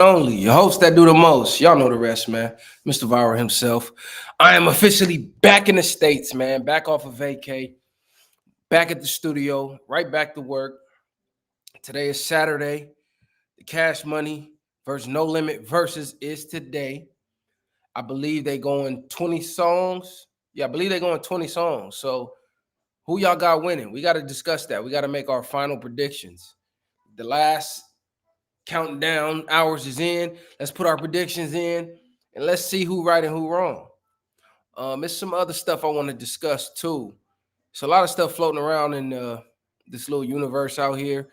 Only your host that do the most. Y'all know the rest, man. Mr. Viral himself. I am officially back in the States, man. Back off of vacay. Back at the studio. Right back to work. Today is Saturday. The Cash Money versus No Limit versus is today. I believe they going 20 songs. Yeah, I believe they going 20 songs. So who y'all got winning? We got to discuss that. We got to make our final predictions. The last counting down hours is in. Let's put our predictions in and let's see who right and who wrong. There's some other stuff I want to discuss too. It's a lot of stuff floating around in this little universe out here.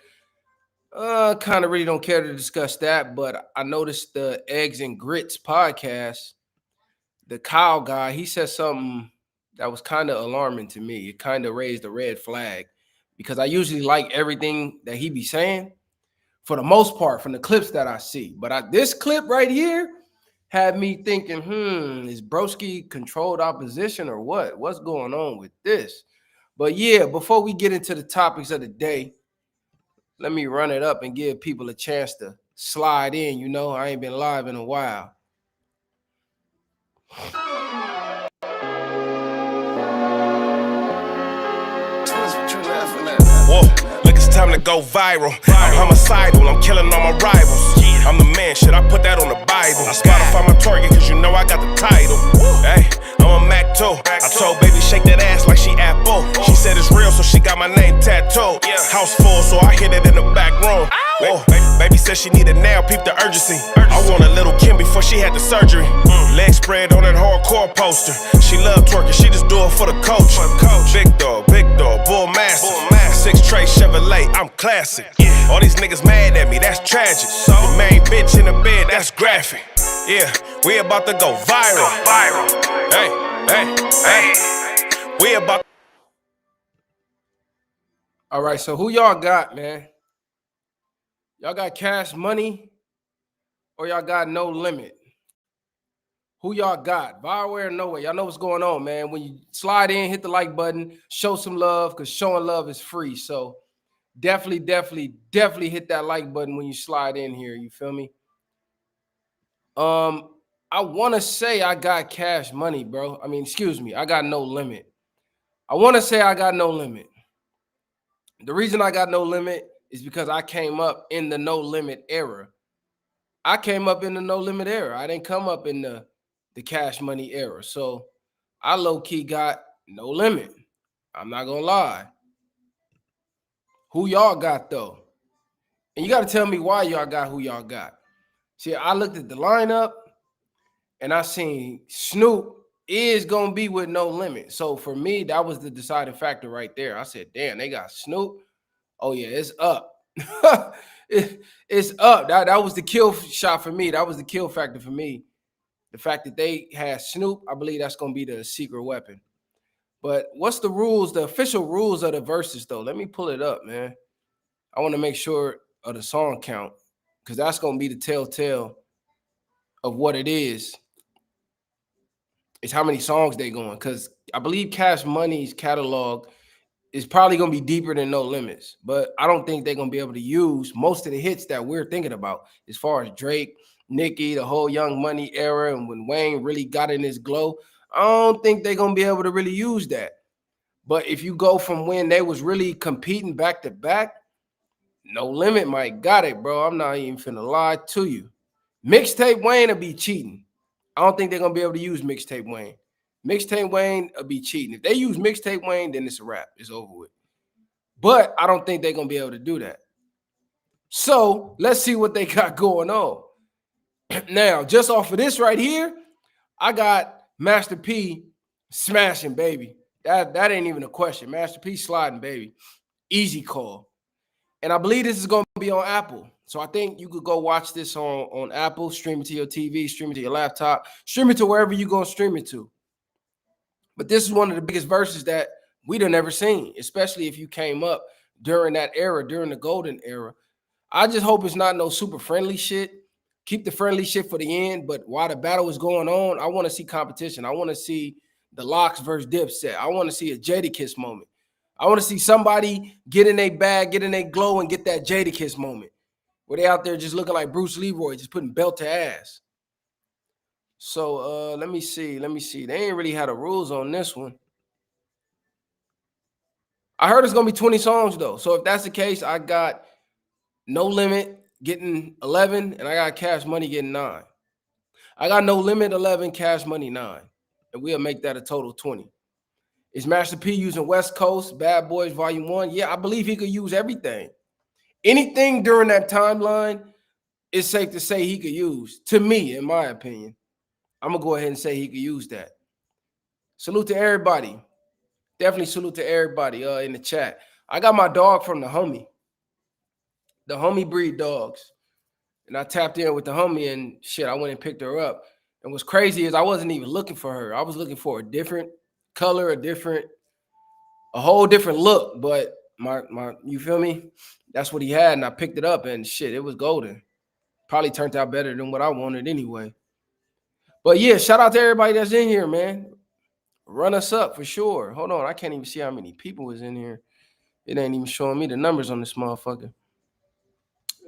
Kind of really don't care to discuss that, but I noticed the Eggs and Grits podcast. The Kyle guy, he said something that was kind of alarming to me. It kind of raised a red flag because I usually like everything that he be saying for the most part from the clips that I see. But this clip right here had me thinking, is Broski controlled opposition or what? What's going on with this? But yeah, before we get into the topics of the day, let me run it up and give people a chance to slide in. You know, I ain't been live in a while. Whoa, look, it's time to go viral. I'm homicidal, I'm killing all my rivals. I'm the man, shit, I put that on the Bible. I Spotify my target, cause you know I got the title. Hey, I'm a Mac 2. I told baby shake that ass like she Apple. She said it's real, so she got my name tattooed. House full, so I hit it in the back room. Whoa, baby said she need it now, peep the urgency. I want a little Kim before she had the surgery. Leg spread on that hardcore poster. She love twerking, she just do it for the coach. Big dog, bull massive. 6 tray Chevrolet, I'm classic. All these niggas mad at me, that's tragic. The main bitch in the bed, that's graphic. Yeah, we about to go viral. Hey, we about. All right, so who y'all got, man? Y'all got Cash Money or y'all got No Limit? Who y'all got? Viral or no way? Y'all know what's going on, man. When you slide in, hit the like button, show some love, because showing love is free. So definitely hit that like button when you slide in here. You feel me? I want to say I got Cash Money, bro. I mean, excuse me, I got No Limit. I want to say I got No Limit. The reason I got No Limit is because I came up in the No Limit era. I came up in the No Limit era. I didn't come up in the Cash Money era. So I low-key got No Limit. I'm not going to lie. Who y'all got, though? And you got to tell me why y'all got who y'all got. See, I looked at the lineup, and I seen Snoop is going to be with No Limit. So for me, that was the deciding factor right there. I said, damn, they got Snoop. Oh, yeah, it's up. It's up. That was the kill shot for me. That was the kill factor for me. The fact that they had Snoop, I believe that's going to be the secret weapon. But what's the rules, the official rules of the verses, though? Let me pull it up, man. I want to make sure of the song count because that's going to be the telltale of what it is. It's how many songs they going, because I believe Cash Money's catalog is probably going to be deeper than No Limits, but I don't think they're going to be able to use most of the hits that we're thinking about as far as Drake, Nicki, the whole Young Money era, and when Wayne really got in his glow. I don't think they're going to be able to really use that. But if you go from when they was really competing back to back, No Limit might got it, bro. I'm not even finna lie to you. Mixtape Wayne will be cheating. I don't think they're going to be able to use Mixtape Wayne. Mixtape Wayne will be cheating. If they use Mixtape Wayne, then it's a wrap. It's over with. But I don't think they're going to be able to do that. So let's see what they got going on. Now, just off of this right here, I got Master P smashing, baby. That ain't even a question. Master P sliding, baby. Easy call. And I believe this is going to be on Apple. So I think you could go watch this on Apple, stream it to your TV, stream it to your laptop, stream it to wherever you're going to stream it to. But this is one of the biggest verses that we'd have never seen, especially if you came up during that era, during the golden era. I just hope it's not no super friendly shit. Keep the friendly shit for the end. But while the battle is going on, I want to see competition. I want to see the Locks versus Dipset. I want to see a Jadakiss moment. I want to see somebody get in their bag, get in their glow, and get that Jadakiss moment. where they out there just looking like Bruce Leroy, just putting belt to ass. So let me see. They ain't really had the rules on this one. I heard it's gonna be 20 songs though. So if that's the case, I got No Limit getting 11, and I got Cash Money getting 9. I got No Limit 11, Cash Money 9, and we'll make that a total 20. Is Master P using West Coast Bad Boys Volume 1? Yeah, I believe he could use everything. Anything during that timeline, it's safe to say he could use. To me, in my opinion, I'm gonna go ahead and say he could use that. Salute to everybody. Definitely salute to everybody in the chat. I got my dog from the homie breed dogs. And I tapped in with the homie and shit, I went and picked her up. And what's crazy is I wasn't even looking for her. I was looking for a different color, a whole different look. But my you feel me? That's what he had. And I picked it up and shit, it was golden. Probably turned out better than what I wanted anyway. But yeah, shout out to everybody that's in here, man. Run us up for sure. Hold on, I can't even see how many people was in here. It ain't even showing me the numbers on this motherfucker.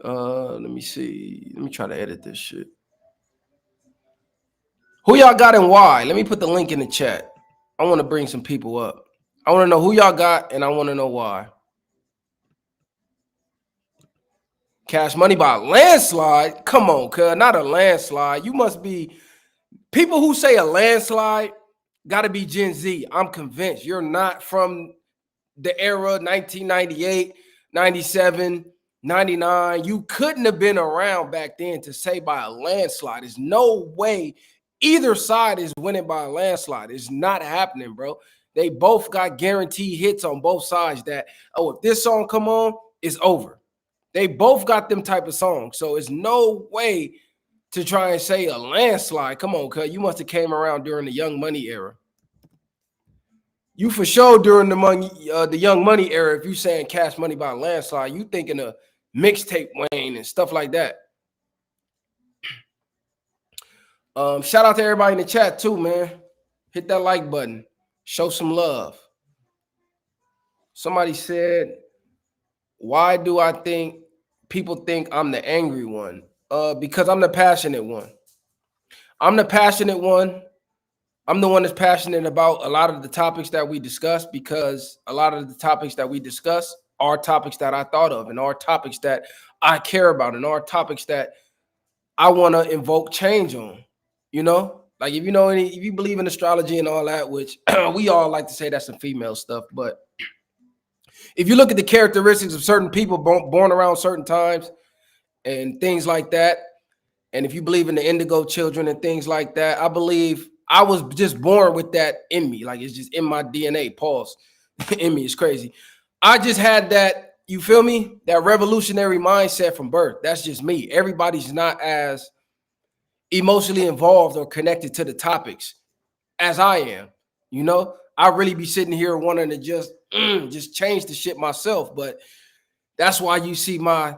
Let me see. Let me try to edit this shit. Who y'all got and why? Let me put the link in the chat. I want to bring some people up. I want to know who y'all got and I want to know why. Cash Money by a landslide? Come on, cuz, not a landslide. You must be people who say a landslide got to be Gen Z. I'm convinced you're not from the era 1998, 97, 99. You couldn't have been around back then to say by a landslide. There's no way either side is winning by a landslide. It's not happening, bro. They both got guaranteed hits on both sides that, oh, if this song come on, it's over. They both got them type of songs. So it's no way to try and say a landslide. Come on, cuz you must have came around during the Young Money era. You for sure during the Young Money era, if you saying Cash Money by a landslide, you thinking of mixtape Wayne and stuff like that. Shout out to everybody in the chat too, man. Hit that like button. Show some love. Somebody said, why do I think people think I'm the angry one? Because I'm the passionate one. I'm the passionate one. I'm the one that's passionate about a lot of the topics that we discuss, because a lot of the topics that we discuss are topics that I thought of and are topics that I care about and are topics that I want to invoke change on. You know, like if you believe in astrology and all that, which we all like to say that's some female stuff, but if you look at the characteristics of certain people born around certain times and things like that, and if you believe in the indigo children and things like that, I believe I was just born with that in me. Like it's just in my DNA. Pause. In me. It's crazy. I just had that, you feel me? That revolutionary mindset from birth. That's just me. Everybody's not as emotionally involved or connected to the topics as I am. You know, I really be sitting here wanting to just change the shit myself. But that's why you see my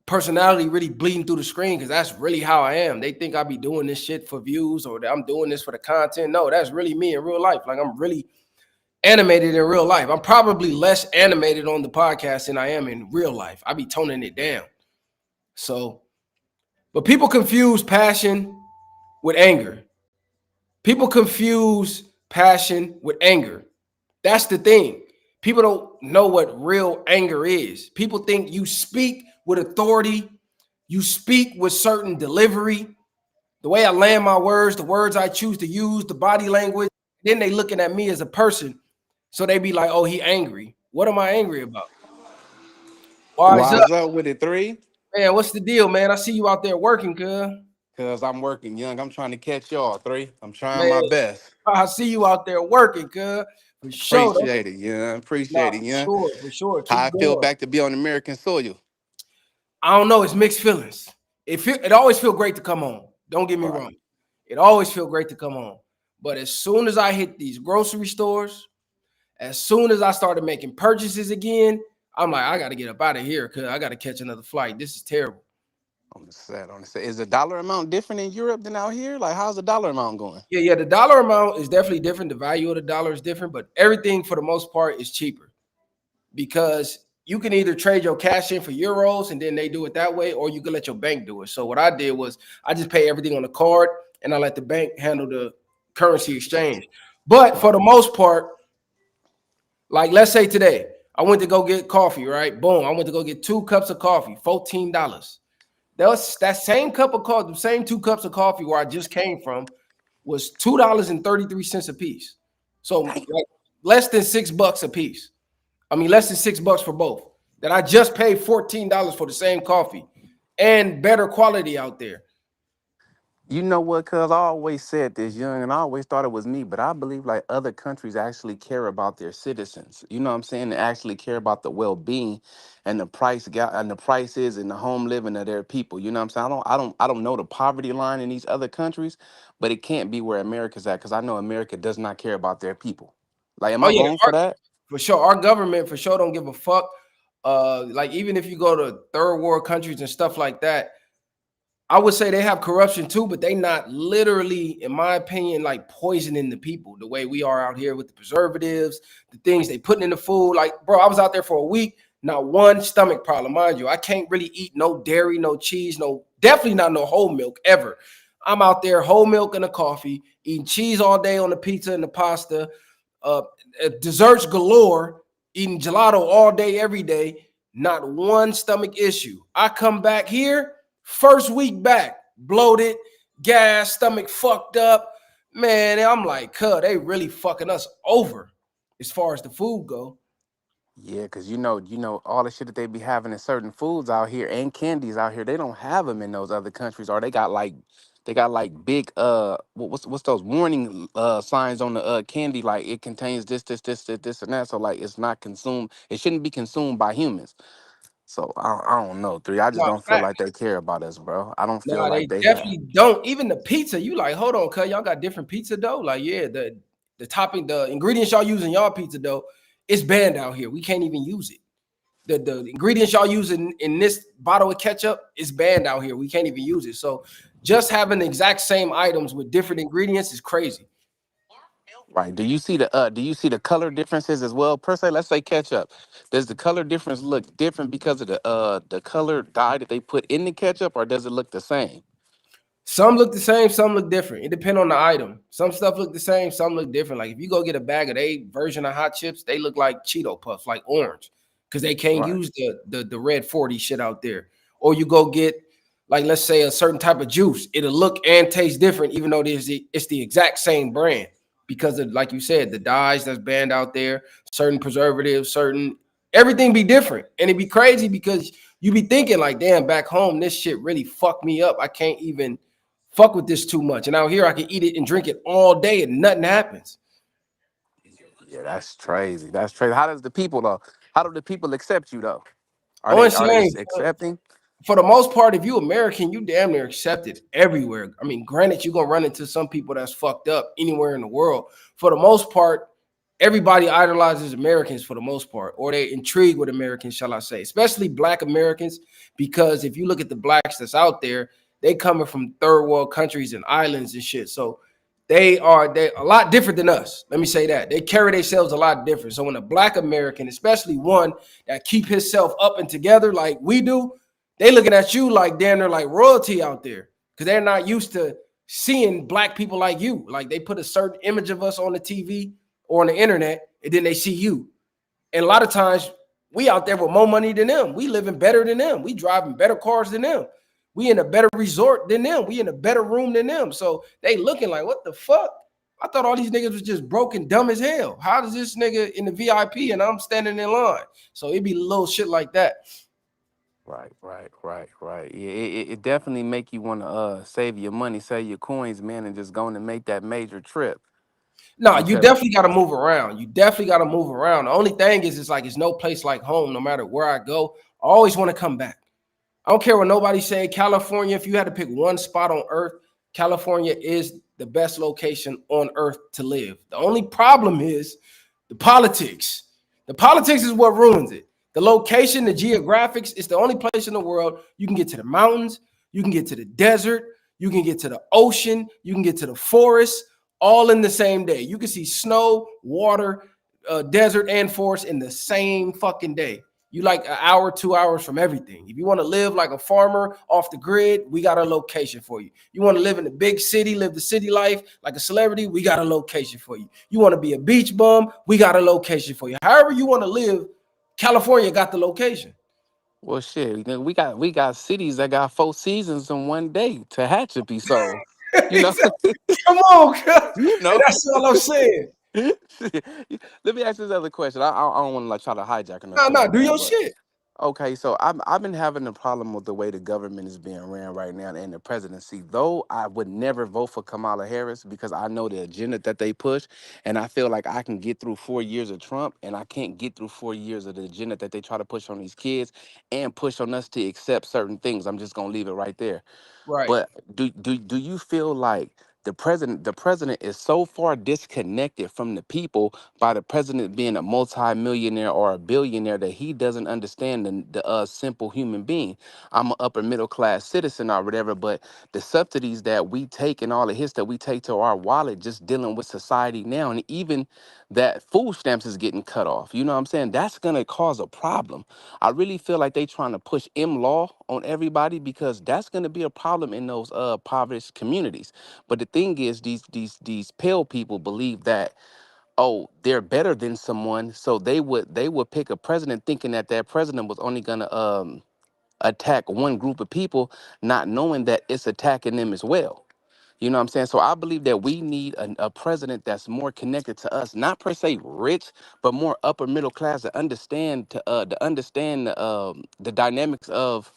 personality really bleeding through the screen, because that's really how I am. They think I be doing this shit for views or that I'm doing this for the content. No, that's really me in real life. Like I'm really animated in real life. I'm probably less animated on the podcast than I am in real life. I be toning it down. So, but people confuse passion with anger. People confuse passion with anger. That's the thing. People don't know what real anger is. People think you speak with authority. You speak with certain delivery. The way I land my words, the words I choose to use, the body language. Then they looking at me as a person. So they be like, oh, he angry. What am I angry about? Wise Up with it, 3. Man, what's the deal, man? I see you out there working, cuz. Because I'm working young. I'm trying to catch y'all, 3. I'm trying Man, my best. I see you out there working, cuz. For sure. Appreciate it, yeah. Appreciate it, yeah. For sure. How I Keep feel going. back to be on American soil. I don't know. It's mixed feelings. It always feel great to come home. Don't get me wrong. It always feel great to come home. But as soon as I hit these grocery stores, as soon as I started making purchases again, I'm like, I got to get up out of here because I got to catch another flight. This is terrible. On the set. Is the dollar amount different in Europe than out here? Like, how's the dollar amount going? Yeah. The dollar amount is definitely different. The value of the dollar is different, but everything for the most part is cheaper because you can either trade your cash in for euros and then they do it that way, or you can let your bank do it. So what I did was I just pay everything on the card and I let the bank handle the currency exchange. But for Right. the most part, like let's say today, I went to go get coffee, right? Boom. I went to go get 2 cups of coffee, $14. That same cup of coffee, the same 2 cups of coffee where I just came from was $2.33 a piece. So Damn. like less than $6 a piece. I mean, less than $6 for both. That I just paid $14 for the same coffee and better quality out there. You know what, cuz I always said this, young, and I always thought it was me, but I believe like other countries actually care about their citizens. You know what I'm saying? They actually care about the well-being and the and the prices and the home living of their people. You know what I'm saying? I don't know the poverty line in these other countries, but it can't be where America's at because I know America does not care about their people. Like, am Oh I yeah, wrong for that? for sure. Our government for sure don't give a fuck. Like even if you go to third world countries and stuff like that, I would say they have corruption too, but they not literally, in my opinion, like poisoning the people the way we are out here with the preservatives, the things they putting in the food. Like, bro, I was out there for a week, not one stomach problem, mind you. I can't really eat no dairy, no cheese, no, definitely not no whole milk ever. I'm out there whole milk and a coffee, eating cheese all day on the pizza and the pasta, uh, desserts galore, eating gelato all day, every day. Not one stomach issue. I come back here. First week back, bloated, gas, stomach fucked up. Man, I'm like, cuz they really fucking us over as far as the food go. Yeah, because you know, all the shit that they be having in certain foods out here and candies out here, they don't have them in those other countries, or they got like big what's those warning signs on the candy, like it contains this and that, so like it's not consumed, it shouldn't be consumed by humans. So I don't know, three. I just Nah, don't feel fact. like they care about us, bro. I don't feel Nah, like they they have. definitely don't. Even the pizza, you like, hold on, cuz y'all got different pizza dough. Like, yeah, the topping, the ingredients y'all use in y'all pizza dough, it's banned out here. We can't even use it. The ingredients y'all use in this bottle of ketchup is banned out here. We can't even use it. So just having the exact same items with different ingredients is crazy. Right. Do you see the color differences as well? Per se, let's say ketchup. Does the color difference look different because of the color dye that they put in the ketchup, or does it look the same? Some look the same, some look different. It depends on the item. Some stuff look the same, some look different. Like if you go get a bag of a version of hot chips, they look like Cheeto Puffs, like orange, because they can't Right. use the red 40 shit out there. Or you go get like let's say a certain type of juice, it'll look and taste different, even though it's the exact same brand because of like you said, the dyes that's banned out there, certain preservatives, certain everything be different, and it'd be crazy because you be thinking like, damn, back home this shit really fucked me up. I can't even fuck with this too much. And out here, I can eat it and drink it all day and nothing happens. Yeah, that's crazy. That's crazy. How does the people though? How do the people accept you though? Are Oh, they are they insane. accepting? For the most part, if you American, you damn near accepted everywhere. I mean, granted, you're gonna run into some people that's fucked up anywhere in the world. For the most part, everybody idolizes Americans for the most part, or they intrigued with Americans, shall I say, especially Black Americans, because if you look at the blacks that's out there, they coming from third world countries and islands and shit. So they a lot different than us. Let me say that. They carry themselves a lot different. So when a Black American, especially one that keep himself up and together like we do, they looking at you like damn, they're like royalty out there because they're not used to seeing Black people like you. Like they put a certain image of us on the TV or on the internet, and then they see you. And a lot of times we out there with more money than them. We living better than them. We driving better cars than them. We in a better resort than them. We in a better room than them. So they looking like, what the fuck? I thought all these niggas was just broke and dumb as hell. How does this nigga in the VIP and I'm standing in line? So it be little shit like that. Right. Yeah, it definitely make you want to save your money, save your coins, man, and just go on and make that major trip No, you because definitely got to move around. You definitely got to move around. The only thing is, it's like it's no place like home. No matter where I go, I always want to come back. I don't care what nobody say. California, if you had to pick one spot on earth, California is the best location on earth to live. The only problem is the politics. The politics is what ruins it. The location, the geographics, it's the only place in the world you can get to the mountains, you can get to the desert, you can get to the ocean, you can get to the forest, all in the same day. You can see snow, water, desert, and forest in the same fucking day. You like an hour, 2 hours from everything. If you want to live like a farmer off the grid, we got a location for you. You want to live in a big city, live the city life like a celebrity, we got a location for you. You want to be a beach bum, we got a location for you. However you want to live, California got the location. Well, shit, you know, we got cities that got 4 seasons in one day to Hatchet so you know, Come on, cuz. you And know. that's all I'm saying. Let me ask you this other question. I don't want to like try to hijack or No, nothing no, like do that, your but shit. okay, so I've been having a problem with the way the government is being ran right now and the presidency. Though I would never vote for Kamala Harris because I know the agenda that they push, and I feel like I can get through 4 years of Trump, and I can't get through 4 years of the agenda that they try to push on these kids and push on us to accept certain things. I'm just gonna leave it right there. Right. But do you feel like the president is so far disconnected from the people by the president being a multimillionaire or a billionaire that he doesn't understand the simple human being? I'm an upper middle class citizen or whatever, but the subsidies that we take and all the hits that we take to our wallet just dealing with society now, and even that food stamps is getting cut off. You know what I'm saying? That's gonna cause a problem. I really feel like they trying to push law on everybody because that's going to be a problem in those impoverished communities. But the thing is, these pale people believe that, oh, they're better than someone, so they would pick a president thinking that that president was only going to attack one group of people, not knowing that it's attacking them as well. You know what I'm saying? So I believe that we need a president that's more connected to us, not per se rich, but more upper middle class to understand the dynamics of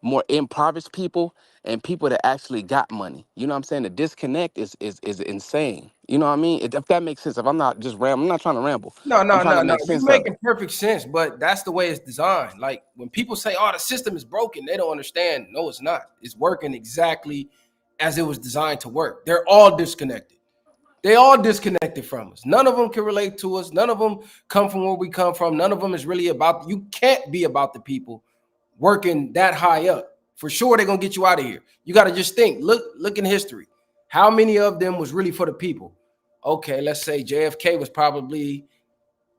more impoverished people and people that actually got money. You know what I'm saying? The disconnect is insane. You know what I mean? If that makes sense. If I'm not just I'm not trying to ramble. No, I'm no, trying to no, no. make You sense of it. making perfect sense, but that's the way it's designed. Like when people say, "Oh, the system is broken," they don't understand. No, it's not. It's working exactly as it was designed to work. They're all disconnected. They all disconnected from us. None of them can relate to us. None of them come from where we come from. None of them is really about. You can't be about the people working that high up. For sure, they're gonna get you out of here. You got to just think. Look in history. How many of them was really for the people? Okay, let's say JFK was probably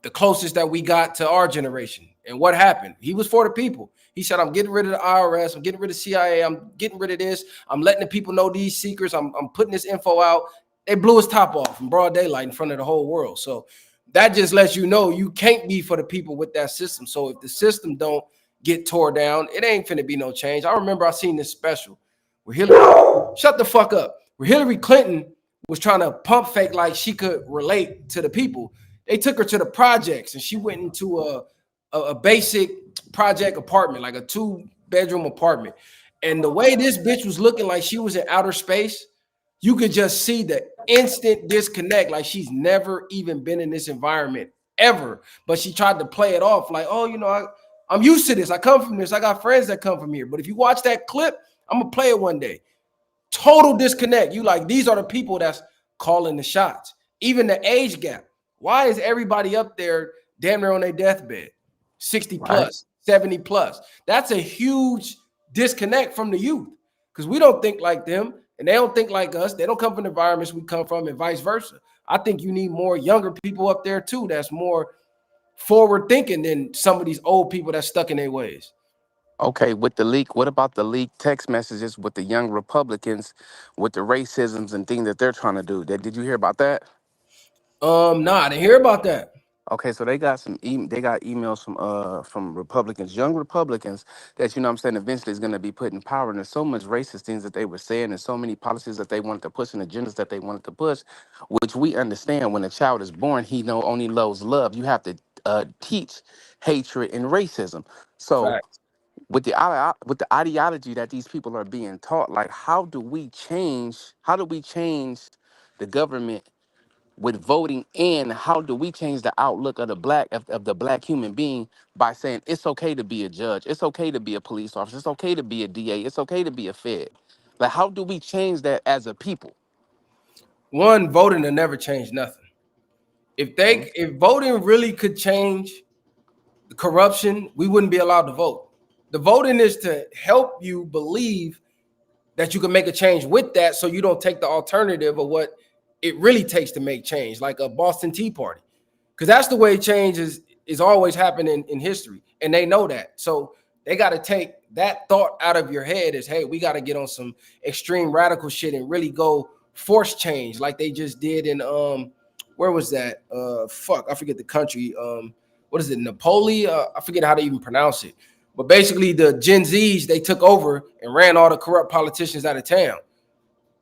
the closest that we got to our generation. And what happened? He was for the people. He said, I'm getting rid of the IRS. I'm getting rid of CIA. I'm getting rid of this. I'm letting the people know these secrets. I'm putting this info out. They blew his top off in broad daylight in front of the whole world. So that just lets you know you can't be for the people with that system. So if the system don't get tore down, it ain't finna be no change. I remember I seen this special where Hillary, shut the fuck up, where Hillary Clinton was trying to pump fake like she could relate to the people. They took her to the projects and she went into a basic project apartment, like a 2-bedroom apartment. And the way this bitch was looking like she was in outer space, you could just see the instant disconnect, like she's never even been in this environment ever. But she tried to play it off like, oh, I'm used to this. I come from this. I got friends that come from here. But if you watch that clip, I'm gonna play it one day. Total disconnect. You like, these are the people that's calling the shots. Even the age gap. Why is everybody up there damn near on their deathbed? 60 Right. plus, 70 plus. That's a huge disconnect from the youth because we don't think like them and they don't think like us. They don't come from the environments we come from and vice versa. I think you need more younger people up there too that's more forward thinking than some of these old people that's stuck in their ways. Okay, with the leak, what about the leaked text messages with the young Republicans with the racisms and things that they're trying to do? Did you hear about that? Nah, I didn't hear about that. Okay, so they got emails from Republicans, young Republicans, that you know what I'm saying eventually is gonna be put in power. And there's so much racist things that they were saying and so many policies that they wanted to push and agendas that they wanted to push, which we understand when a child is born, he know only knows love. You have to teach hatred and racism. So Fact. with the ideology that these people are being taught, like how do we change the government with voting, and how do we change the outlook of the black human being by saying it's okay to be a judge, it's okay to be a police officer, it's okay to be a DA, it's okay to be a fed? Like, how do we change that as a people? One, voting to never change nothing. Mhm. If voting really could change the corruption, we wouldn't be allowed to vote. The voting is to help you believe that you can make a change with that so you don't take the alternative of what it really takes to make change, like a Boston Tea Party. Because that's the way change is. It's always happened in history, and they know that. So they got to take that thought out of your head as, hey, we got to get on some extreme radical shit and really go force change like they just did in where was that? I forget the country. What is it? Napoli? I forget how to even pronounce it. But basically, the Gen Zs, they took over and ran all the corrupt politicians out of town.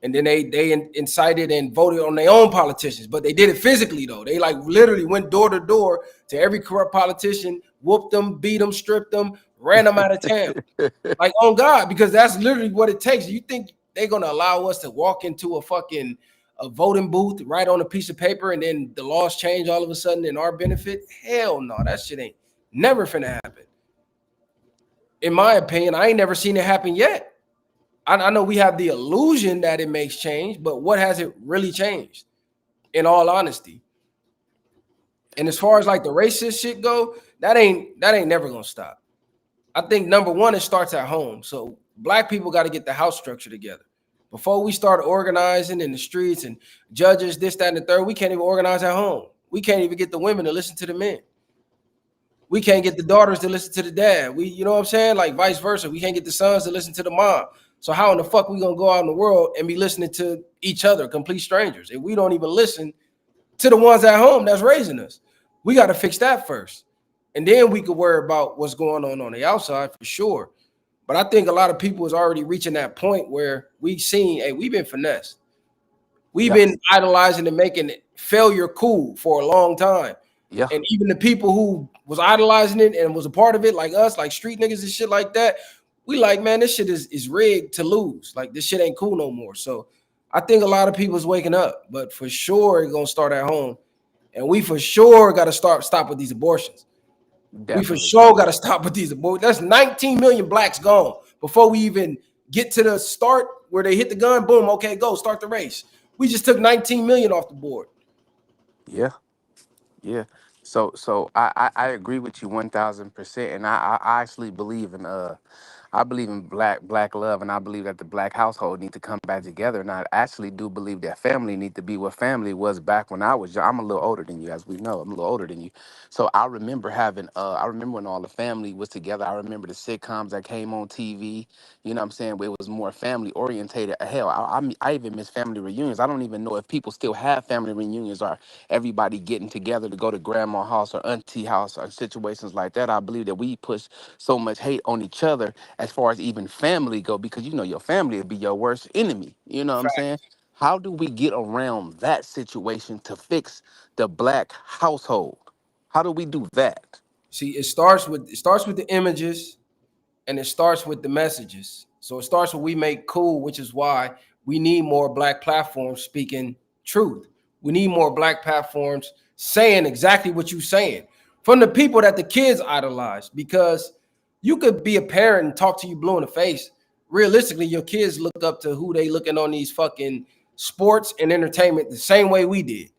And then they incited and voted on their own politicians, but they did it physically though. They like literally went door to door to every corrupt politician, whooped them, beat them, stripped them, ran them out of town. Like on God, because that's literally what it takes. You think they're gonna allow us to walk into a voting booth, write on a piece of paper, and then the laws change all of a sudden in our benefit? Hell no, that shit ain't never finna happen. In my opinion, I ain't never seen it happen yet. I know we have the illusion that it makes change, but what has it really changed? In all honesty. And as far as like the racist shit go, that ain't never gonna stop. I think number one, it starts at home. So black people got to get the house structure together. Before we start organizing in the streets and judges, this, that, and the third, we can't even organize at home. We can't even get the women to listen to the men. We can't get the daughters to listen to the dad. You know what I'm saying? Like vice versa. We can't get the sons to listen to the mom. So how in the fuck we gonna go out in the world and be listening to each other, complete strangers, if we don't even listen to the ones at home that's raising us? We got to fix that first, and then we could worry about what's going on the outside for sure. But I think a lot of people is already reaching that point where we've seen, hey, we've been finessed. We've been idolizing and making failure cool for a long time. Yeah. And even the people who was idolizing it and was a part of it, like us, like street niggas and shit like that, we like, man, this shit is rigged to lose. Like this shit ain't cool no more. So I think a lot of people is waking up, but for sure it's gonna start at home. And we for sure got to stop with these abortions. Definitely. We for sure got to stop with these abortions. That's 19 million blacks gone before we even get to the start where they hit the gun. Boom. Okay, go start the race. We just took 19 million off the board. Yeah. Yeah. So I agree with you 1,000%, and I actually believe in I believe in black love, and I believe that the black household need to come back together. And I actually do believe that family need to be what family was back when I was young. I'm a little older than you, as we know. I'm a little older than you. So I remember having I remember when all the family was together. I remember the sitcoms that came on TV. You know what I'm saying? Where it was more family orientated. Hell, I even miss family reunions. I don't even know if people still have family reunions or everybody getting together to go to grandma's house or auntie house or situations like that. I believe that we push so much hate on each other as far as even family go, because you know your family would be your worst enemy. You know what I'm saying? How do we get around that situation to fix the black household? How do we do that? See, it starts with the images, and it starts with the messages. So it starts with we make cool, which is why we need more black platforms speaking truth. We need more black platforms saying exactly what you're saying from the people that the kids idolize, because you could be a parent and talk to you blue in the face. Realistically, your kids look up to who they looking on these fucking sports and entertainment the same way we did.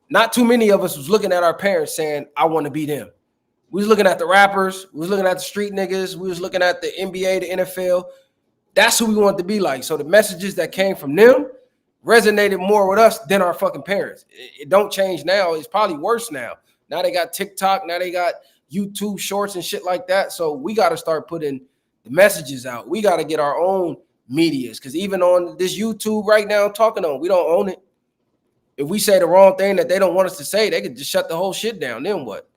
Not too many of us was looking at our parents saying, I want to be them. We was looking at the rappers. We was looking at the street niggas. We was looking at the NBA, the NFL. That's who we wanted to be like. So the messages that came from them resonated more with us than our fucking parents. It don't change now. It's probably worse now. Now they got TikTok. Now they got YouTube shorts and shit like that. So we got to start putting the messages out. We got to get our own medias, because even on this YouTube right now talking on, we don't own it. If we say the wrong thing that they don't want us to say, they could just shut the whole shit down. Then what?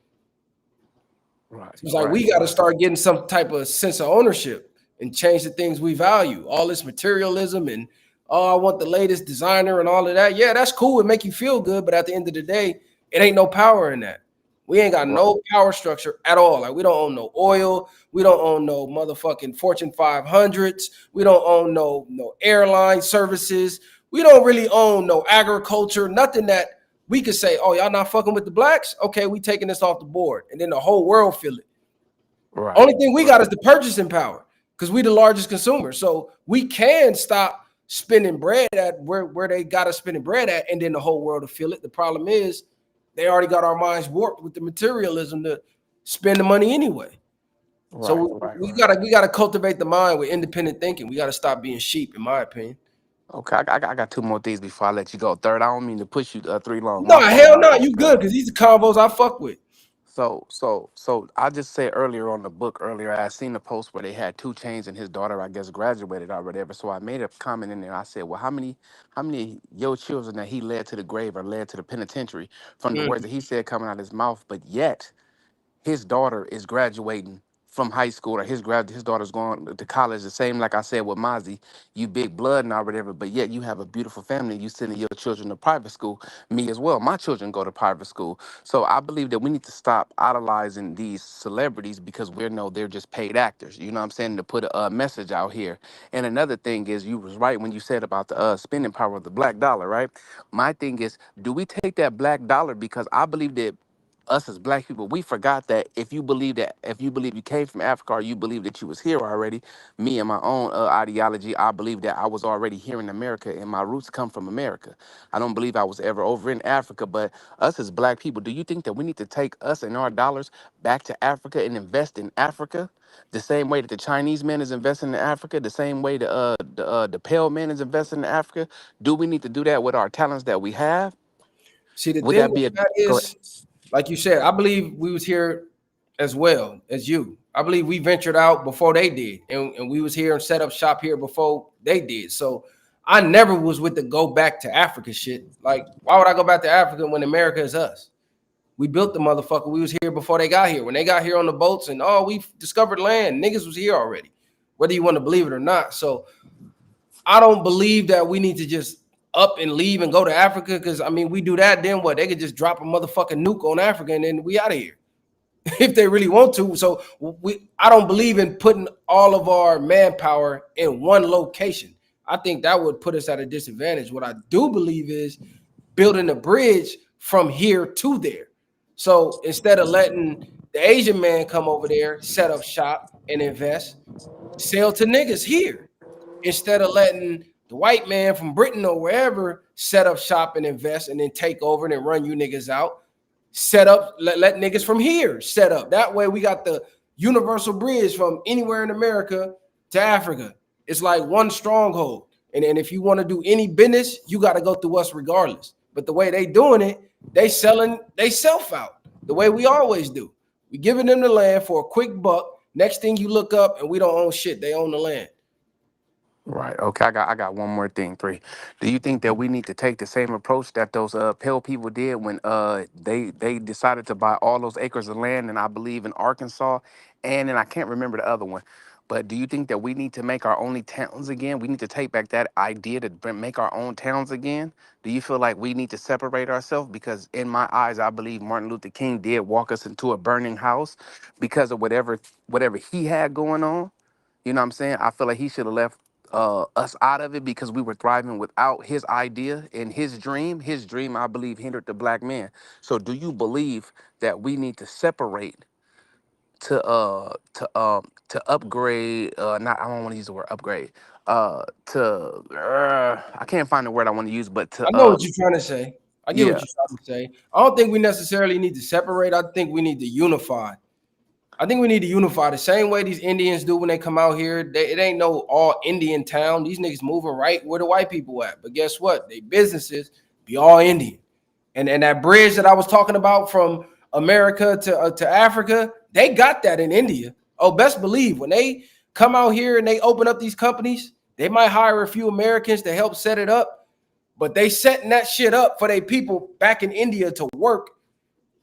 Right. It's like we got to start getting some type of sense of ownership and change the things we value. All this materialism and, oh, I want the latest designer and all of that. Yeah, that's cool. It make you feel good, but at the end of the day, it ain't no power in that. We ain't got no power structure at all. Like we don't own no oil. We don't own no motherfucking Fortune 500s. We don't own no airline services. We don't really own no agriculture. Nothing that we could say, oh, y'all not fucking with the blacks? Okay, we taking this off the board. And then the whole world feel it. Right. Only thing we got is the purchasing power, because we the largest consumer. So we can stop spending bread at where they got us spending bread at, and then the whole world will feel it. The problem is they already got our minds warped with the materialism to spend the money anyway. Right, so we gotta cultivate the mind with independent thinking. We gotta stop being sheep, in my opinion. Okay, I got two more things before I let you go. Third, I don't mean to push you three long. No, hell no, you good, because these are combos I fuck with. So I just said earlier on the book earlier, I seen the post where they had 2 chains and his daughter, I guess, graduated or whatever. So I made a comment in there. I said, well, how many of your children that he led to the grave or led to the penitentiary from the words Mm. that he said coming out of his mouth, but yet his daughter is graduating from high school, or his daughter's going to college, the same like I said with Mozzie, you big blood and or whatever, but yet you have a beautiful family, you sending your children to private school. Me as well, my children go to private school. So I believe that we need to stop idolizing these celebrities because we know they're just paid actors, you know what I'm saying, to put a message out here. And another thing is, you was right when you said about the spending power of the black dollar, right? My thing is, do we take that black dollar, because I believe that us as black people, we forgot that if you believe you came from Africa, or you believe that you was here already, me and my own ideology, I believe that I was already here in America and my roots come from America. I don't believe I was ever over in Africa. But us as black people, do you think that we need to take us and our dollars back to Africa and invest in Africa? The same way that the Chinese man is investing in Africa, the same way the pale man is investing in Africa. Do we need to do that with our talents that we have? See, the Would thing that with be a that go ahead? is, like you said, I believe we was here as well as you. I believe we ventured out before they did, and we was here and set up shop here before they did. So I never was with the go back to Africa shit. Like, why would I go back to Africa when America is us? We built the motherfucker. We was here before they got here. When they got here on the boats and we discovered land, niggas was here already, whether you want to believe it or not. So I don't believe that we need to just up and leave and go to Africa, because I mean, we do that, then what? They could just drop a motherfucking nuke on Africa and then we out of here if they really want to. So I don't believe in putting all of our manpower in one location. I think that would put us at a disadvantage. What I do believe is building a bridge from here to there. So instead of letting the Asian man come over there, set up shop and invest, sell to niggas here instead of letting the white man from Britain or wherever set up shop and invest and then take over and then run you niggas out. Set up, let niggas from here set up. That way we got the universal bridge from anywhere in America to Africa. It's like one stronghold. And if you want to do any business, you got to go through us regardless. But the way they doing it, they selling they self out the way we always do. We giving them the land for a quick buck. Next thing you look up and we don't own shit. They own the land. Right. Okay. I got one more thing. Three. Do you think that we need to take the same approach that those pale people did when they decided to buy all those acres of land, and I believe in Arkansas, and then I can't remember the other one. But do you think that we need to make our own towns again? We need to take back that idea to make our own towns again. Do you feel like we need to separate ourselves? Because in my eyes, I believe Martin Luther King did walk us into a burning house because of whatever he had going on. You know what I'm saying? I feel like he should have left us out of it because we were thriving without his idea and his dream. His dream, I believe, hindered the black man. So, do you believe that we need to separate to upgrade? Not I don't want to use the word upgrade. I can't find the word I want to use, but I to know what you're trying to say. I get what yeah. you're trying to say. I don't think we necessarily need to separate. I think we need to unify. I think we need to unify the same way these Indians do when they come out here. It ain't no all Indian town. These niggas moving right where the white people at. But guess what? They businesses be all Indian. And that bridge that I was talking about from America to Africa, they got that in India. Oh, best believe when they come out here and they open up these companies, they might hire a few Americans to help set it up, but they setting that shit up for their people back in India to work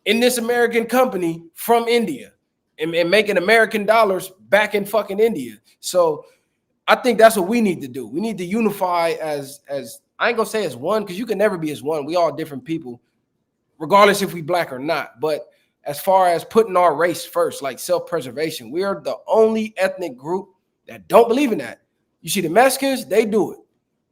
in this American company from India and making American dollars back in fucking India. So I think that's what we need to do. We need to unify as I ain't gonna say as one, because you can never be as one. We all different people, regardless if we black or not. But as far as putting our race first, like self-preservation, we are the only ethnic group that don't believe in that. You see, the Mexicans, they do it.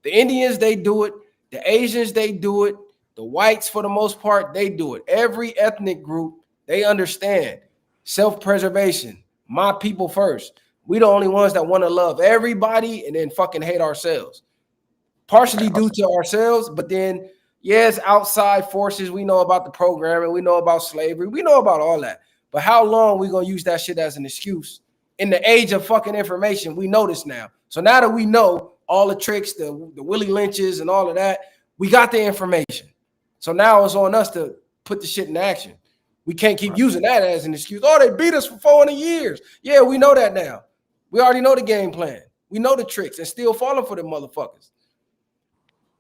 The Indians, they do it. The Asians, they do it. The whites, for the most part, they do it. Every ethnic group, they understand self-preservation, my people first. We the only ones that want to love everybody and then fucking hate ourselves. Partially due to ourselves, but then yes, outside forces. We know about the programming, we know about slavery, we know about all that. But how long we gonna use that shit as an excuse? In the age of fucking information, we know this now. So now that we know all the tricks, the Willie Lynches and all of that, we got the information. So now it's on us to put the shit in action. We can't keep using that as an excuse. Oh, they beat us for 400 years. Yeah, we know that now. We already know the game plan. We know the tricks and still falling for them motherfuckers.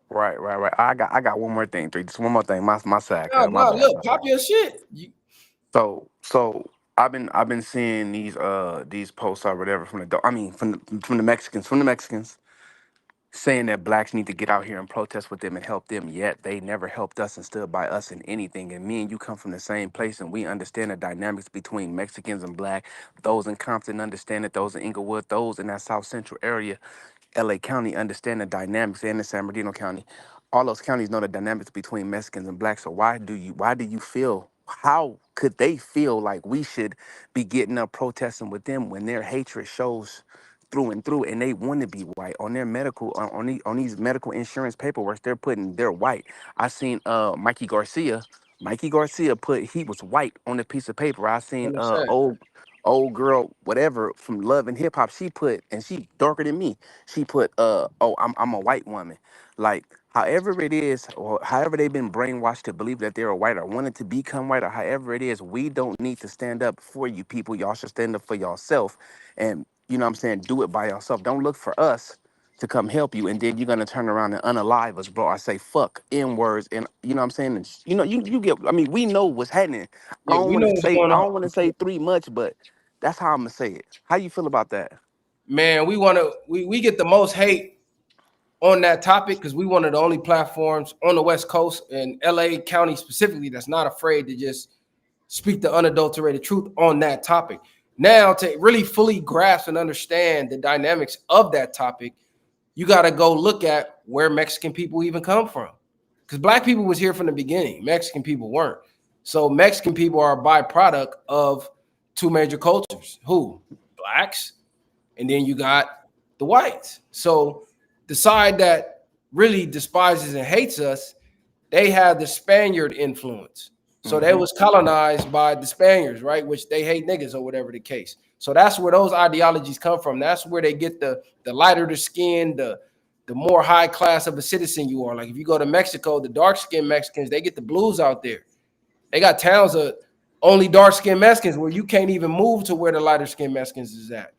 Right. I got one more thing, three. Just one more thing. My side, No, cuz. My no, bad. look, pop your shit. So I've been seeing these posts or whatever from from the Mexicans saying that blacks need to get out here and protest with them and help them, yet they never helped us and stood by us in anything. And me and you come from the same place, and we understand the dynamics between Mexicans and black. Those in Compton understand it, those in Inglewood, those in that South Central area, LA County, understand the dynamics, and in San Bernardino County. All those counties know the dynamics between Mexicans and blacks. So why do you feel, how could they feel like we should be getting up protesting with them when their hatred shows through and through, and they want to be white on their medical on these medical insurance paperwork? They're putting they're white. I seen Mikey Garcia put he was white on a piece of paper. I seen Understand? old girl whatever from Love and Hip Hop, she put, and she darker than me, she put oh, I'm a white woman. Like, however it is, or however they've been brainwashed to believe that they're white or wanted to become white, or however it is, we don't need to stand up for you people. Y'all should stand up for yourself, and you know what I'm saying, do it by yourself. Don't look for us to come help you, and then you're gonna turn around and unalive us, bro. I say fuck N words, and you know what I'm saying. And you get. I mean, we know what's happening. I Yeah, don't we want know to what's say going I on. don't want to say three much, but that's how I'm gonna say it. How you feel about that? Man, we get the most hate on that topic because we one of the only platforms on the West Coast and LA County specifically that's not afraid to just speak the unadulterated truth on that topic. Now, to really fully grasp and understand the dynamics of that topic, you got to go look at where Mexican people even come from. Because black people was here from the beginning. Mexican people weren't. So Mexican people are a byproduct of two major cultures. Who? Blacks, and then you got the whites. So the side that really despises and hates us, they have the Spaniard influence. So they Mm-hmm. was colonized by the Spaniards, right? Which they hate niggas or whatever the case. So that's where those ideologies come from. That's where they get the lighter the skin, the more high class of a citizen you are. Like if you go to Mexico, the dark skinned Mexicans, they get the blues out there. They got towns of only dark skinned Mexicans where you can't even move to where the lighter skinned Mexicans is at.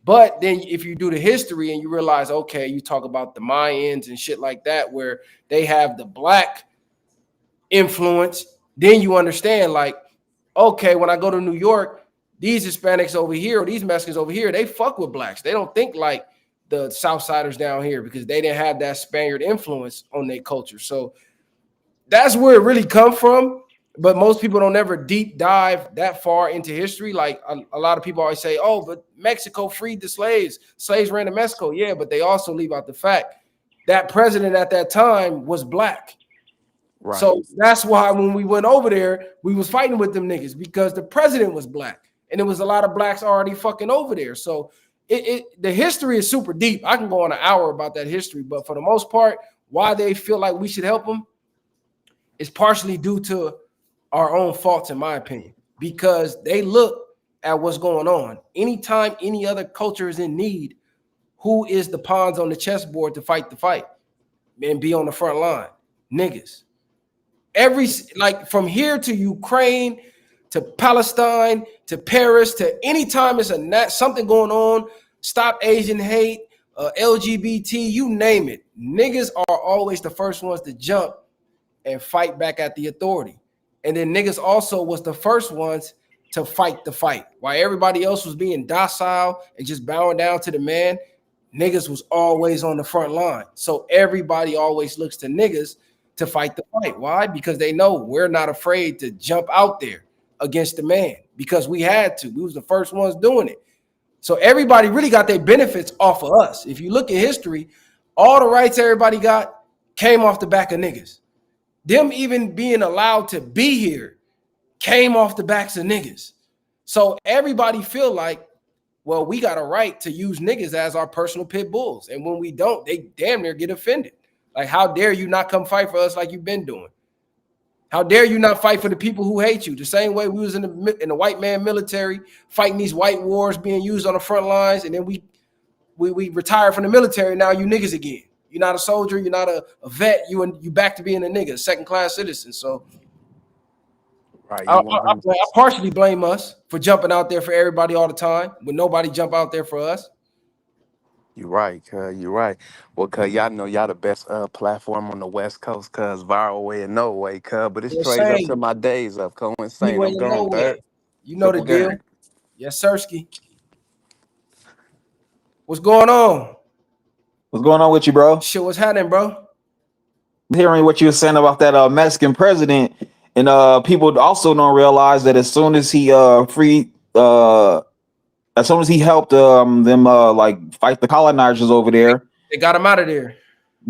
But then if you do the history and you realize, okay, you talk about the Mayans and shit like that, where they have the black influence, then you understand, like, okay, when I go to New York, these Hispanics over here or these Mexicans over here, they fuck with blacks. They don't think like the Southsiders down here because they didn't have that Spaniard influence on their culture. So that's where it really come from. But most people don't ever deep dive that far into history. Like a lot of people always say, oh, but Mexico freed the slaves. Slaves ran to Mexico. Yeah, but they also leave out the fact that president at that time was black. Right. So that's why when we went over there, we was fighting with them niggas because the president was black. And there was a lot of blacks already fucking over there. So the history is super deep. I can go on an hour about that history, but for the most part, why they feel like we should help them is partially due to our own faults, in my opinion, because they look at what's going on. Anytime any other culture is in need, who is the pawns on the chessboard to fight the fight and be on the front line? Niggas. Every, like, from here to Ukraine to Palestine to Paris to anytime it's something going on, stop Asian hate, LGBT, you name it. Niggas are always the first ones to jump and fight back at the authority. And then niggas also was the first ones to fight the fight. While everybody else was being docile and just bowing down to the man, niggas was always on the front line. So everybody always looks to niggas to fight the fight. Why? Because they know we're not afraid to jump out there against the man because we had to. We was the first ones doing it. So everybody really got their benefits off of us. If you look at history, all the rights everybody got came off the back of niggas. Them even being allowed to be here came off the backs of niggas. So everybody feel like, well, we got a right to use niggas as our personal pit bulls. And when we don't, they damn near get offended. Like, how dare you not come fight for us like you've been doing? How dare you not fight for the people who hate you? The same way we was in the white man military fighting these white wars being used on the front lines, and then we retired from the military. Now you niggas again. You're not a soldier. You're not a vet. You back to being a nigga, second class citizen. So Right. I, You I, want I them? I partially blame us for jumping out there for everybody all the time when nobody jump out there for us. You're right, cuz. You're right. Well, cuz y'all know y'all the best platform on the West Coast, cuz viral way and no way, cuz. But it's trades up to Insane. my days up. Go insane. Anyway, I'm in no gone, way. third. You know the Triple deal. gang. Yes, Sirski. What's going on? What's going on with you, bro? Shit, what's happening, bro? Hearing what you were saying about that Mexican president, and people also don't realize that as soon as he free, as soon as he helped them like fight the colonizers over there, They got him out of there.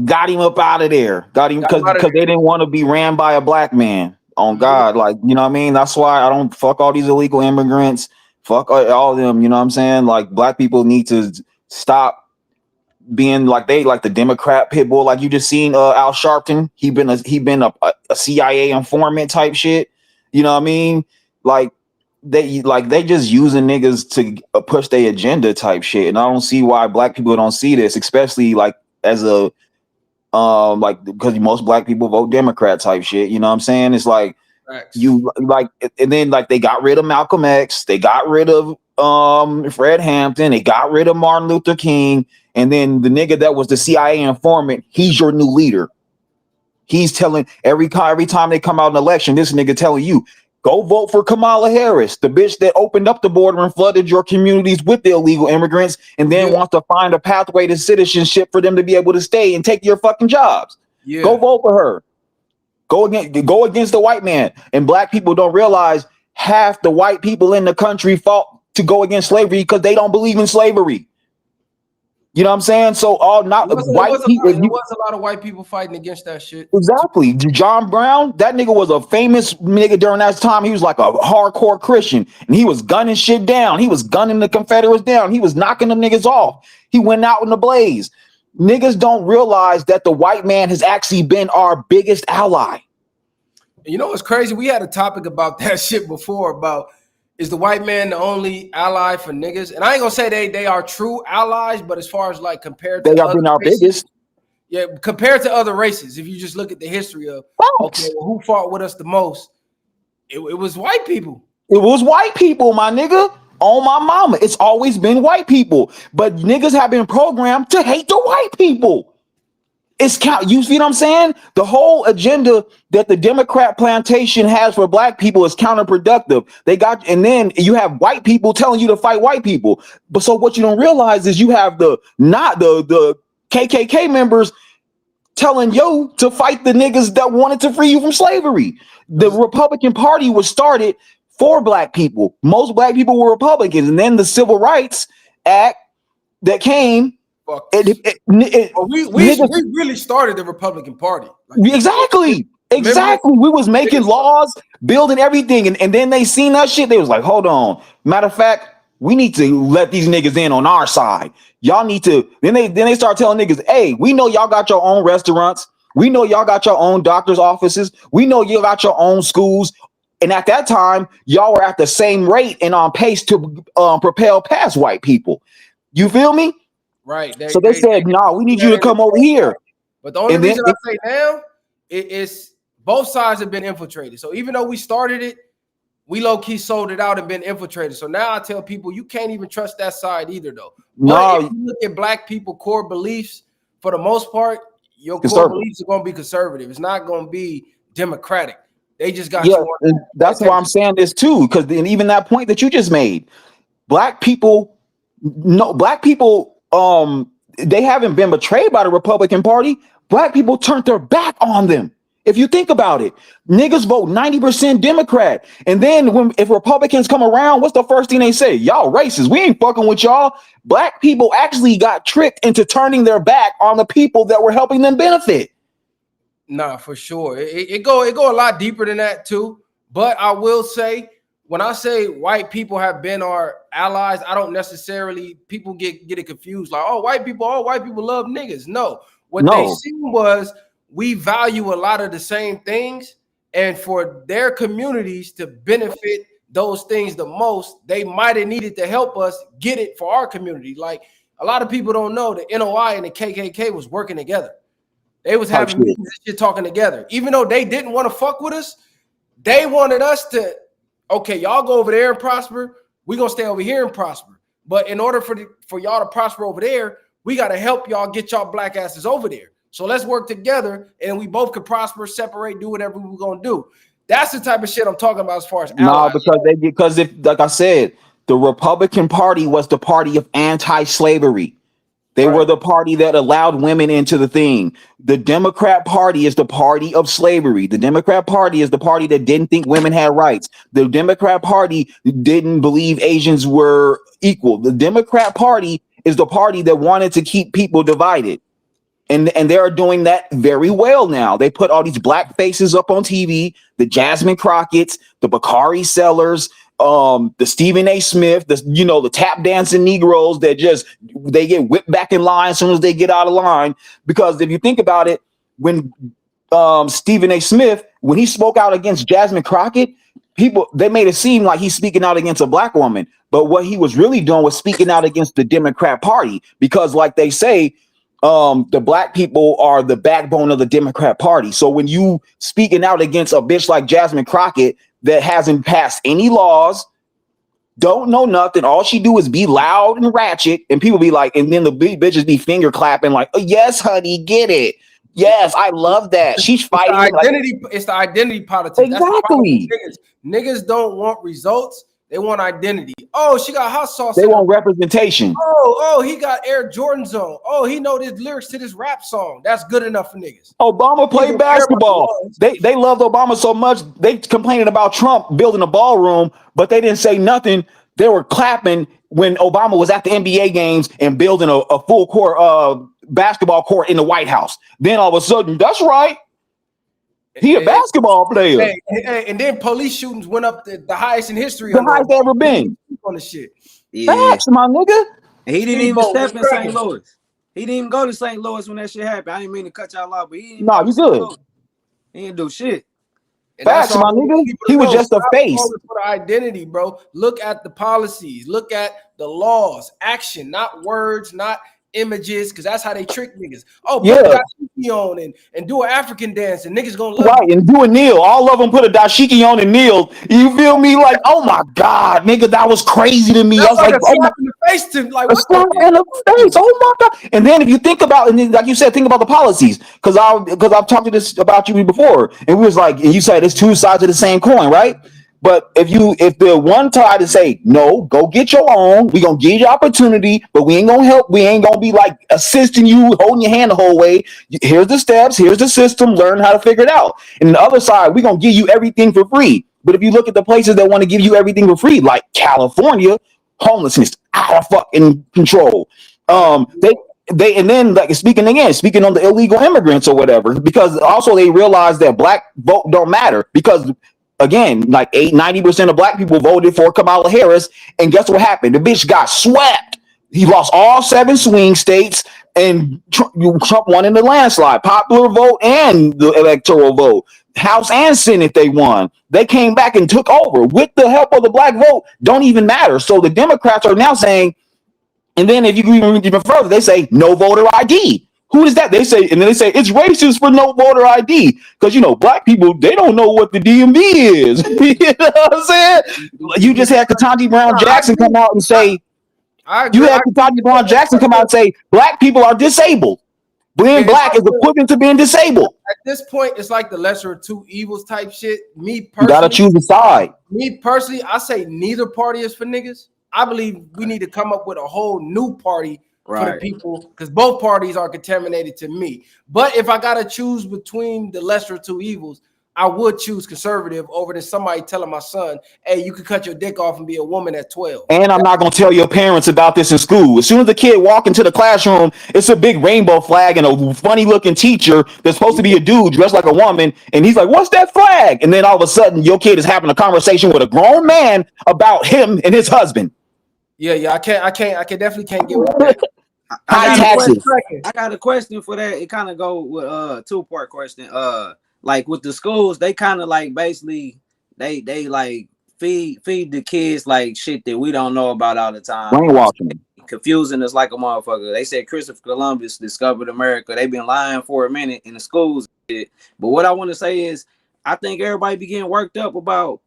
got him up out of there, got him Got him because out of they didn't want to be ran by a black man. On there. God, like you know what I mean. That's why I don't fuck all these illegal immigrants. Fuck all of them. You know what I'm saying? Like black people need to stop being like they like the Democrat pit bull, like you just seen Al Sharpton. He been a CIA informant type shit. You know what I mean? Like they just using niggas to push their agenda type shit. And I don't see why black people don't see this, especially like as a like because most black people vote Democrat type shit. You know what I'm saying? It's like Facts. you like and then like they got rid of Malcolm X, they got rid of Fred Hampton, they got rid of Martin Luther King, and then the nigga that was the CIA informant, he's your new leader. He's telling every time they come out an election, this nigga telling you go vote for Kamala Harris, the bitch that opened up the border and flooded your communities with the illegal immigrants, and then Yeah, wants to find a pathway to citizenship for them to be able to stay and take your fucking jobs. Go yeah. vote for her. Go against the white man. And black people don't realize half the white people in the country fought to go against slavery because they don't believe in slavery. You know what I'm saying? So all not white people. It was a lot of white people fighting against that shit. Exactly. John Brown, that nigga was a famous nigga during that time. He was like a hardcore Christian and he was gunning shit down. He was gunning the Confederates down. He was knocking them niggas off. He went out in the blaze. Niggas don't realize that the white man has actually been our biggest ally. You know what's crazy? We had a topic about that shit before about is the white man the only ally for niggas? And I ain't gonna say they are true allies, but as far as like compared They to have other been our races, biggest. yeah, compared to other races, if you just look at the history of okay, well, who fought with us the most? It was white people. It was white people, my nigga. On my mama. It's always been white people. But niggas have been programmed to hate the white people. It's count. You see what I'm saying? The whole agenda that the Democrat plantation has for black people is counterproductive. They got, and then you have white people telling you to fight white people. But so what you don't realize is you have the KKK members telling you to fight the niggas that wanted to free you from slavery. The Republican Party was started for black people. Most black people were Republicans, and then the Civil Rights Act that came. Fuck. We Niggas, really started the Republican Party. Like, exactly. remember? We was making laws, building everything, and then they seen that shit. They was like, hold on. Matter of fact, we need to let these niggas in on our side. Y'all need to. Then they start telling niggas, hey, we know y'all got your own restaurants. We know y'all got your own doctor's offices. We know you got your own schools. And at that time, y'all were at the same rate and on pace to propel past white people. You feel me? Right. So they said, no, we need you to come over here. But the only reason I say now is both sides have been infiltrated. So even though we started it, we low-key sold it out and been infiltrated. So now I tell people you can't even trust that side either, though. But if you look at black people core beliefs, for the most part, your core beliefs are going to be conservative. It's not going to be democratic. They just got you on. And that's why I'm saying this too, because then even that point that you just made, black people, they haven't been betrayed by the Republican Party. Black people turned their back on them. If you think about it, niggas vote 90% Democrat. And then if Republicans come around, what's the first thing they say? Y'all racist. We ain't fucking with y'all. Black people actually got tricked into turning their back on the people that were helping them benefit. Nah, for sure. It go a lot deeper than that too. But I will say, when I say white people have been our allies, I don't necessarily, people get it confused. Like, all white people love niggas. No. What they seen was we value a lot of the same things. And for their communities to benefit those things the most, they might have needed to help us get it for our community. Like, a lot of people don't know the NOI and the KKK was working together. They was having meetings and shit talking together. Even though they didn't want to fuck with us, They wanted us to, okay, y'all go over there and prosper. We're gonna stay over here and prosper. But in order for y'all to prosper over there, we got to help y'all get y'all black asses over there. So let's work together and we both could prosper, separate, do whatever we're gonna do. That's the type of shit I'm talking about as far as No, allies. because if, like I said, the Republican Party was the party of anti-slavery. They were Right. the party that allowed women into the thing. The Democrat Party is the party of slavery. The Democrat Party is the party that didn't think women had rights. The Democrat Party didn't believe Asians were equal. The Democrat Party is the party that wanted to keep people divided. And they are doing that very well now. They put all these black faces up on TV, the Jasmine Crockett's, the Bakari Sellers, the Stephen A. Smith, the tap dancing Negroes that they get whipped back in line as soon as they get out of line. Because if you think about it, when Stephen A. Smith, when he spoke out against Jasmine Crockett, they made it seem like he's speaking out against a black woman. But what he was really doing was speaking out against the Democrat Party, because like they say, the black people are the backbone of the Democrat Party. So when you speaking out against a bitch like Jasmine Crockett that hasn't passed any laws, don't know nothing, all she do is be loud and ratchet, and people be like, and then the big bitches be finger clapping like, oh, yes, honey, get it. Yes, I love that. She's fighting. It's the identity politics. Exactly. That's the problem with niggas. Niggas don't want results. They want identity. Oh, she got hot sauce. They want representation. Oh, he got Air Jordans on. Oh, he know his lyrics to this rap song. That's good enough for niggas. Obama played basketball. They loved Obama so much. They complaining about Trump building a ballroom, but they didn't say nothing. They were clapping when Obama was at the NBA games and building a full court basketball court in the White House. Then all of a sudden, that's right. He a basketball player. And then police shootings went up the highest in history. The highest ever been. On the shit. Yeah. Facts, my nigga. And he didn't even step in St. Louis. He didn't even go to St. Louis when that shit happened. I didn't mean to cut y'all off, but he didn't. No, you good. He didn't do shit. Facts, my nigga. He was just a face. For the identity, bro. Look at the policies. Look at the laws. Action, not words, not images, because that's how they trick niggas. Oh, put a dashiki on and do an African dance, and niggas gonna love right, you. and do a kneel. All of them put a dashiki on and kneel. You feel me? Like, oh my god, nigga, that was crazy to me. I was like, oh my, in the face to like, what in the face? Oh my god! And then if you think about, and then, like you said, think about the policies, because I've talked to this about you before, and we was like, and you said it's two sides of the same coin, right? But if the one side to say, no, go get your own, we gonna give you opportunity, but we ain't gonna help, we ain't gonna be like assisting you, holding your hand the whole way. Here's the steps, here's the system, learn how to figure it out. And the other side, we gonna give you everything for free. But if you look at the places that want to give you everything for free, like California, homelessness out of fucking control. They and then like speaking on the illegal immigrants or whatever, because also they realize that black vote don't matter, because again, like 90% of black people voted for Kamala Harris, and guess what happened? The bitch got swept. He lost all 7 swing states, and Trump won in the landslide. Popular vote and the electoral vote, House and Senate, they won. They came back and took over with the help of the black vote. Don't even matter. So the Democrats are now saying, and then if you go even further, they say no voter ID. Who is that? They say, and then they say it's racist for no voter ID, because black people, they don't know what the DMV is. You know what I'm saying? You just had Ketanji Brown Jackson come out and say, black people are disabled. Being black is equivalent to being disabled. At this point, it's like the lesser of two evils type shit. Me personally, you gotta choose a side. Me personally, I say neither party is for niggas. I believe we need to come up with a whole new party for the people, because both parties are contaminated to me. But if I gotta choose between the lesser of two evils, I would choose conservative over than somebody telling my son, hey, you could cut your dick off and be a woman at 12. And I'm not going to tell your parents about this in school. As soon as the kid walk into the classroom, it's a big rainbow flag and a funny looking teacher that's supposed to be a dude dressed like a woman. And he's like, what's that flag? And then all of a sudden your kid is having a conversation with a grown man about him and his husband. Yeah. I definitely can't get with that. High taxes. I got a question for that. It kind of go with a 2-part question. Like with the schools, they kind of like basically they like feed the kids like shit that we don't know about all the time. Brainwashing. Confusing us like a motherfucker. They said Christopher Columbus discovered America. They've been lying for a minute in the schools. But what I want to say is, I think everybody be getting worked up about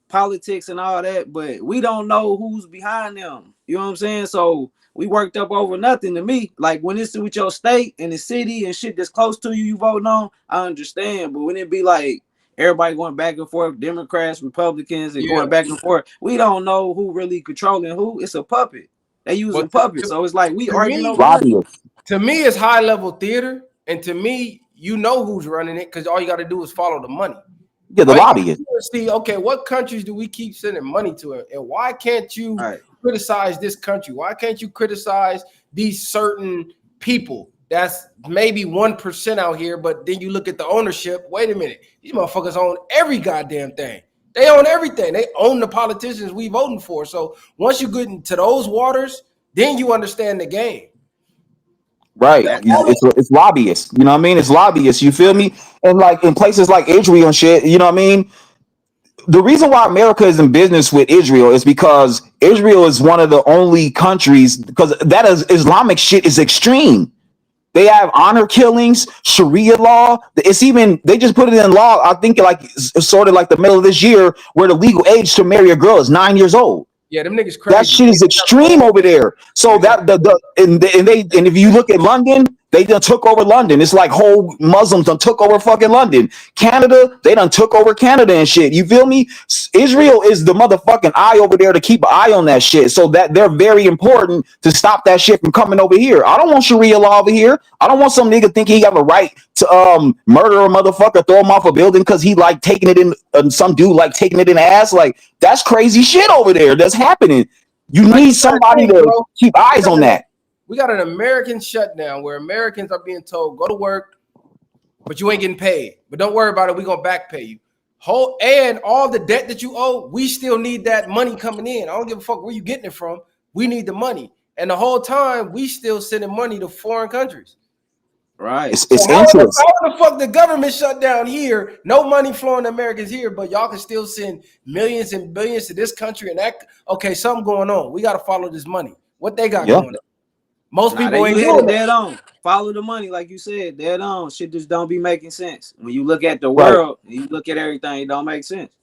politics and all that, but we don't know who's behind them. You know what I'm saying? So we worked up over nothing. To me, like when it's with your state and the city and shit that's close to you, you voting on, I understand. But when it be like everybody going back and forth, Democrats, Republicans, and going back and forth, we don't know who really controlling who. It's a puppet. They using puppets. So it's like we arguing over nothing. To me, it's high level theater, and to me, you know who's running it because all you got to do is follow the money. Yeah, the lobbyists. See, okay, what countries do we keep sending money to, and why can't you criticize this country? Why can't you criticize these certain people? That's maybe 1% out here, but then you look at the ownership. Wait a minute, these motherfuckers own every goddamn thing. They own everything. They own the politicians we voting for. So once you get into those waters, then you understand the game. Right. It's lobbyists. You know what I mean? It's lobbyists. You feel me? And like in places like Israel and shit, you know what I mean? The reason why America is in business with Israel is because Israel is one of the only countries, because that is Islamic shit is extreme. They have honor killings, Sharia law. It's even, they just put it in law, I think like sort of like the middle of this year, where the legal age to marry a girl is 9 years old. Yeah, them niggas crazy. That shit is extreme over there. So that and if you look at London, they done took over London. It's like whole Muslims done took over fucking London. Canada, they done took over Canada and shit. You feel me? Israel is the motherfucking eye over there to keep an eye on that shit. So that they're very important to stop that shit from coming over here. I don't want Sharia law over here. I don't want some nigga thinking he have a right to murder a motherfucker, throw him off a building because he like taking it in some dude like taking it in the ass. Like that's crazy shit over there that's happening. You need somebody to keep eyes on that. We got an American shutdown where Americans are being told, go to work, but you ain't getting paid. But don't worry about it. We're going to back pay you. And all the debt that you owe, we still need that money coming in. I don't give a fuck where you getting it from. We need the money. And the whole time, we still sending money to foreign countries. Right. It's so how the fuck the government shut down here? No money flowing to Americans here, but y'all can still send millions and billions to this country and that. Okay, something going on. We got to follow this money. What they got going on? Most people ain't doing dead on. Follow the money, like you said, dead on. Shit just don't be making sense. When you look at the world, you look at everything, it don't make sense.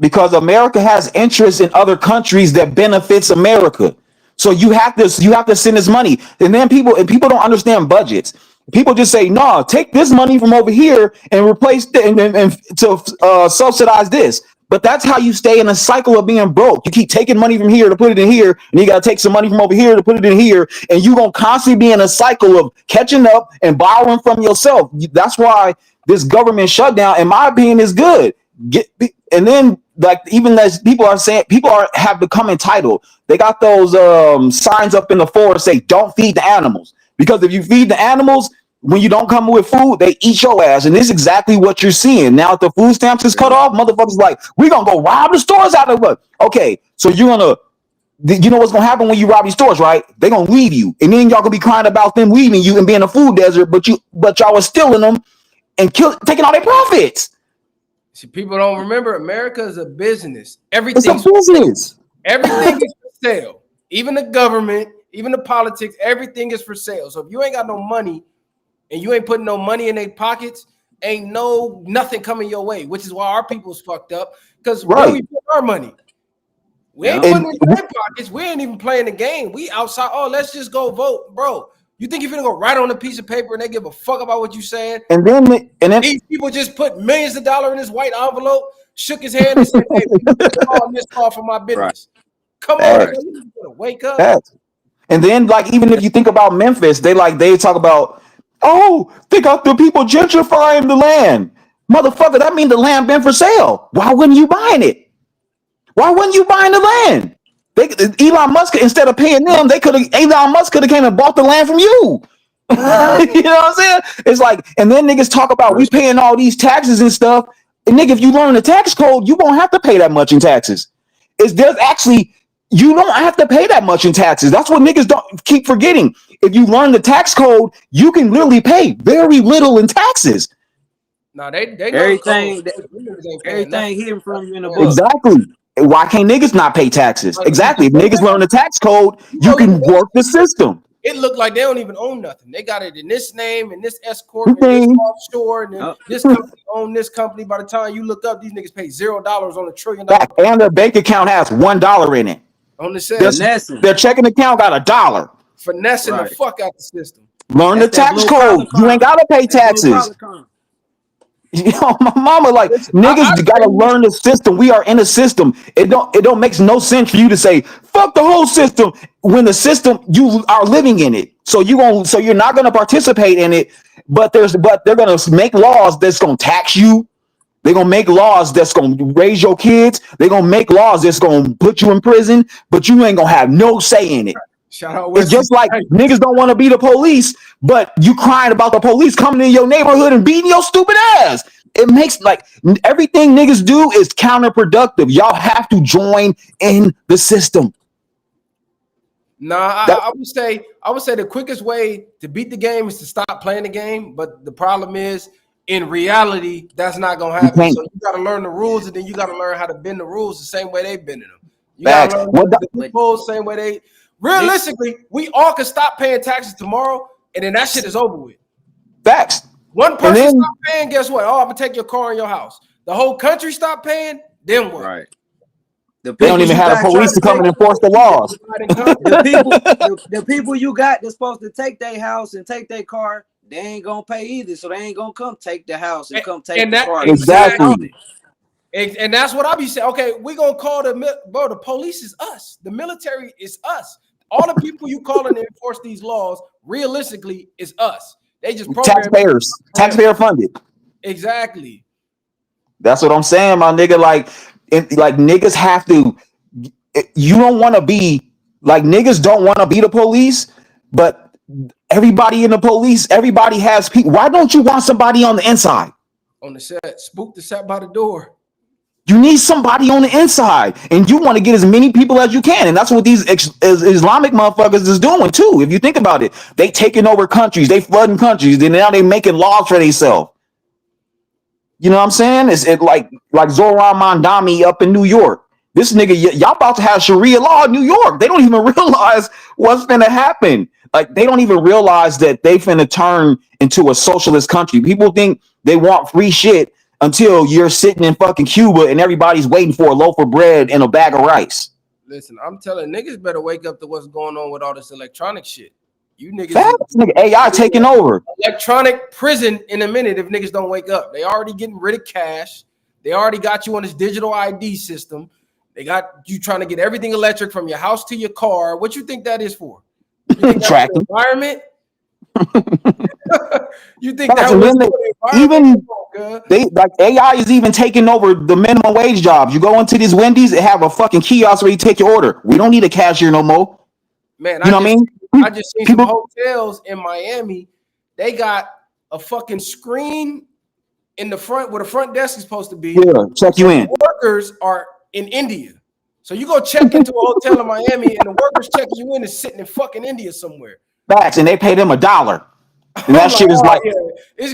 Because America has interests in other countries that benefits America. So you have to send this money. And then people don't understand budgets. People just say, no, take this money from over here and replace and to subsidize this. But that's how you stay in a cycle of being broke. You keep taking money from here to put it in here, and you got to take some money from over here to put it in here, and you're going to constantly be in a cycle of catching up and borrowing from yourself. That's why this government shutdown, in my opinion, is good. And then, like, even as people are saying, have become entitled. They got those signs up in the forest say, don't feed the animals. Because if you feed the animals, when you don't come with food, they eat your ass. And this is exactly what you're seeing. Now, if the food stamps is cut off, motherfuckers like, we're going to go rob the stores out of it. Okay, so you know what's going to happen when you rob these stores, right? They're going to leave you. And then y'all going to be crying about them leaving you and being a food desert, but y'all are stealing them and taking all their profits. See, people don't remember America is a business. Everything's a business. Everything is for sale. Even the government, even the politics, everything is for sale. So if you ain't got no money, and you ain't putting no money in their pockets, ain't nothing coming your way, which is why our people's fucked up. Because where we put our money? We ain't putting it in their pockets. We ain't even playing the game. We outside. Oh, let's just go vote, bro. You think you're gonna go write on a piece of paper and they give a fuck about what you saying? And then these people just put millions of dollars in this white envelope, shook his hand and said, "Hey, this call for my business." Right. Come on, you gotta wake up. And then, like, even if you think about Memphis, they talk about, oh, they got the people gentrifying the land. Motherfucker, that means the land been for sale. Why wouldn't you buying it? Why wouldn't you buying the land? Elon Musk, instead of paying them, Elon Musk could have came and bought the land from you. You know what I'm saying? It's like, and then niggas talk about we paying all these taxes and stuff. And nigga, if you learn the tax code, you won't have to pay that much in taxes. You don't have to pay that much in taxes. That's what niggas don't keep forgetting. If you learn the tax code, you can literally pay very little in taxes. No, they everything hidden from you in the book. Exactly. Why can't niggas not pay taxes? Exactly. If niggas learn the tax code, you can work the system. it looked like they don't even own nothing. They got it in this name and this S corp and this offshore and then this company own this company. By the time you look up, these niggas pay $0 on $1 trillion. And their bank account has $1 in it. On the set, their checking account got $1. Finessing the fuck out the system. Learn the tax code. You ain't gotta pay taxes. You know, my mama like niggas gotta learn the system. We are in a system. It don't make no sense for you to say fuck the whole system when the system you are living in it. So you're not gonna participate in it. But they're gonna make laws that's gonna tax you. They're gonna make laws that's gonna raise your kids. They're gonna make laws that's gonna put you in prison. But you ain't gonna have no say in it. It's just like niggas don't want to be the police, but you crying about the police coming in your neighborhood and beating your stupid ass. It makes like everything niggas do is counterproductive. Y'all have to join in the system. Nah, I would say the quickest way to beat the game is to stop playing the game. But the problem is, in reality, that's not gonna happen. So you gotta learn the rules, and then you gotta learn how to bend the rules the same way they've bending them. You gotta learn the rules the same way they. Realistically, we all could stop paying taxes tomorrow, and then that shit is over with. Facts. One person stop paying, guess what? Oh, I'm gonna take your car in your house. The whole country stop paying, then what? Right. They don't even have the police to come and enforce the laws. the people you got that's supposed to take their house and take their car, they ain't gonna pay either. So they ain't gonna come take the house and come take the car. Exactly. And that's what I be saying. Okay, we gonna call the police is us. The military is us. All the people you calling to enforce these laws, realistically, is us. They just taxpayer funded. Exactly. That's what I'm saying, my nigga. Like niggas have to. You don't want to be like niggas don't want to be the police, but everybody in the police, everybody has people. Why don't you want somebody on the inside? On the set, spook the set by the door. You need somebody on the inside, and you want to get as many people as you can, and that's what these Islamic motherfuckers is doing too. If you think about it, they taking over countries, they flooding countries, and now they making laws for themselves. You know what I'm saying? It's like Zoran Mandami up in New York. This nigga, y'all about to have Sharia law in New York. They don't even realize what's gonna happen. Like they don't even realize that they finna turn into a socialist country. People think they want free shit until you're sitting in fucking Cuba and everybody's waiting for a loaf of bread and a bag of rice. Listen, I'm telling niggas better wake up to what's going on with all this electronic shit. You niggas, nigga, AI taking over. Electronic prison in a minute if niggas don't wake up. They already getting rid of cash. They already got you on this digital ID system. They got you trying to get everything electric from your house to your car. What you think that is for? You think that's the environment? You think that was even they like AI is even taking over the minimum wage jobs. You go into these Wendy's and have a fucking kiosk where you take your order. We don't need a cashier no more. Man, you know what I mean? I just seen some hotels in Miami. They got a fucking screen in the front where the front desk is supposed to be. Yeah, check you in. Workers are in India. So you go check into a hotel in Miami and the workers checking you in is sitting in fucking India somewhere. Facts, and they pay them $1. And that shit is like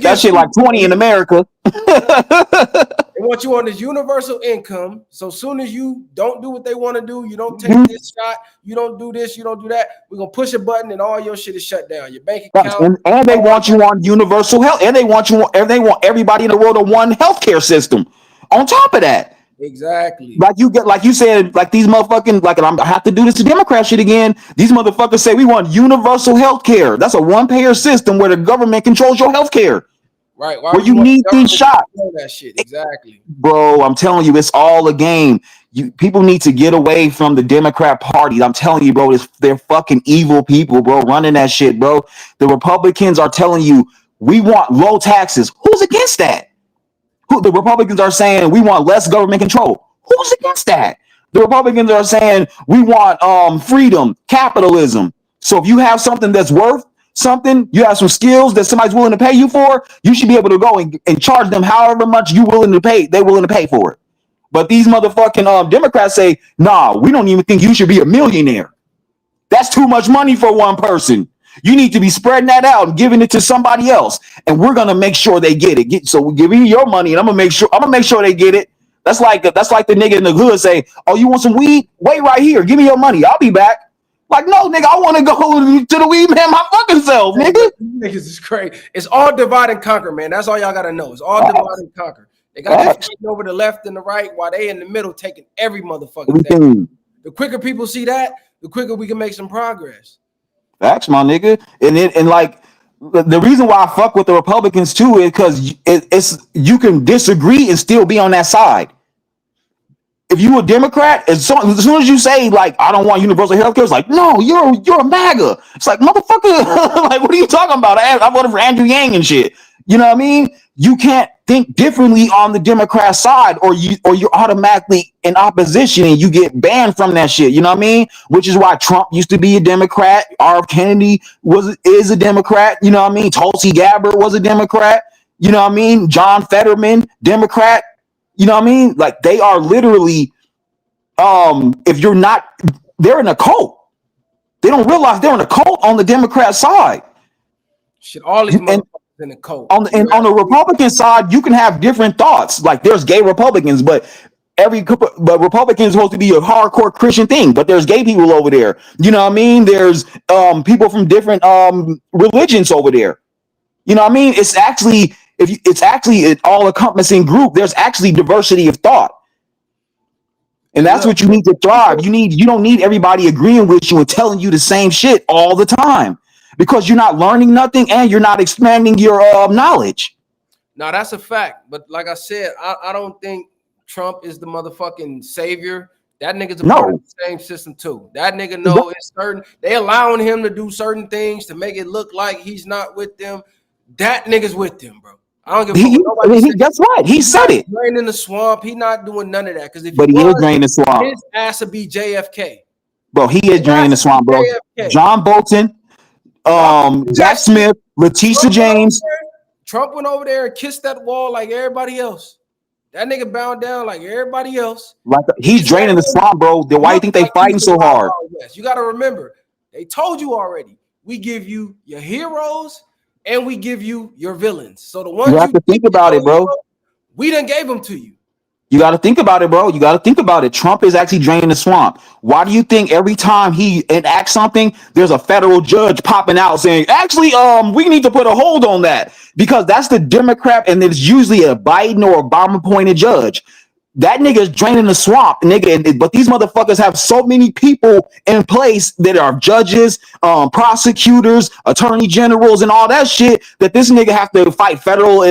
that shit like 20 in America. They want you on this universal income. So soon as you don't do what they want to do, you don't take this shot, you don't do this, you don't do that, we're gonna push a button and all your shit is shut down. Your bank account. And they want you on universal health, and they want everybody in the world on one healthcare system. On top of that. Exactly. Like you said, like these motherfucking, like I have to do this to Democrat shit again. These motherfuckers say we want universal health care. That's a one-payer system where the government controls your health care. Right. Where you need these shots. That shit. Exactly. Bro, I'm telling you, it's all a game. People need to get away from the Democrat Party. I'm telling you, bro, they're fucking evil people, bro, running that shit, bro. The Republicans are telling you we want low taxes. Who's against that? The Republicans are saying we want less government control. Who's against that? The Republicans are saying we want freedom, capitalism. So if you have something that's worth something, you have some skills that somebody's willing to pay you for, you should be able to go and charge them however much they're willing to pay for it. But these motherfucking Democrats say, nah, we don't even think you should be a millionaire. That's too much money for one person. You need to be spreading that out and giving it to somebody else, and we're gonna make sure they get it. So we're giving you your money, and I'm gonna make sure they get it. That's like the nigga in the hood say, "Oh, you want some weed? Wait right here. Give me your money. I'll be back." Like, no, nigga, I want to go to the weed man my fucking self, Man, nigga. niggas is crazy. It's all divide and conquer, man. That's all y'all gotta know. It's all divide and conquer. They got you Facts. fighting over the left and the right while they in the middle taking every motherfucking thing. Everything. The quicker people see that, the quicker we can make some progress. Facts, my nigga. And like the reason why I fuck with the Republicans too is because it's you can disagree and still be on that side. If you a Democrat, as soon as you say like I don't want universal health care, it's like no, you're a MAGA. It's like motherfucker, like what are you talking about? I voted for Andrew Yang and shit. You know what I mean? You can't think differently on the Democrat side, or you're automatically in opposition and you get banned from that shit. You know what I mean? Which is why Trump used to be a Democrat. R.F. Kennedy is a Democrat. You know what I mean? Tulsi Gabbard was a Democrat. You know what I mean? John Fetterman, Democrat. You know what I mean? Like they are literally, if you're not, they're in a cult. They don't realize they're in a cult on the Democrat side. Shit, all these motherfuckers in the cult. On the Republican side, you can have different thoughts. Like there's gay Republicans, but Republican is supposed to be a hardcore Christian thing. But there's gay people over there. You know what I mean? There's people from different religions over there. You know what I mean? It's actually an all-encompassing group. There's actually diversity of thought. And that's what you need to thrive. You don't need everybody agreeing with you and telling you the same shit all the time, because you're not learning nothing and you're not expanding your knowledge. Now that's a fact. But like I said, I don't think Trump is the motherfucking savior. That nigga's a part of the same system too. That nigga know it's certain. They allowing him to do certain things to make it look like he's not with them. That nigga's with them, bro. I don't give a fuck. That's right. He said it. Draining the swamp. He not doing none of that. Because if he is draining the swamp, his ass would be JFK. Bro, he is draining the swamp, bro. JFK. John Bolton, Jack Smith, Letitia James. Trump went over there and kissed that wall like everybody else. That nigga bowed down like everybody else. Like he's draining the swamp, bro. Then why you think they fighting so hard? You got to remember, they told you already. We give you your heroes and we give you your villains. So the ones you have to think about it, bro. We done gave them to you. You got to think about it, bro. You got to think about it. Trump is actually draining the swamp. Why do you think every time he enacts something, there's a federal judge popping out saying, actually, we need to put a hold on that? Because that's the Democrat, and it's usually a Biden or Obama appointed judge. That nigga is draining the swamp, nigga. But these motherfuckers have so many people in place that are judges, prosecutors, attorney generals, and all that shit that this nigga have to fight federal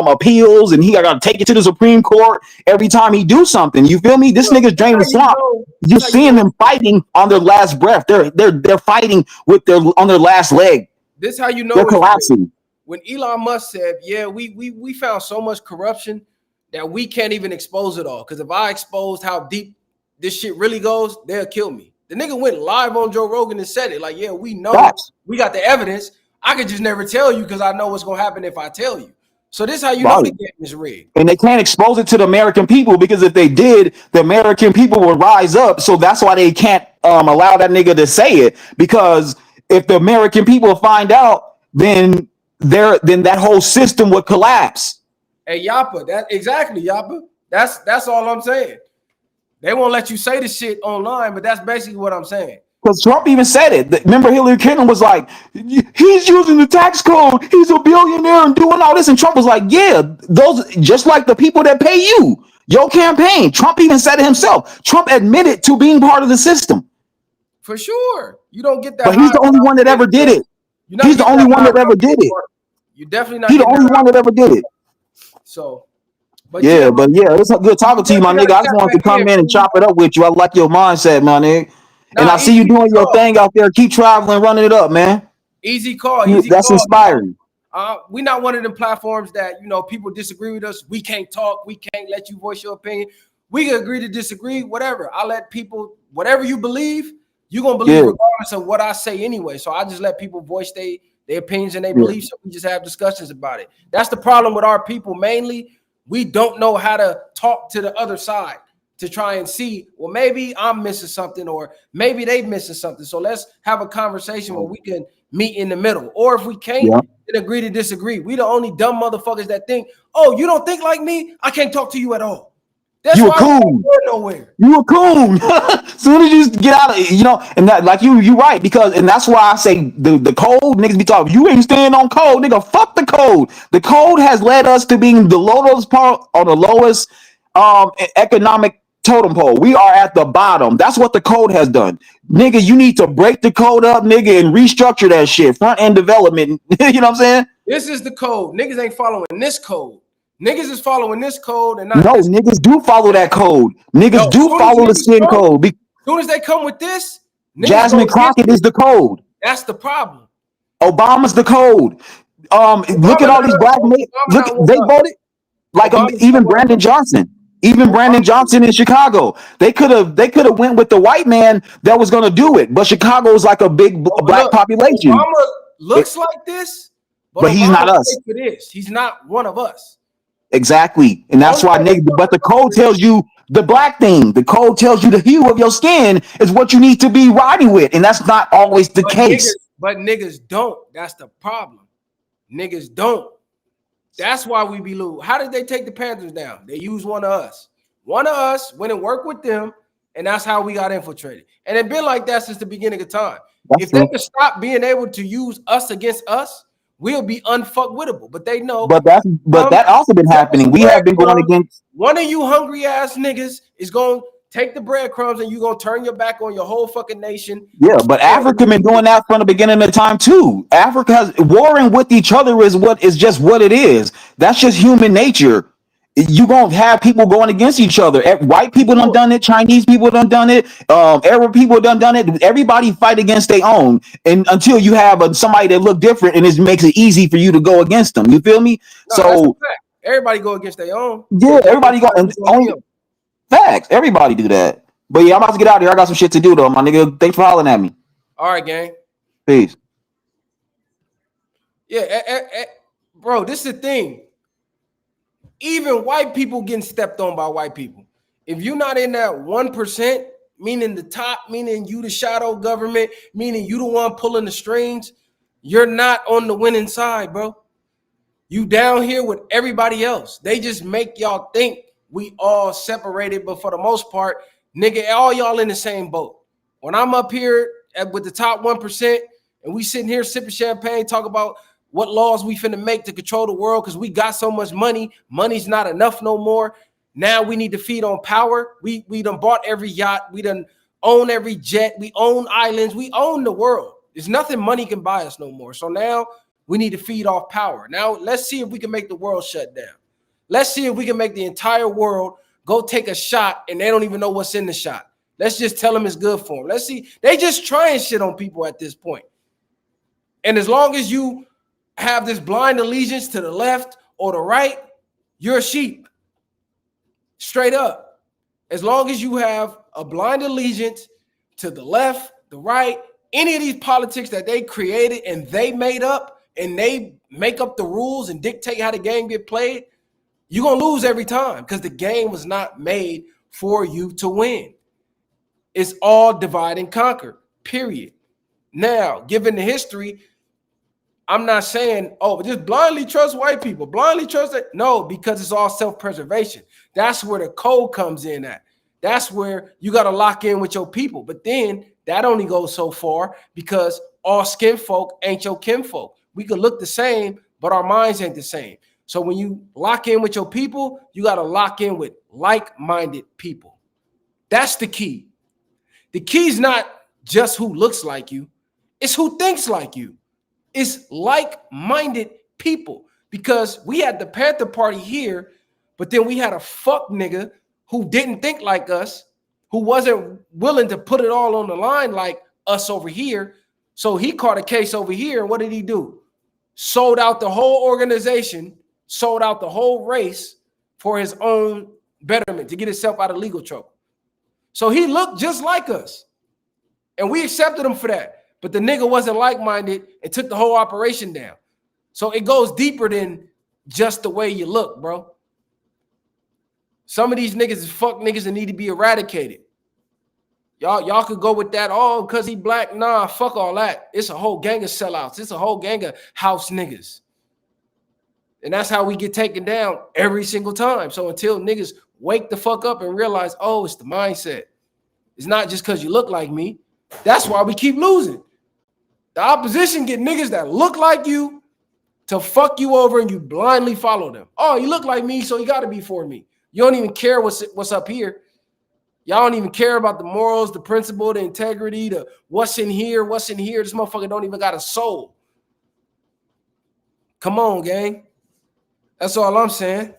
appeals, and he got to take it to the Supreme Court every time he do something. You feel me? This nigga's draining the swamp. You're seeing them fighting on their last breath. They're fighting with on their last leg. This how you know they're collapsing. When Elon Musk said, "Yeah, we found so much corruption that we can't even expose it all. Because if I exposed how deep this shit really goes, they'll kill me." The nigga went live on Joe Rogan and said it. Like, yeah, we know. We got the evidence. I could just never tell you because I know what's going to happen if I tell you. So this is how you know the game is rigged. And they can't expose it to the American people, because if they did, the American people would rise up. So that's why they can't allow that nigga to say it. Because if the American people find out, then that whole system would collapse. Hey, Yappa, Yappa. That's all I'm saying. They won't let you say the shit online, but that's basically what I'm saying. Because Trump even said it. Remember, Hillary Clinton was like, he's using the tax code. He's a billionaire and doing all this. And Trump was like, yeah, those just like the people that pay you, your campaign. Trump even said it himself. Trump admitted to being part of the system. For sure. You don't get that. But he's the only one that ever did it. He's the only one that ever did it. You definitely not. He's the only one that ever did it. So, but yeah, it's good talking to you, my nigga. I just wanted to come in and chop it up with you. I like your mindset, my nigga. And I see you doing your thing out there. Keep traveling, running it up, man. Easy call. That's inspiring. We're not one of them platforms that, people disagree with us. We can't talk. We can't let you voice your opinion. We can agree to disagree, whatever. I let people, whatever you believe, you're going to believe regardless of what I say anyway. So I just let people voice their opinions and their beliefs. So we just have discussions about it. That's the problem with our people. Mainly, we don't know how to talk to the other side to try and see, well, maybe I'm missing something or maybe they missing something. So let's have a conversation where we can meet in the middle. Or if we can't, then agree to disagree. We the only dumb motherfuckers that think, oh, you don't think like me? I can't talk to you at all. That's You a why we coon. ain't going nowhere. You a coon. Soon as you get out of, and that, like you right, because, and that's why I say the code, niggas be talking, you ain't staying on code, nigga. Fuck the code. The code has led us to being the lowest part, or the lowest economic totem pole. We are at the bottom. That's what the code has done, nigga. You need to break the code up, nigga, and restructure that shit. Front end development. You know what I'm saying? This is the code. Niggas ain't following this code. Niggas is following this code and not No, this. niggas do follow that code. Niggas No, do soon as follow the niggas skin come, code. soon as they come with this, niggas go Jasmine against Crockett is it. the code. That's the problem. Obama's the code. Look Obama at all not these us. black men. Obama Look, not one they of us. voted like Obama's even not one of Brandon us. Johnson. Even Brandon Obama, Johnson in Chicago, they could have went with the white man that was going to do it, but Chicago is like a big but black look, population. Obama It- looks like this, but but he's Obama not us. fight for this. He's not one of us. Exactly, and that's Only why way they niggas. But the fucking code over it. tells you the black thing. The code tells you the hue of your skin is what you need to be riding with, and that's not always the case. But niggas don't. That's the problem. Niggas don't. That's why we be losing. How did they take the Panthers down? They used one of us. One of us went and worked with them, and that's how we got infiltrated. And it's been like that since the beginning of time. That's If they true. could stop being able to use us against us, we'll be unfuckwittable. But they know But that also been drop us happening. some We have been going breadcrumbs. against. One of you hungry ass niggas is going to take the breadcrumbs and you're going to turn your back on your whole fucking nation. Yeah, but Africa been doing that from the beginning of time too. Africa has warring with each other is just what it is. That's just human nature. You gonna have people going against each other. White people done it. Chinese people done it. Arab people done it. Everybody fight against their own, and until you have somebody that look different, and it makes it easy for you to go against them. You feel me? No, that's a So fact. Everybody go against their own. yeah, everybody go and only facts. Everybody do that. But yeah, I'm about to get out of here. I got some shit to do though, my nigga. Thanks for hollering at me. All right, gang. Peace. Yeah, bro, this is the thing. Even white people getting stepped on by white people. If you're not in that 1%, meaning the top, meaning you the shadow government, meaning you the one pulling the strings, you're not on the winning side, bro. You down here with everybody else. They just make y'all think we all separated, but for the most part, nigga, all y'all in the same boat. When I'm up here with the top 1% and we sitting here sipping champagne, talk about what laws we finna make to control the world because we got so much money. Money's not enough no more. Now we need to feed on power. We done bought every yacht. We done own every jet. We own islands. We own the world. There's nothing money can buy us no more. So now we need to feed off power. Now let's see if we can make the world shut down. Let's see if we can make the entire world go take a shot and they don't even know what's in the shot. Let's just tell them it's good for them. Let's see. They just trying shit on people at this point. And as long as you have this blind allegiance to the left or the right, you're a sheep. Straight up. As long as you have a blind allegiance to the left, the right, any of these politics that they created and they made up and they make up the rules and dictate how the game get played, you're going to lose every time because the game was not made for you to win. It's all divide and conquer, period. Now, given the history, I'm not saying, oh, just blindly trust white people, blindly trust it. No, because it's all self-preservation. That's where the code comes in at. That's where you got to lock in with your people. But then that only goes so far because all skin folk ain't your kinfolk. We could look the same, but our minds ain't the same. So when you lock in with your people, you got to lock in with like-minded people. That's the key. The key is not just who looks like you. It's who thinks like you. It's like-minded people because we had the Panther Party here, but then we had a fuck nigga who didn't think like us, who wasn't willing to put it all on the line like us over here. So he caught a case over here. And what did he do? Sold out the whole organization, sold out the whole race for his own betterment to get himself out of legal trouble. So he looked just like us. And we accepted him for that. But the nigga wasn't like-minded and took the whole operation down. So it goes deeper than just the way you look, bro. Some of these niggas is fuck niggas that need to be eradicated. Y'all could go with that. Oh, because he black. Nah, fuck all that. It's a whole gang of sellouts. It's a whole gang of house niggas. And that's how we get taken down every single time. So until niggas wake the fuck up and realize, oh, it's the mindset. It's not just because you look like me. That's why we keep losing. The opposition get niggas that look like you to fuck you over and you blindly follow them. Oh, you look like me, so you got to be for me. You don't even care what's up here. Y'all don't even care about the morals, the principle, the integrity, the what's in here, what's in here. This motherfucker don't even got a soul. Come on, gang. That's all I'm saying.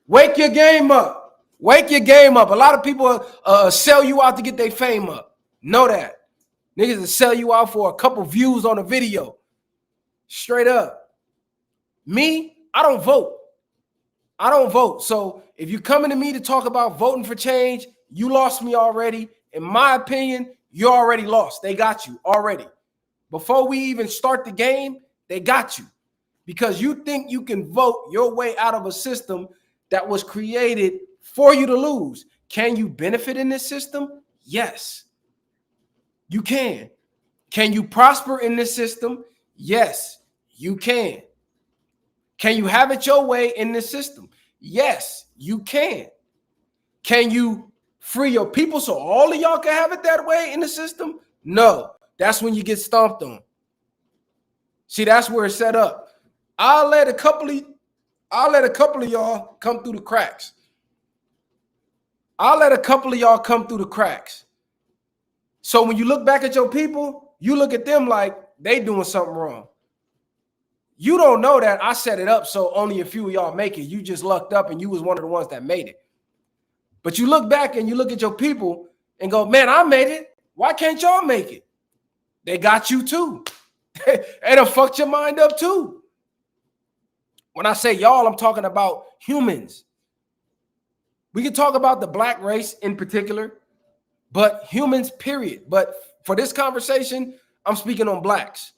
Wake your game up. Wake your game up. A lot of people sell you out to get their fame up. Know that. Niggas will sell you out for a couple views on a video. Straight up. Me, I don't vote. I don't vote. So if you're coming to me to talk about voting for change, you lost me already. In my opinion, you already lost. They got you already. Before we even start the game, they got you. Because you think you can vote your way out of a system that was created for you to lose. Can you benefit in this system? Yes. You can. Can you prosper in this system? Yes, you can. Can you have it your way in this system? Yes, you can. Can you free your people so all of y'all can have it that way in the system? No, that's when you get stomped on. See, that's where it's set up. I'll let a couple of y'all come through the cracks. I'll let a couple of y'all come through the cracks. So when you look back at your people, you look at them like they doing something wrong. You don't know that I set it up so only a few of y'all make it. You just lucked up and you was one of the ones that made it. But you look back and you look at your people and go, man, I made it. Why can't y'all make it? They got you too. They done fucked your mind up too. When I say y'all, I'm talking about humans. We can talk about the black race in particular, but humans, period. But for this conversation, I'm speaking on blacks.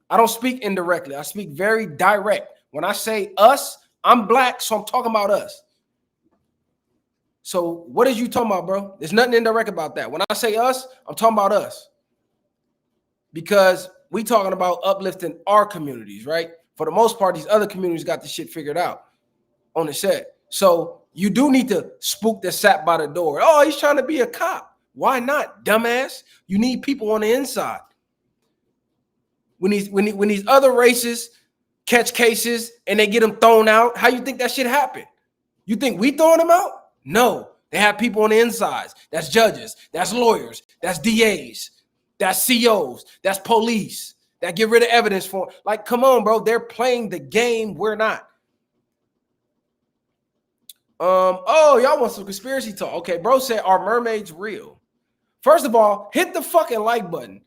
I don't speak indirectly. I speak very direct. When I say us, I'm black, so I'm talking about us. So what is you talking about, bro? There's nothing indirect about that. When I say us, I'm talking about us. Because we talking about uplifting our communities, right? For the most part, these other communities got this shit figured out on the set. So you do need to spook the sap by the door. Oh, he's trying to be a cop. Why not, dumbass? You need people on the inside. When these other races catch cases and they get them thrown out, how you think that shit happen? You think we throwing them out? No, they have people on the insides. That's judges, that's lawyers, that's DAs, that's COs, that's police that get rid of evidence for. Like, come on, bro. They're playing the game. We're not. Oh, y'all want some conspiracy talk? Okay, bro said, are mermaids real? First of all, hit the fucking like button.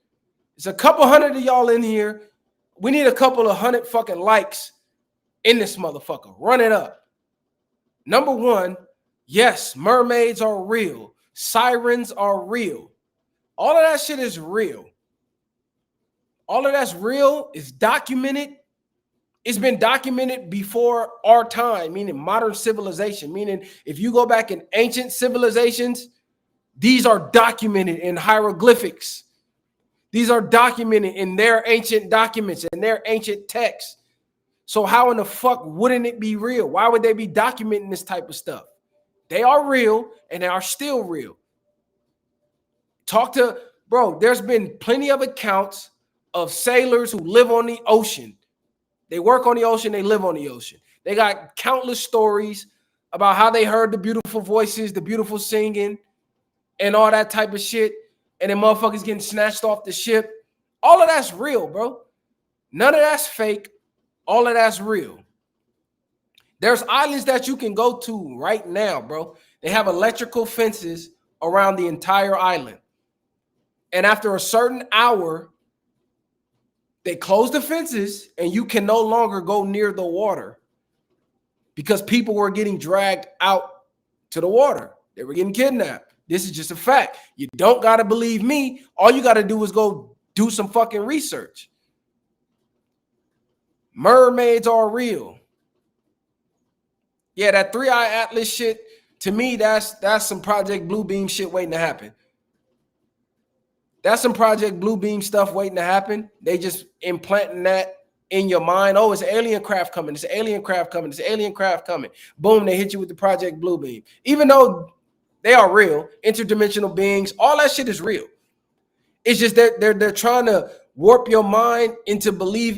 It's a couple hundred of y'all in here. We need a couple of hundred fucking likes in this motherfucker. Run it up. Number one, yes, mermaids are real. Sirens are real. All of that shit is real. All of that's real. Is documented. It's been documented before our time, meaning modern civilization, meaning if you go back in ancient civilizations, these are documented in hieroglyphics. These are documented in their ancient documents and their ancient texts. So how in the fuck wouldn't it be real? Why would they be documenting this type of stuff? They are real and they are still real. Talk to, bro, there's been plenty of accounts of sailors who live on the ocean. They work on the ocean, they live on the ocean. They got countless stories about how they heard the beautiful voices, the beautiful singing, and all that type of shit. And then motherfuckers getting snatched off the ship. All of that's real, bro. None of that's fake. All of that's real. There's islands that you can go to right now, bro. They have electrical fences around the entire island. And after a certain hour, they close the fences and you can no longer go near the water because people were getting dragged out to the water. They were getting kidnapped. This is just a fact. You don't got to believe me. All you got to do is go do some fucking research. Mermaids are real. Yeah, that 3-Eye Atlas shit, to me, that's some Project Bluebeam shit waiting to happen. That's some Project Bluebeam stuff waiting to happen. They just implanting that in your mind. Oh, it's an alien craft coming. It's an alien craft coming. It's an alien craft coming. Boom, they hit you with the Project Bluebeam. Even though they are real, interdimensional beings, all that shit is real. It's just that they're trying to warp your mind into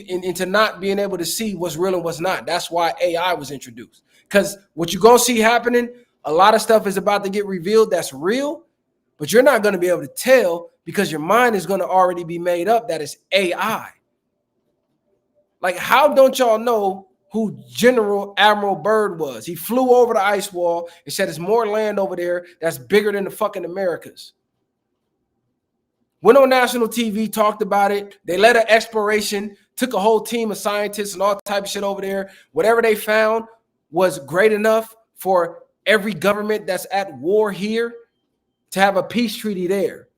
into not being able to see what's real and what's not. That's why AI was introduced. Because what you're going to see happening, a lot of stuff is about to get revealed that's real, but you're not going to be able to tell because your mind is going to already be made up that it's AI. Like, how don't y'all know who General Admiral Byrd was? He flew over the ice wall and said there's more land over there that's bigger than the fucking Americas. Went on national TV, talked about it. They led an exploration, took a whole team of scientists and all type of shit over there. Whatever they found was great enough for every government that's at war here to have a peace treaty there.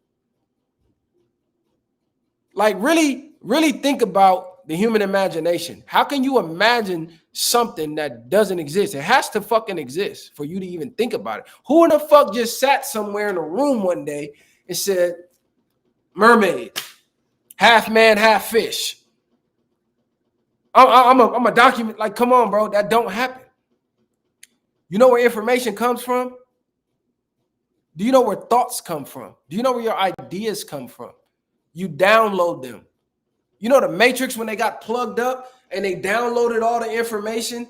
Like, really, really think about the human imagination. How can you imagine something that doesn't exist? It has to fucking exist for you to even think about it. Who in the fuck just sat somewhere in a room one day and said, mermaid, half man, half fish? I'm a document. Like, come on, bro. That don't happen. You know where information comes from? Do you know where thoughts come from? Do you know where your ideas come from? You download them. You know the Matrix, when they got plugged up and they downloaded all the information?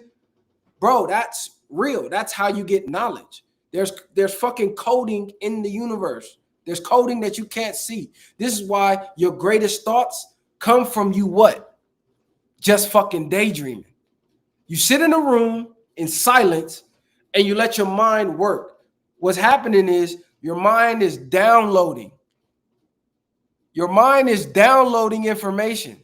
Bro, that's real. That's how you get knowledge. There's fucking coding in the universe. There's coding that you can't see. This is why your greatest thoughts come from you what? Just fucking daydreaming. You sit in a room in silence and you let your mind work. What's happening is your mind is downloading. Your mind is downloading information.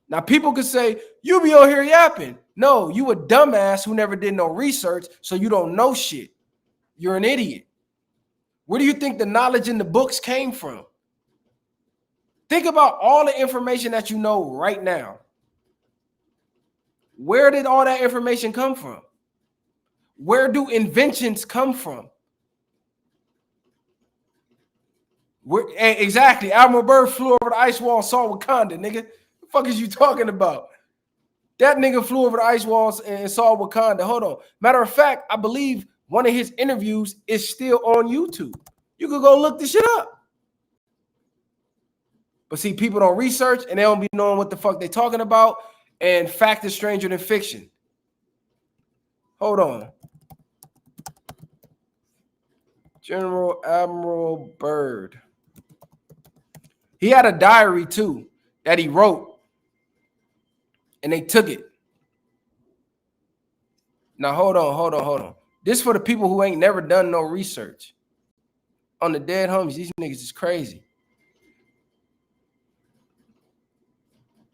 Now, people could say, you be on here yapping. No, you a dumbass who never did no research, so you don't know shit. You're an idiot. Where do you think the knowledge in the books came from? Think about all the information that you know right now. Where did all that information come from? Where do inventions come from? Exactly. Admiral Byrd flew over the ice wall and saw Wakanda, nigga. What the fuck is you talking about? That nigga flew over the ice walls and saw Wakanda. Hold on. Matter of fact, I believe one of his interviews is still on YouTube. You could go look this shit up. But see, people don't research and they don't be knowing what the fuck they talking about. And fact is stranger than fiction. Hold on. General Admiral Byrd. He had a diary too that he wrote, and they took it. Now, hold on. This for the people who ain't never done no research on the dead homies. These niggas is crazy.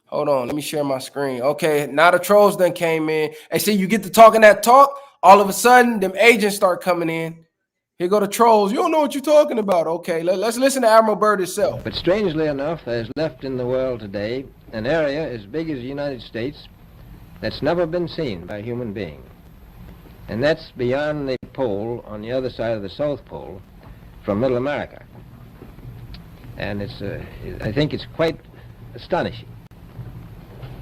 Hold on, let me share my screen. Okay, now the trolls done came in. Hey, see, you get to talking that talk, all of a sudden, them agents start coming in. Here go the trolls. You don't know what you're talking about. Okay, let's listen to Admiral Byrd itself. But strangely enough, there's left in the world today an area as big as the United States that's never been seen by a human being. And that's beyond the pole on the other side of the South Pole from Middle America. And I think it's quite astonishing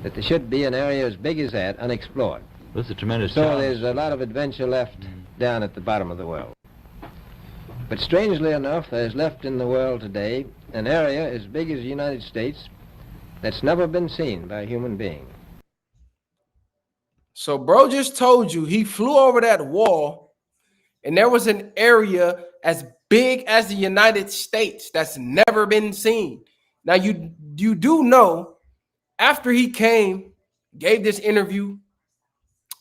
that there should be an area as big as that unexplored. That's a tremendous So challenge. there's a lot of adventure left down at the bottom of the world. But strangely enough, there's left in the world today an area as big as the United States that's never been seen by a human being. So bro just told you he flew over that wall and there was an area as big as the United States that's never been seen. Now you do know after he came, gave this interview,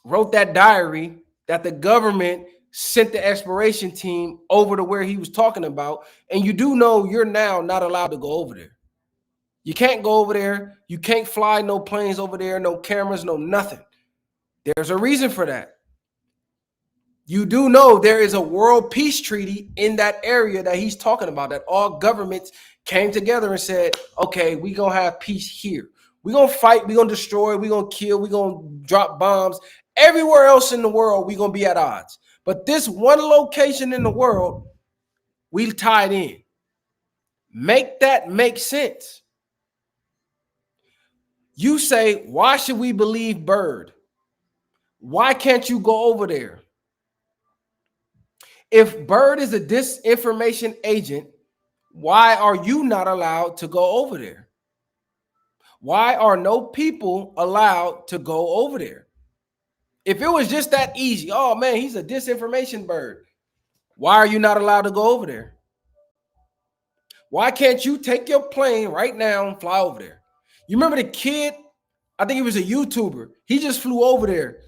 wrote that diary, that the government sent the exploration team over to where he was talking about. And you do know you're now not allowed to go over there. You can't go over there. You can't fly no planes over there, no cameras, no nothing. There's a reason for that. You do know there is a world peace treaty in that area that he's talking about, that all governments came together and said, okay, we're going to have peace here. We're going to fight, we're going to destroy, we're going to kill, we're going to drop bombs. Everywhere else in the world, we're going to be at odds. But this one location in the world, we tied in. Make that make sense. You say, why should we believe Bird? Why can't you go over there? If Bird is a disinformation agent, why are you not allowed to go over there? Why are no people allowed to go over there? If it was just that easy, oh man, he's a disinformation bird. Why are you not allowed to go over there? Why can't you take your plane right now and fly over there? You remember the kid? I think he was a YouTuber. He just flew over there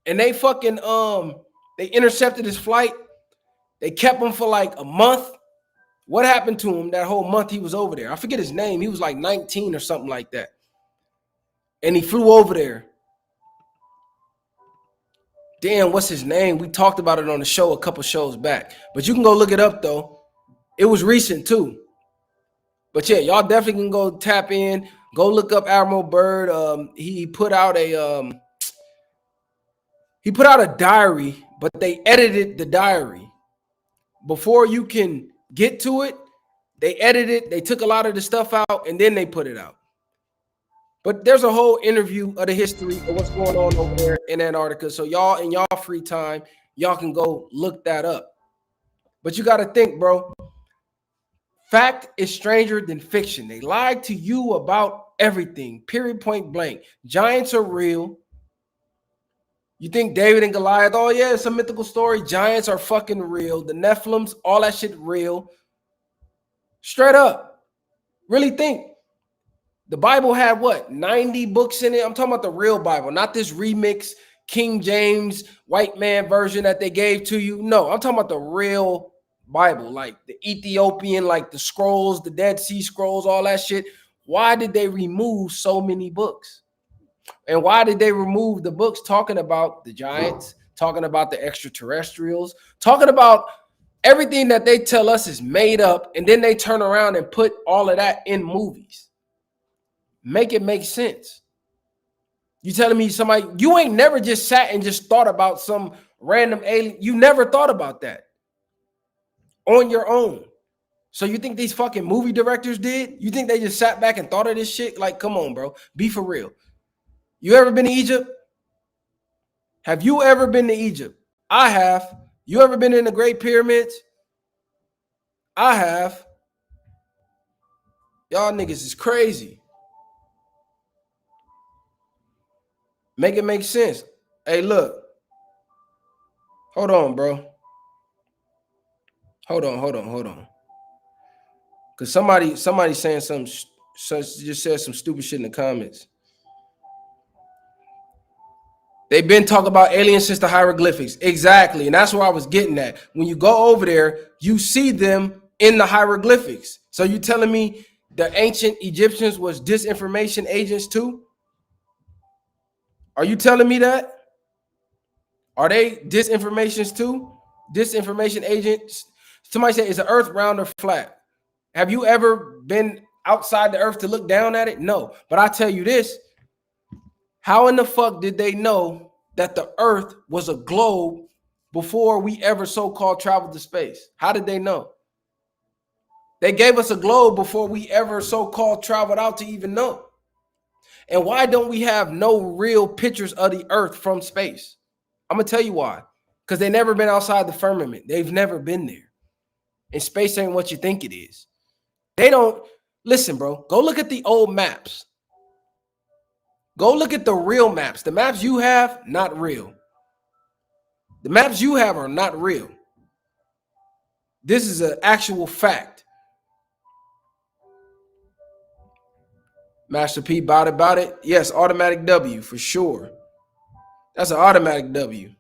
and they fucking they intercepted his flight. They kept him for like a month. What happened to him that whole month he was over there? I forget his name. He was like 19 or something like that. And he flew over there. Damn, what's his name? We talked about it on the show a couple shows back. But you can go look it up, though. It was recent, too. But yeah, y'all definitely can go tap in. Go look up Admiral Byrd. He put out a diary, but they edited the diary. Before you can get to it, they edited, they took a lot of the stuff out, and then they put it out. But there's a whole interview of the history of what's going on over there in Antarctica. So y'all, in y'all free time, y'all can go look that up. But you got to think, bro. Fact is stranger than fiction. They lied to you about everything, period, point blank. Giants are real. You think David and Goliath, oh yeah, it's a mythical story. Giants are fucking real. The Nephilims, all that shit real. Straight up. Really think. The Bible had what, 90 books in it? I'm talking about the real Bible, not this remix King James white man version that they gave to you. No, I'm talking about the real Bible, like the Ethiopian, like the scrolls, the Dead Sea Scrolls, all that shit. Why did they remove so many books? And why did they remove the books talking about the giants, talking about the extraterrestrials, talking about everything that they tell us is made up, and then they turn around and put all of that in movies? Make it make sense. You telling me somebody, you ain't never just sat and just thought about some random alien. You never thought about that on your own. So you think these fucking movie directors did? You think they just sat back and thought of this shit? Like, come on, bro. Be for real. You ever been to Egypt? Have you ever been to Egypt? I have. You ever been in the Great Pyramids? I have. Y'all niggas is crazy. Make it make sense. Hey, look. Hold on, bro. Hold on. Because somebody saying something, just said some stupid shit in the comments. They've been talking about aliens since the hieroglyphics. Exactly. And that's where I was getting at. When you go over there, you see them in the hieroglyphics. So you telling me the ancient Egyptians was disinformation agents too? Are you telling me that? Are they disinformations too? Disinformation agents? Somebody said, is the earth round or flat? Have you ever been outside the earth to look down at it? No. But I tell you this, how in the fuck did they know that the earth was a globe before we ever so-called traveled to space? How did they know? They gave us a globe before we ever so-called traveled out to even know. And why don't we have no real pictures of the earth from space? I'm going to tell you why. Because they've never been outside the firmament. They've never been there. And space ain't what you think it is. They don't. Listen, bro. Go look at the old maps. Go look at the real maps. The maps you have, not real. The maps you have are not real. This is an actual fact. Master P about it. Yes, automatic W for sure. That's an automatic W.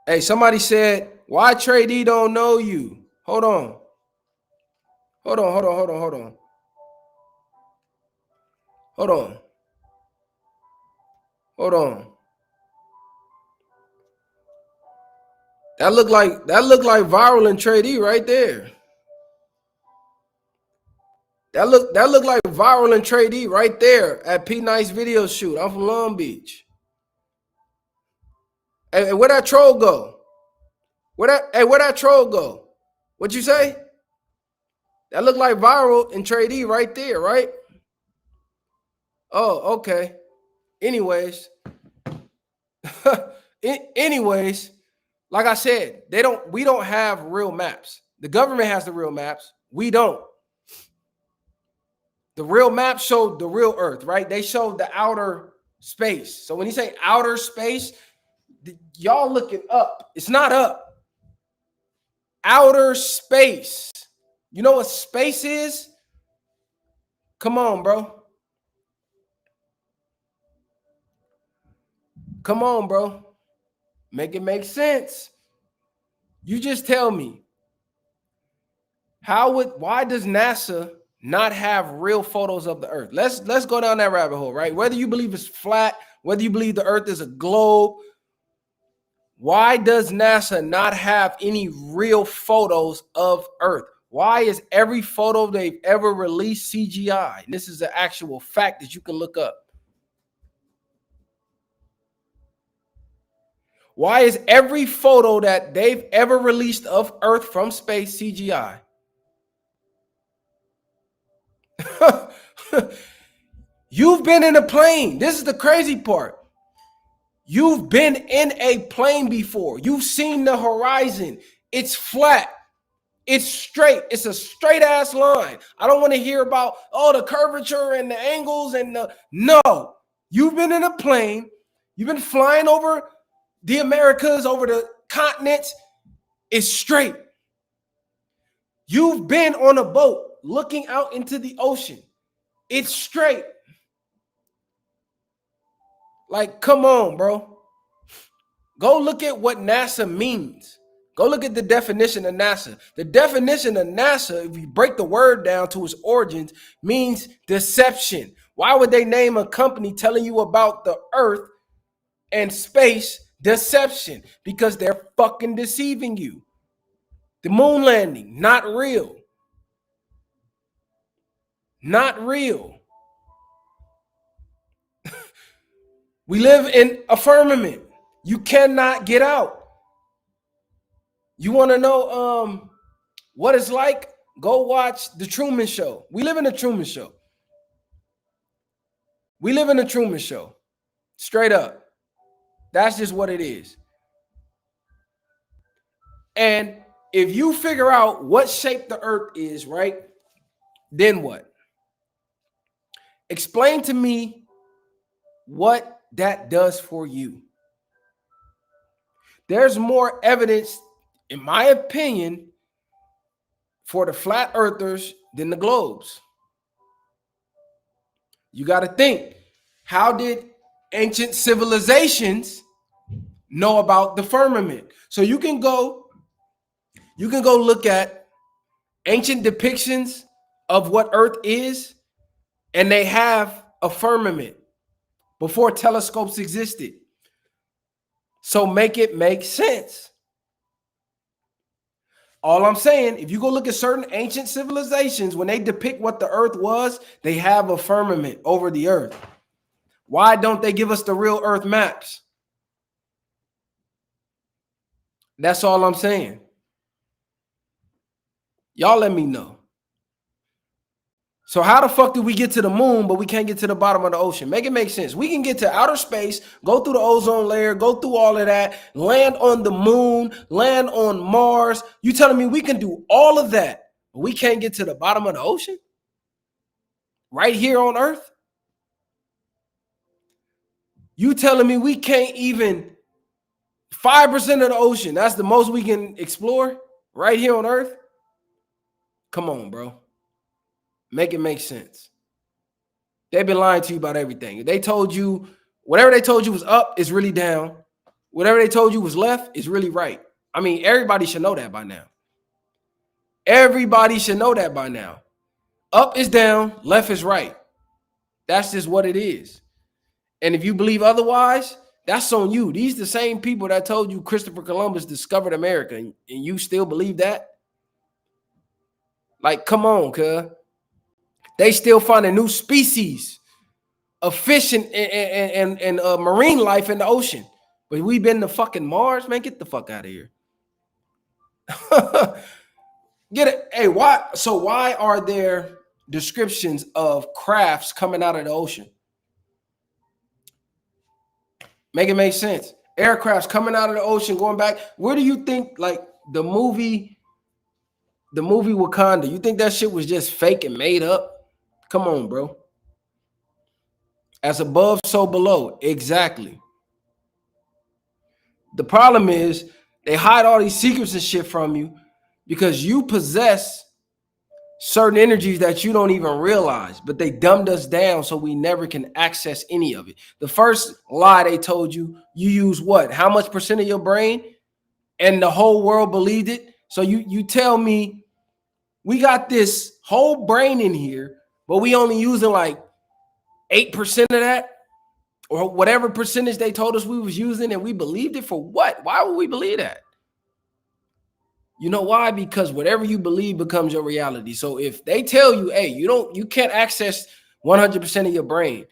Hey, somebody said, why Trey D don't know you? Hold on. That looked like viral and Trey D right there. That looked like viral and Trey D right there at P Nice video shoot. I'm from Long Beach. Hey, where that troll go? Where that troll go? What you say? That looked like viral and Trey D right there, right? Oh, okay. Anyways, anyways, like I said, we don't have real maps. The government has the real maps. We don't. The real maps showed the real Earth, right? They showed the outer space. So when you say outer space, y'all looking up. It's not up. Outer space. You know what space is? Come on, bro. Come on, bro. Make it make sense. You just tell me. Why does NASA not have real photos of the Earth? Let's go down that rabbit hole, right? Whether you believe it's flat, whether you believe the Earth is a globe, why does NASA not have any real photos of Earth? Why is every photo they've ever released CGI? And this is an actual fact that you can look up. Why is every photo that they've ever released of Earth from space CGI? You've been in a plane. This is the crazy part. You've been in a plane before. You've seen the horizon. It's flat. It's straight. It's a straight ass line. I don't want to hear about, the curvature and the angles and no. You've been in a plane. You've been flying over the Americas, over the continents. It's straight. You've been on a boat looking out into the ocean. It's straight. Like, come on, bro. Go look at what NASA means. Go look at the definition of NASA. The definition of NASA, if you break the word down to its origins, means deception. Why would they name a company telling you about the Earth and space deception? Because they're fucking deceiving you. The moon landing, not real. Not real. We live in a firmament. You cannot get out. You want to know what it's like? Go watch The Truman Show. We live in a Truman Show. We live in a Truman Show. Straight up. That's just what it is. And if you figure out what shape the Earth is, right? Then what? Explain to me what that does for you. There's more evidence, in my opinion, for the flat earthers than the globes. You got to think, how did ancient civilizations know about the firmament? So you can go look at ancient depictions of what Earth is, and they have a firmament before telescopes existed. So make it make sense. All I'm saying, if you go look at certain ancient civilizations, when they depict what the Earth was, they have a firmament over the Earth. Why don't they give us the real Earth maps? That's all I'm saying. Y'all let me know. So how the fuck did we get to the moon, but we can't get to the bottom of the ocean? Make it make sense. We can get to outer space, go through the ozone layer, go through all of that, land on the moon, land on Mars. You telling me we can do all of that, but we can't get to the bottom of the ocean? Right here on Earth? You telling me we can't even 5% of the ocean? That's the most we can explore right here on Earth? Come on, bro. Make it make sense. They've been lying to you about everything. They told you whatever they told you was up is really down. Whatever they told you was left is really right. I mean, everybody should know that by now. Everybody should know that by now. Up is down, left is right. That's just what it is. And if you believe otherwise, that's on you. These the same people that told you Christopher Columbus discovered America, and you still believe that? Like, come on, cuz. They still find a new species of fish and marine life in the ocean. But we've been to fucking Mars, man. Get the fuck out of here. Get it? Hey, why? So why are there descriptions of crafts coming out of the ocean? Make it make sense. Aircrafts coming out of the ocean, going back. Where do you think, like, the movie Wakanda, you think that shit was just fake and made up? Come on, bro. As above, so below. Exactly. The problem is they hide all these secrets and shit from you because you possess certain energies that you don't even realize, but they dumbed us down so we never can access any of it. The first lie they told you, you use what? How much percent of your brain? And the whole world believed it. So you tell me we got this whole brain in here, but we only using like 8% of that, or whatever percentage they told us we was using, and we believed it for what? Why would we believe that? You know why? Because whatever you believe becomes your reality. So if they tell you, hey, you can't access 100% of your brain,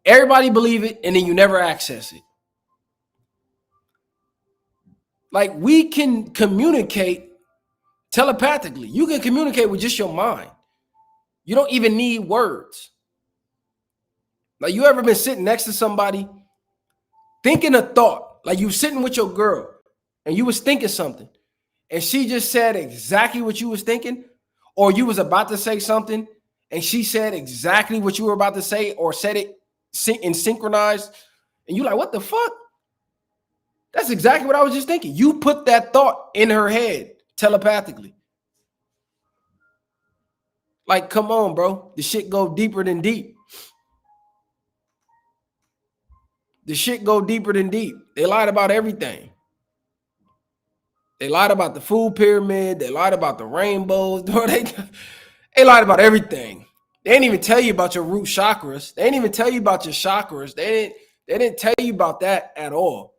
everybody believe it, and then you never access it. Like, we can communicate telepathically. You can communicate with just your mind. You don't even need words. Like, you ever been sitting next to somebody thinking a thought? Like, you sitting with your girl and you was thinking something, and she just said exactly what you was thinking, or you was about to say something and she said exactly what you were about to say, or said it in synchronized, and you like, what the fuck? That's exactly what I was just thinking. You put that thought in her head telepathically. Like, come on, bro. The shit go deeper than deep. The shit go deeper than deep. They lied about everything. They lied about the food pyramid. They lied about the rainbows. They lied about everything. They didn't even tell you about your root chakras. They didn't even tell you about your chakras. They didn't tell you about that at all.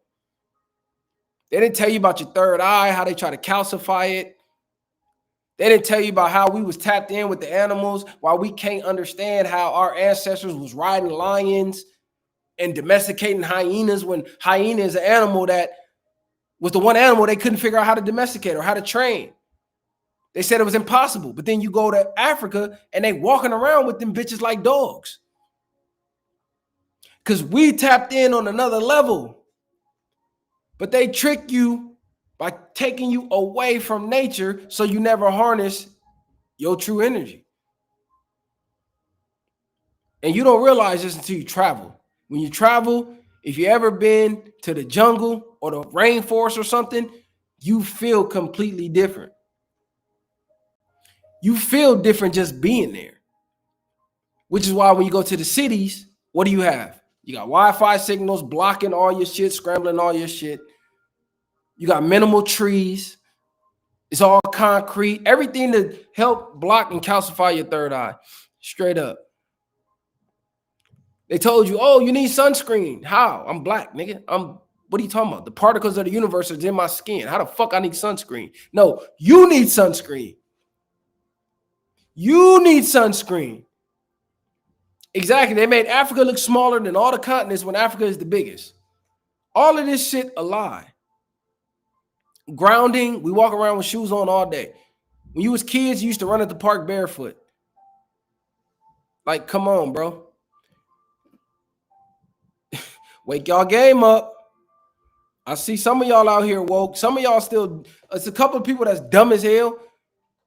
They didn't tell you about your third eye, how they try to calcify it. They didn't tell you about how we was tapped in with the animals, why we can't understand how our ancestors was riding lions and domesticating hyenas, when hyena is an animal that was the one animal they couldn't figure out how to domesticate or how to train. They said it was impossible. But then you go to Africa and they walking around with them bitches like dogs. Because we tapped in on another level. But they trick you by taking you away from nature so you never harness your true energy. And you don't realize this until you travel. When you travel, if you ever been to the jungle or the rainforest or something, you feel completely different. You feel different just being there. Which is why when you go to the cities, what do you have? You got Wi-Fi signals blocking all your shit, scrambling all your shit. You got minimal trees. It's all concrete. Everything to help block and calcify your third eye. Straight up. They told you, oh, you need sunscreen. How? I'm black, nigga. What are you talking about? The particles of the universe are in my skin. How the fuck I need sunscreen? No, you need sunscreen. You need sunscreen. Exactly. They made Africa look smaller than all the continents when Africa is the biggest. All of this shit a lie. Grounding, we walk around with shoes on all day. When you was kids, you used to run at the park barefoot. Like, come on, bro. Wake y'all game up. I see some of y'all out here woke. Some of y'all still, it's a couple of people that's dumb as hell,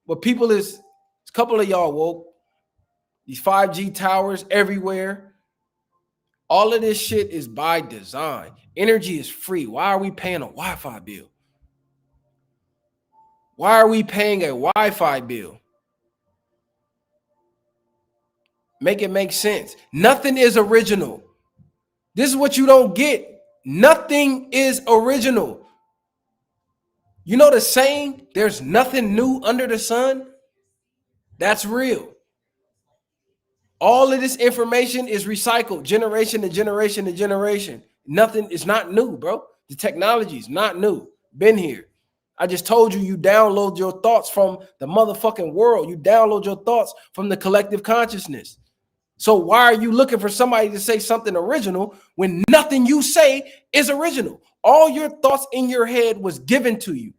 but it's a couple of y'all woke. These 5G towers everywhere. All of this shit is by design. Energy is free. Why are we paying a Wi-Fi bill? Why are we paying a Wi-Fi bill? Make it make sense. Nothing is original. This is what you don't get. Nothing is original. You know the saying, there's nothing new under the sun? That's real. All of this information is recycled generation to generation to generation. Nothing is not new, bro. The technology is not new. Been here. I just told you, you download your thoughts from the motherfucking world. You download your thoughts from the collective consciousness. So why are you looking for somebody to say something original when nothing you say is original? All your thoughts in your head was given to you.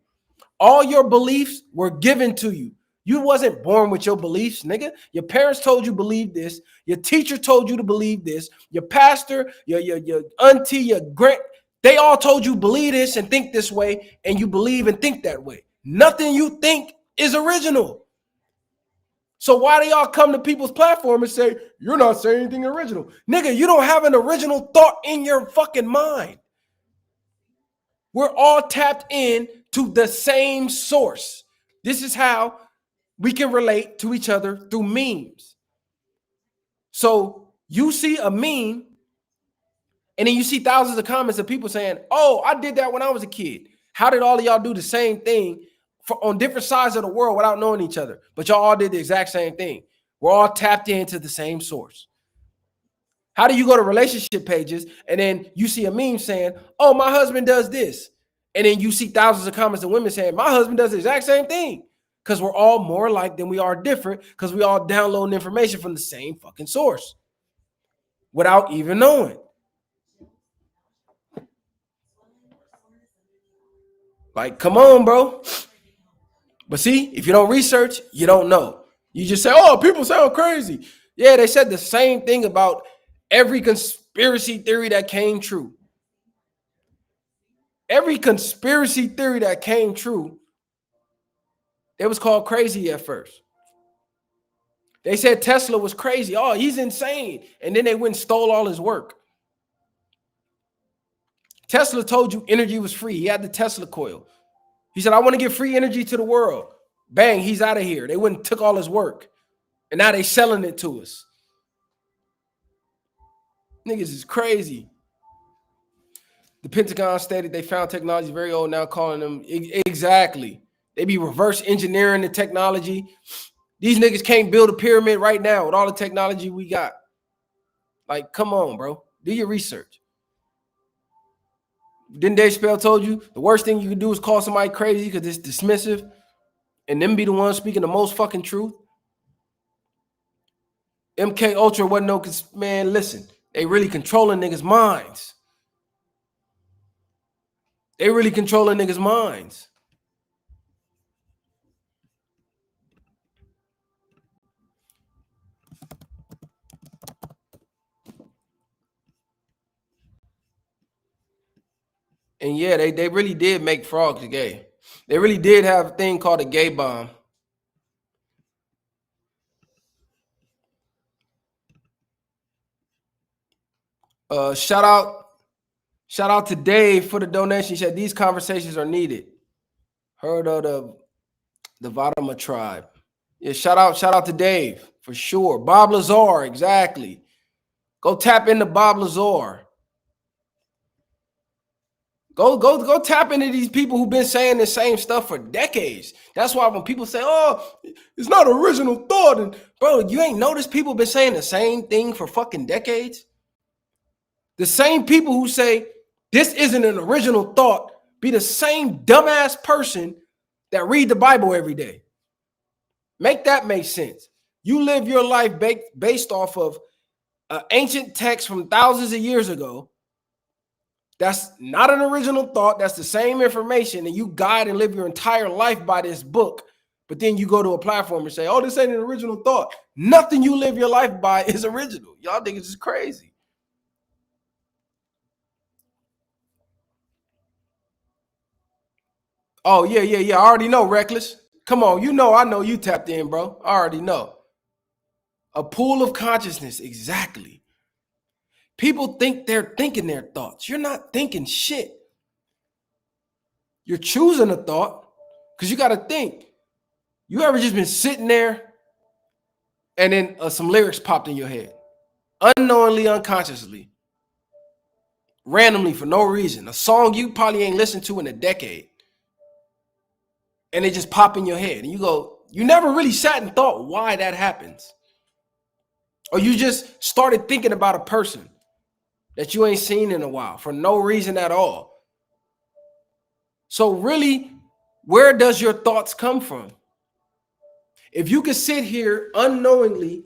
All your beliefs were given to you. You wasn't born with your beliefs, nigga. Your parents told you believe this. Your teacher told you to believe this. Your pastor, your auntie, your They all told you believe this and think this way, and you believe and think that way. Nothing you think is original. So why do y'all come to people's platform and say, you're not saying anything original? Nigga, you don't have an original thought in your fucking mind. We're all tapped in to the same source. This is how we can relate to each other through memes. So you see a meme, and then you see thousands of comments of people saying, oh, I did that when I was a kid. How did all of y'all do the same thing on different sides of the world without knowing each other? But y'all all did the exact same thing. We're all tapped into the same source. How do you go to relationship pages and then you see a meme saying, oh, my husband does this? And then you see thousands of comments of women saying, my husband does the exact same thing. Because we're all more alike than we are different, because we all downloading information from the same fucking source without even knowing. Like, come on, bro. But see, if you don't research, you don't know. You just say, oh, people sound crazy. Yeah, they said the same thing about every conspiracy theory that came true. Every conspiracy theory that came true, it was called crazy at first. They said Tesla was crazy. Oh, he's insane. And then they went and stole all his work. Tesla told you energy was free. He had the Tesla coil. He said, I want to give free energy to the world. Bang, he's out of here. They went and took all his work. And now they selling it to us. Niggas is crazy. The Pentagon stated they found technology very old, now calling them exactly. They be reverse engineering the technology. These niggas can't build a pyramid right now with all the technology we got. Like, come on, bro. Do your research. Didn't Dave Chappelle told you the worst thing you can do is call somebody crazy because it's dismissive and them be the ones speaking the most fucking truth? MK Ultra wasn't no, man, listen, they really controlling niggas' minds. They really controlling niggas' minds. And yeah, they really did make frogs gay. They really did have a thing called a gay bomb. Shout out to Dave for the donation. He said these conversations are needed. Heard of the Vadama tribe. Yeah, shout out to Dave for sure. Bob Lazar, exactly. Go tap into Bob Lazar. Go tap into these people who've been saying the same stuff for decades. That's why when people say, oh, it's not original thought. And bro, you ain't noticed people been saying the same thing for fucking decades? The same people who say this isn't an original thought be the same dumbass person that read the Bible every day. Make that make sense. You live your life based off of an ancient text from thousands of years ago. That's not an original thought. That's the same information. And you guide and live your entire life by this book. But then you go to a platform and say, oh, this ain't an original thought. Nothing you live your life by is original. Y'all think it's just crazy. Oh, yeah. I already know, Reckless. Come on. I know you tapped in, bro. I already know. A pool of consciousness. Exactly. People think they're thinking their thoughts. You're not thinking shit. You're choosing a thought because you got to think. You ever just been sitting there and then some lyrics popped in your head? Unknowingly, unconsciously. Randomly, for no reason. A song you probably ain't listened to in a decade. And it just pop in your head. And you go, you never really sat and thought why that happens. Or you just started thinking about a person that you ain't seen in a while for no reason at all. So really, where does your thoughts come from? If you could sit here unknowingly,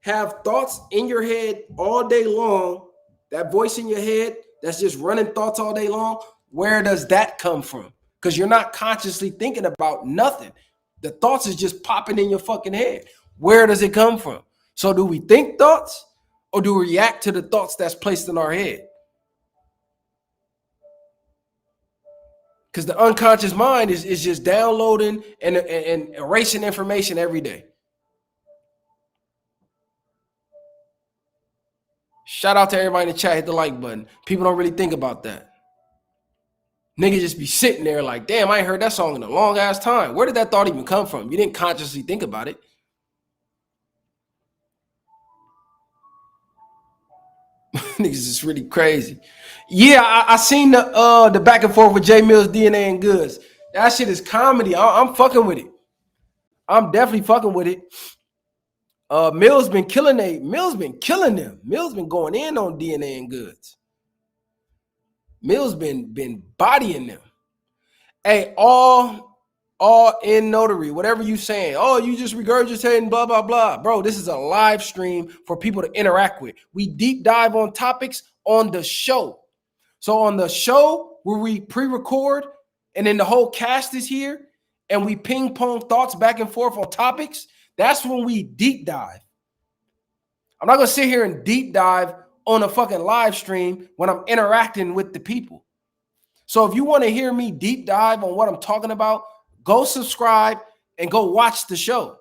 have thoughts in your head all day long, that voice in your head that's just running thoughts all day long, where does that come from? Because you're not consciously thinking about nothing. The thoughts is just popping in your fucking head. Where does it come from? So do we think thoughts or do we react to the thoughts that's placed in our head? Because the unconscious mind is just downloading and erasing information every day. Shout out to everybody in the chat. Hit the like button. People don't really think about that. Niggas just be sitting there like, damn, I ain't heard that song in a long ass time. Where did that thought even come from? You didn't consciously think about it. Niggas is really crazy. Yeah, I seen the back and forth with J Mills, DNA, and Goods. That shit is comedy. I'm fucking with it. I'm definitely fucking with it. Mills been killing them. Mills been going in on DNA and Goods. Mills been bodying them. Hey, all in notary, whatever you saying. Oh, you just regurgitating, blah, blah, blah. Bro, this is a live stream for people to interact with. We deep dive on topics on the show. So on the show where we pre-record and then the whole cast is here and we ping pong thoughts back and forth on topics, that's when we deep dive. I'm not going to sit here and deep dive on a fucking live stream when I'm interacting with the people. So if you want to hear me deep dive on what I'm talking about, go subscribe and go watch the show.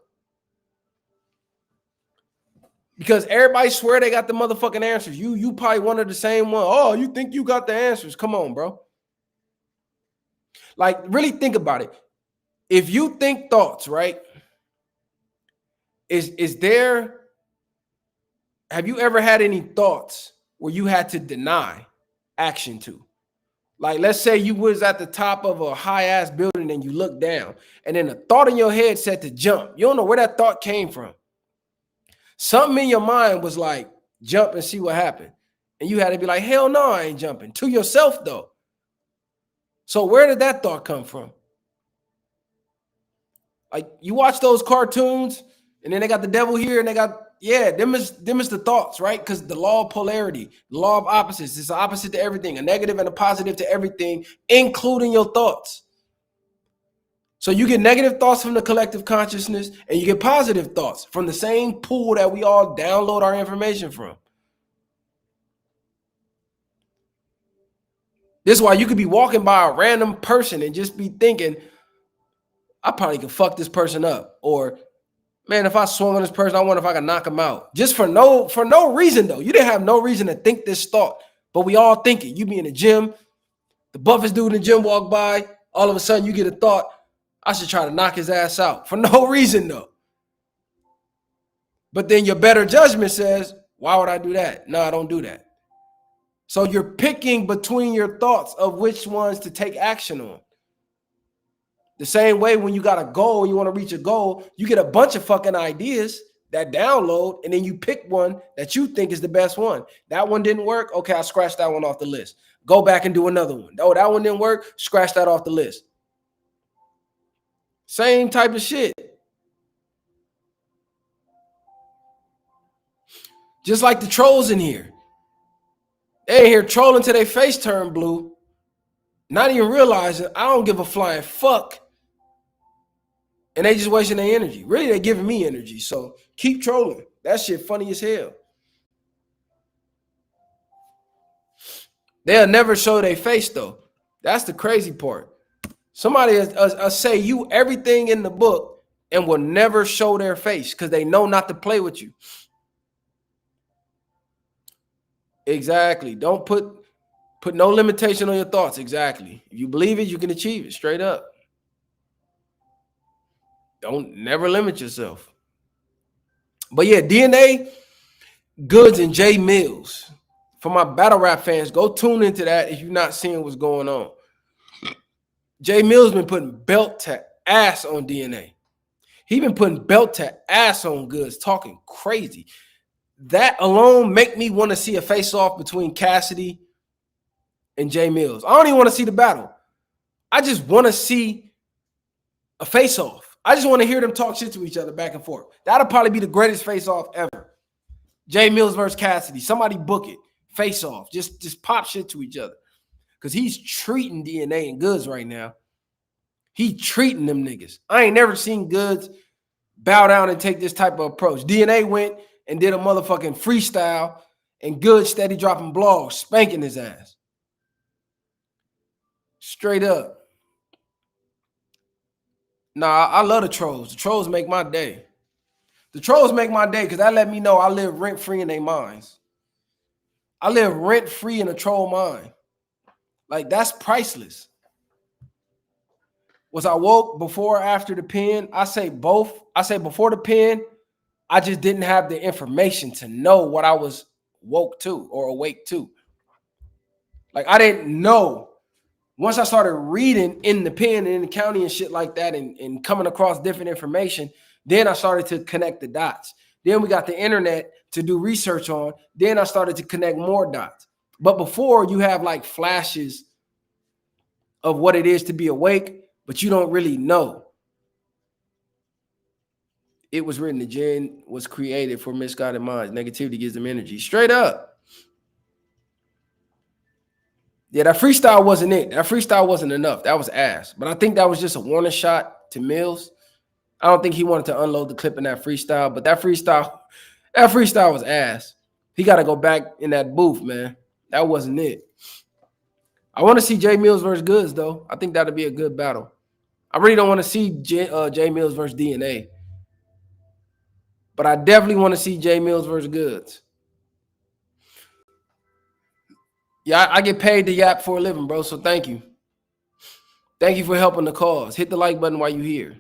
Because everybody swear they got the motherfucking answers. You probably one of the same one. Oh, you think you got the answers? Come on, bro. Like, really think about it. If you think thoughts, right? Have you ever had any thoughts where you had to deny action to? Like, let's say you was at the top of a high-ass building and you look down, and then a thought in your head said to jump. You don't know where that thought came from. Something in your mind was like, jump and see what happened. And you had to be like, hell no, I ain't jumping. To yourself, though. So where did that thought come from? Like, you watch those cartoons, and then they got the devil here, and they got, yeah, them is the thoughts, right? Because the law of polarity, the law of opposites, it's opposite to everything, a negative and a positive to everything, including your thoughts. So you get negative thoughts from the collective consciousness, and you get positive thoughts from the same pool that we all download our information from. This is why you could be walking by a random person and just be thinking, I probably could fuck this person up. Or, man, if I swung on this person, I wonder if I could knock him out. Just for no reason, though. You didn't have no reason to think this thought, but we all think it. You be in the gym, the buffest dude in the gym walk by, all of a sudden you get a thought, I should try to knock his ass out. For no reason, though. But then your better judgment says, why would I do that? No, I don't do that. So you're picking between your thoughts of which ones to take action on. The same way when you got a goal, you want to reach a goal, you get a bunch of fucking ideas that download, and then you pick one that you think is the best one. That one didn't work. Okay, I scratched that one off the list. Go back and do another one. Oh, that one didn't work. Scratch that off the list. Same type of shit. Just like the trolls in here. They in here trolling till their face turn blue. Not even realizing I don't give a flying fuck. And they just wasting their energy. Really, they giving me energy. So keep trolling. That shit funny as hell. They'll never show their face, though. That's the crazy part. Somebody will say you everything in the book and will never show their face because they know not to play with you. Exactly. Don't put no limitation on your thoughts. Exactly. If you believe it, you can achieve it. Straight up. Don't never limit yourself. But yeah, DNA, Goods, and J Mills. For my battle rap fans, go tune into that if you're not seeing what's going on. J Mills been putting belt to ass on DNA. He been putting belt to ass on Goods, talking crazy. That alone make me want to see a face-off between Cassidy and J Mills. I don't even want to see the battle. I just want to see a face-off. I just want to hear them talk shit to each other back and forth. That'll probably be the greatest face-off ever. J Mills versus Cassidy. Somebody book it. Face-off. Just pop shit to each other. Because he's treating DNA and Goods right now. He treating them niggas. I ain't never seen Goods bow down and take this type of approach. DNA went and did a motherfucking freestyle, and Goods steady dropping blogs, spanking his ass. Straight up. Nah, I love the trolls. The trolls make my day. The trolls make my day because that let me know I live rent-free in their minds. I live rent-free in a troll mind. Like, that's priceless. Was I woke before or after the pen? I say both. I say before the pen, I just didn't have the information to know what I was woke to or awake to. Like, I didn't know. Once I started reading in the pen and in the county and shit like that and coming across different information, then I started to connect the dots. Then we got the internet to do research on. Then I started to connect more dots. But before, you have like flashes of what it is to be awake, but you don't really know. It was written, the jinn was created for misguided minds. Negativity gives them energy. Straight up. Yeah, that freestyle wasn't it. That freestyle wasn't enough. That was ass. But I think that was just a warning shot to Mills. I don't think he wanted to unload the clip in that freestyle, but that freestyle was ass. He got to go back in that booth, man. That wasn't it. I want to see Jay Mills versus Goods, though. I think that'd be a good battle. I really don't want to see Jay Mills versus DNA. But I definitely want to see Jay Mills versus Goods. Yeah, I get paid to yap for a living, bro, so thank you. Thank you for helping the cause. Hit the like button while you're here.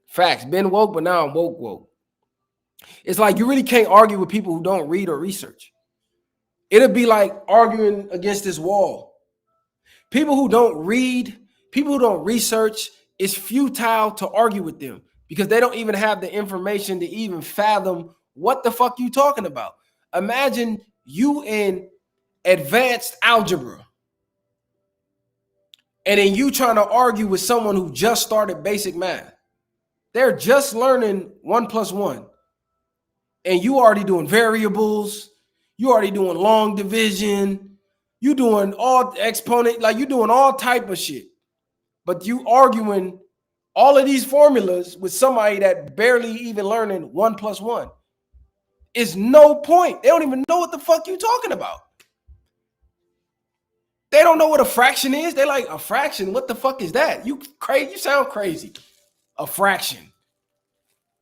Facts. Been woke, but now I'm woke. It's like you really can't argue with people who don't read or research. It'll be like arguing against this wall. People who don't read, people who don't research, it's futile to argue with them because they don't even have the information to even fathom what the fuck you talking about. Imagine you in advanced algebra and then you trying to argue with someone who just started basic math. They're just learning 1 + 1. And you already doing variables. You already doing long division. You doing all exponent, like you doing all type of shit. But you arguing all of these formulas with somebody that barely even learning 1 + 1. It's no point. They don't even know what the fuck you talking about. They don't know what a fraction is. They like, a fraction? What the fuck is that? You crazy? You sound crazy. A fraction.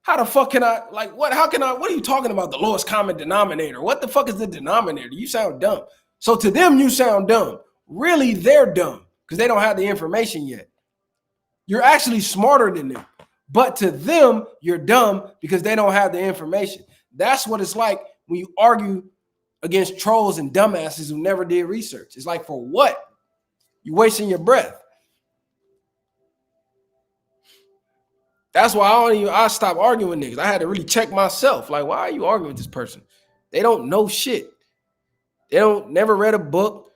How the fuck can I, like, what? How can I, what are you talking about? The lowest common denominator. What the fuck is the denominator? You sound dumb. So to them, you sound dumb. Really, they're dumb because they don't have the information yet. You're actually smarter than them. But to them, you're dumb because they don't have the information. That's what it's like when you argue against trolls and dumbasses who never did research. It's like, for what? You're wasting your breath. That's why I stopped arguing with niggas. I had to really check myself. Like, why are you arguing with this person? They don't know shit. They don't never read a book.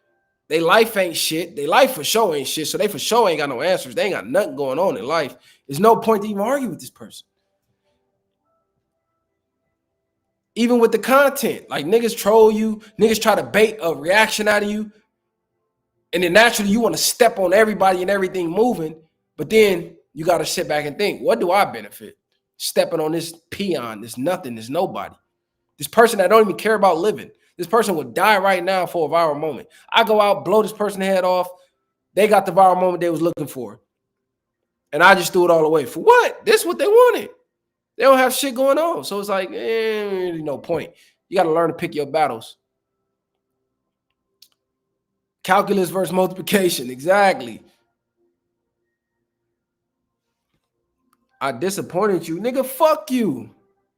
Their life ain't shit. Their life for sure ain't shit. So they for sure ain't got no answers. They ain't got nothing going on in life. There's no point to even argue with this person. Even with the content, like niggas troll you, niggas try to bait a reaction out of you. And then naturally you want to step on everybody and everything moving. But then you got to sit back and think, what do I benefit? Stepping on this peon, this nothing, this nobody. This person that don't even care about living. This person would die right now for a viral moment. I go out, blow this person's head off. They got the viral moment they was looking for. And I just threw it all away. For what? This is what they wanted. They don't have shit going on. So it's like, really no point. You got to learn to pick your battles. Calculus versus multiplication. Exactly. I disappointed you. Nigga, fuck you.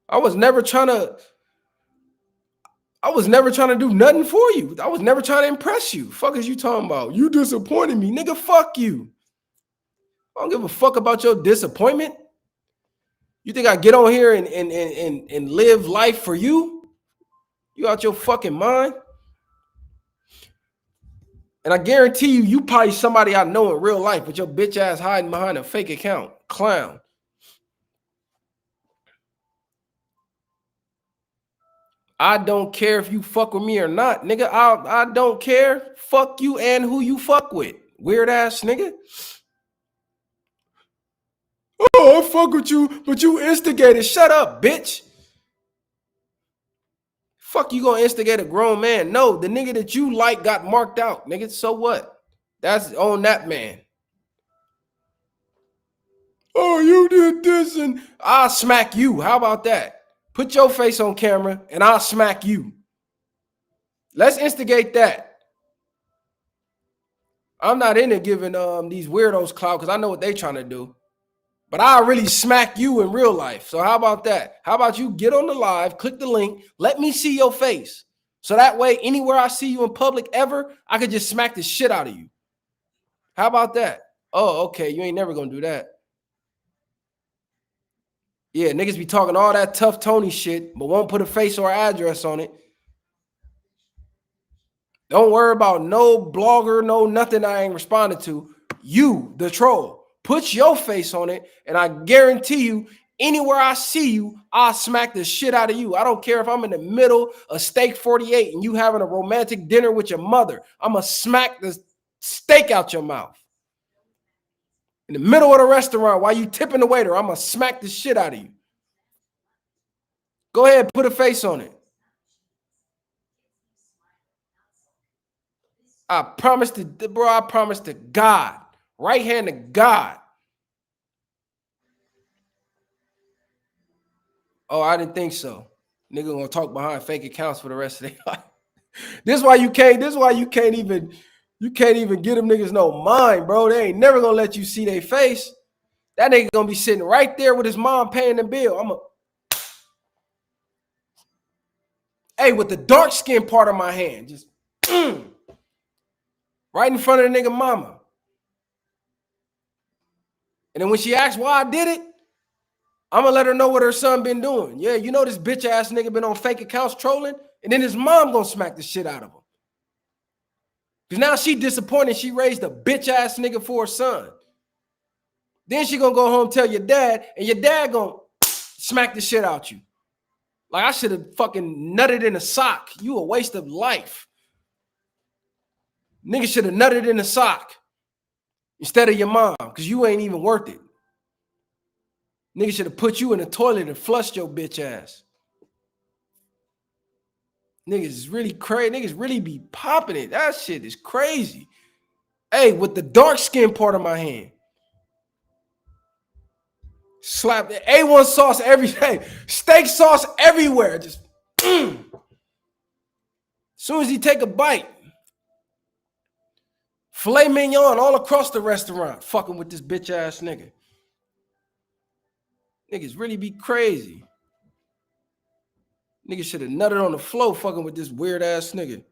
I was never trying to do nothing for you. I was never trying to impress you. Fuck is you talking about? You disappointed me. Nigga, fuck you. I don't give a fuck about your disappointment. You think I get on here and live life for you? You out your fucking mind? And I guarantee you probably somebody I know in real life, but your bitch ass hiding behind a fake account. Clown. I don't care if you fuck with me or not, nigga. I don't care. Fuck you and who you fuck with. Weird ass nigga. Oh, I fuck with you, but you instigated. Shut up, bitch. Fuck you gonna instigate a grown man? No, the nigga that you like got marked out, nigga. So what? That's on that man. Oh, you did this, and I'll smack you. How about that? Put your face on camera, and I'll smack you. Let's instigate that. I'm not into giving these weirdos clout because I know what they trying to do. But I'll really smack you in real life. So how about that? How about you get on the live, click the link, let me see your face. So that way, anywhere I see you in public ever, I could just smack the shit out of you. How about that? Oh, okay. You ain't never gonna do that. Yeah, niggas be talking all that tough Tony shit, but won't put a face or address on it. Don't worry about no blogger, no nothing I ain't responded to. You, the troll, put your face on it, and I guarantee you, anywhere I see you, I'll smack the shit out of you. I don't care if I'm in the middle of Steak 48 and you having a romantic dinner with your mother. I'm going to smack the steak out your mouth. In the middle of the restaurant while you tipping the waiter, I'm going to smack the shit out of you. Go ahead, put a face on it. I promise to, bro, I promise to God, right hand to God. Oh, I didn't think so. Nigga gonna talk behind fake accounts for the rest of their life. This is why you can't even get them niggas no mind, bro. They ain't never gonna let you see their face. That nigga gonna be sitting right there with his mom paying the bill. Hey, with the dark skin part of my hand, just right in front of the nigga mama. And then when she asks why I did it, I'm gonna let her know what her son been doing. Yeah, you know this bitch ass nigga been on fake accounts trolling, and then his mom gonna smack the shit out of him. Because now she disappointed she raised a bitch ass nigga for her son. Then she gonna go home tell your dad, and your dad gonna smack the shit out you. Like I should have fucking nutted in a sock. You a waste of life. Nigga should have nutted in a sock instead of your mom, because you ain't even worth it. Nigga should have put you in the toilet and flushed your bitch ass. Niggas is really crazy. Niggas really be popping it. That shit is crazy. Hey, with the dark skin part of my hand. Slap the A1 sauce every day. Steak sauce everywhere. Just as soon as he take a bite. Filet mignon all across the restaurant. Fucking with this bitch ass nigga. Niggas really be crazy. Niggas should have nutted on the floor fucking with this weird ass nigga.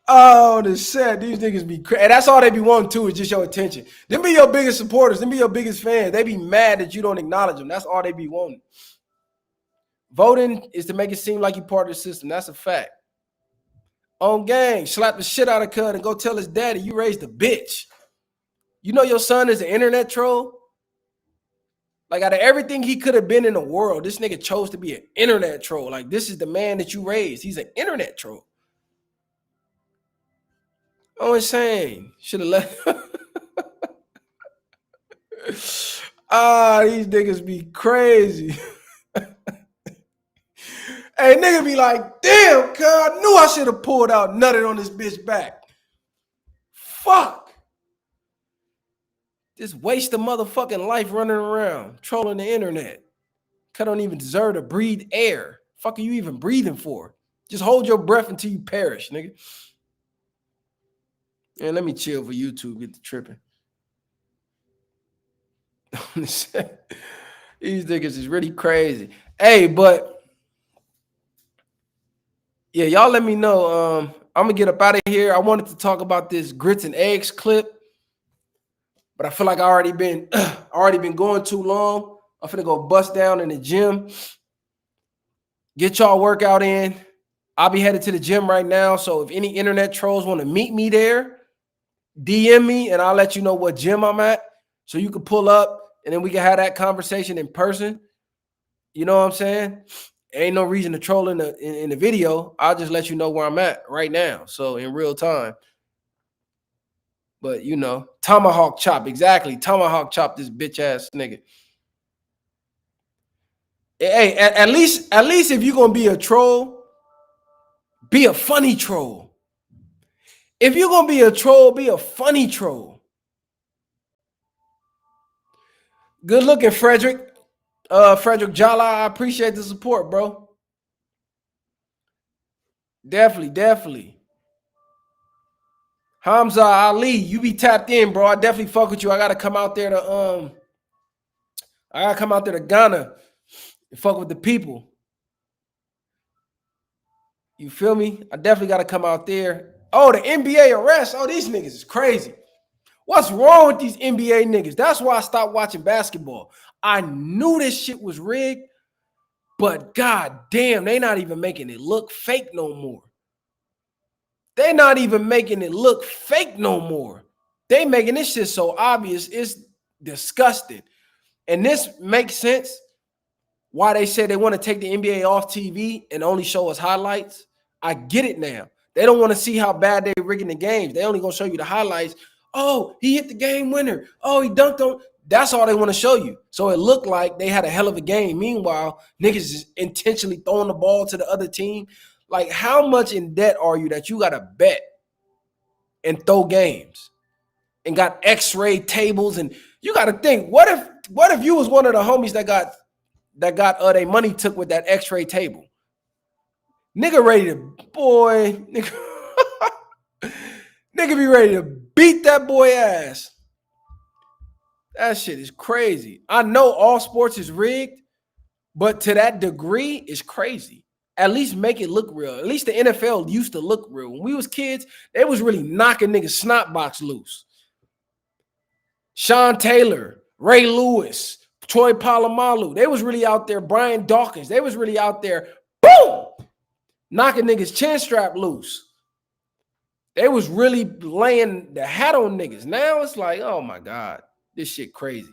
Oh, the shit. These niggas be crazy. That's all they be wanting too, is just your attention. Them be your biggest supporters. Them be your biggest fans. They be mad that you don't acknowledge them. That's all they be wanting. Voting is to make it seem like you part of the system. That's a fact. On gang, slap the shit out of Cud and go tell his daddy you raised a bitch. You know your son is an internet troll? Like out of everything he could have been in the world, this nigga chose to be an internet troll. Like this is the man that you raised. He's an internet troll. Oh, insane. Should have left. These niggas be crazy. Hey, nigga be like, damn, cuz, I knew I should have pulled out, nutted on this bitch back. Fuck. Just waste a motherfucking life running around, trolling the internet. Cuz don't even deserve to breathe air. Fuck are you even breathing for? Just hold your breath until you perish, nigga. And let me chill for YouTube, get the tripping. These niggas is really crazy. Hey, but yeah, y'all let me know. I'm gonna get up out of here. I wanted to talk about this grits and eggs clip, but I feel like I already been going too long. I'm finna go bust down in the gym, get y'all workout in. I'll be headed to the gym right now. So if any internet trolls want to meet me there, DM me and I'll let you know what gym I'm at, so you can pull up and then we can have that conversation in person. You know what I'm saying? Ain't no reason to troll in the video. I'll just let you know where I'm at right now. So in real time. But you know, tomahawk chop, exactly. Tomahawk chop this bitch ass nigga. Hey, at least if you're gonna be a troll, be a funny troll. If you're gonna be a troll, be a funny troll. Good looking, Frederick. Frederick Jala, I appreciate the support, bro. Definitely. Hamza Ali, you be tapped in, bro. I definitely fuck with you. I gotta come out there to Ghana and fuck with the people. You feel me? I definitely gotta come out there. Oh, the NBA arrest. Oh, these niggas is crazy. What's wrong with these NBA niggas? That's why I stopped watching basketball. I knew this shit was rigged, but god damn, they not even making it look fake no more. They not even making it look fake no more. They making this shit so obvious, it's disgusting. And this makes sense why they say they want to take the NBA off TV and only show us highlights. I get it now. They don't want to see how bad they're rigging the games. They only going to show you the highlights. Oh, he hit the game winner. Oh, he dunked on. That's all they want to show you. So it looked like they had a hell of a game. Meanwhile, niggas is intentionally throwing the ball to the other team. Like, how much in debt are you that you got to bet and throw games and got x-ray tables? And you got to think, what if you was one of the homies that got their money took with that x-ray table? Nigga ready to, nigga be ready to beat that boy ass. That shit is crazy. I know all sports is rigged, but to that degree, it's crazy. At least make it look real. At least the NFL used to look real. When we was kids, they was really knocking niggas snot box loose. Sean Taylor, Ray Lewis, Troy Polamalu, they was really out there. Brian Dawkins, they was really out there, boom, knocking niggas chin strap loose. They was really laying the hat on niggas. Now it's like, oh my God, this shit crazy.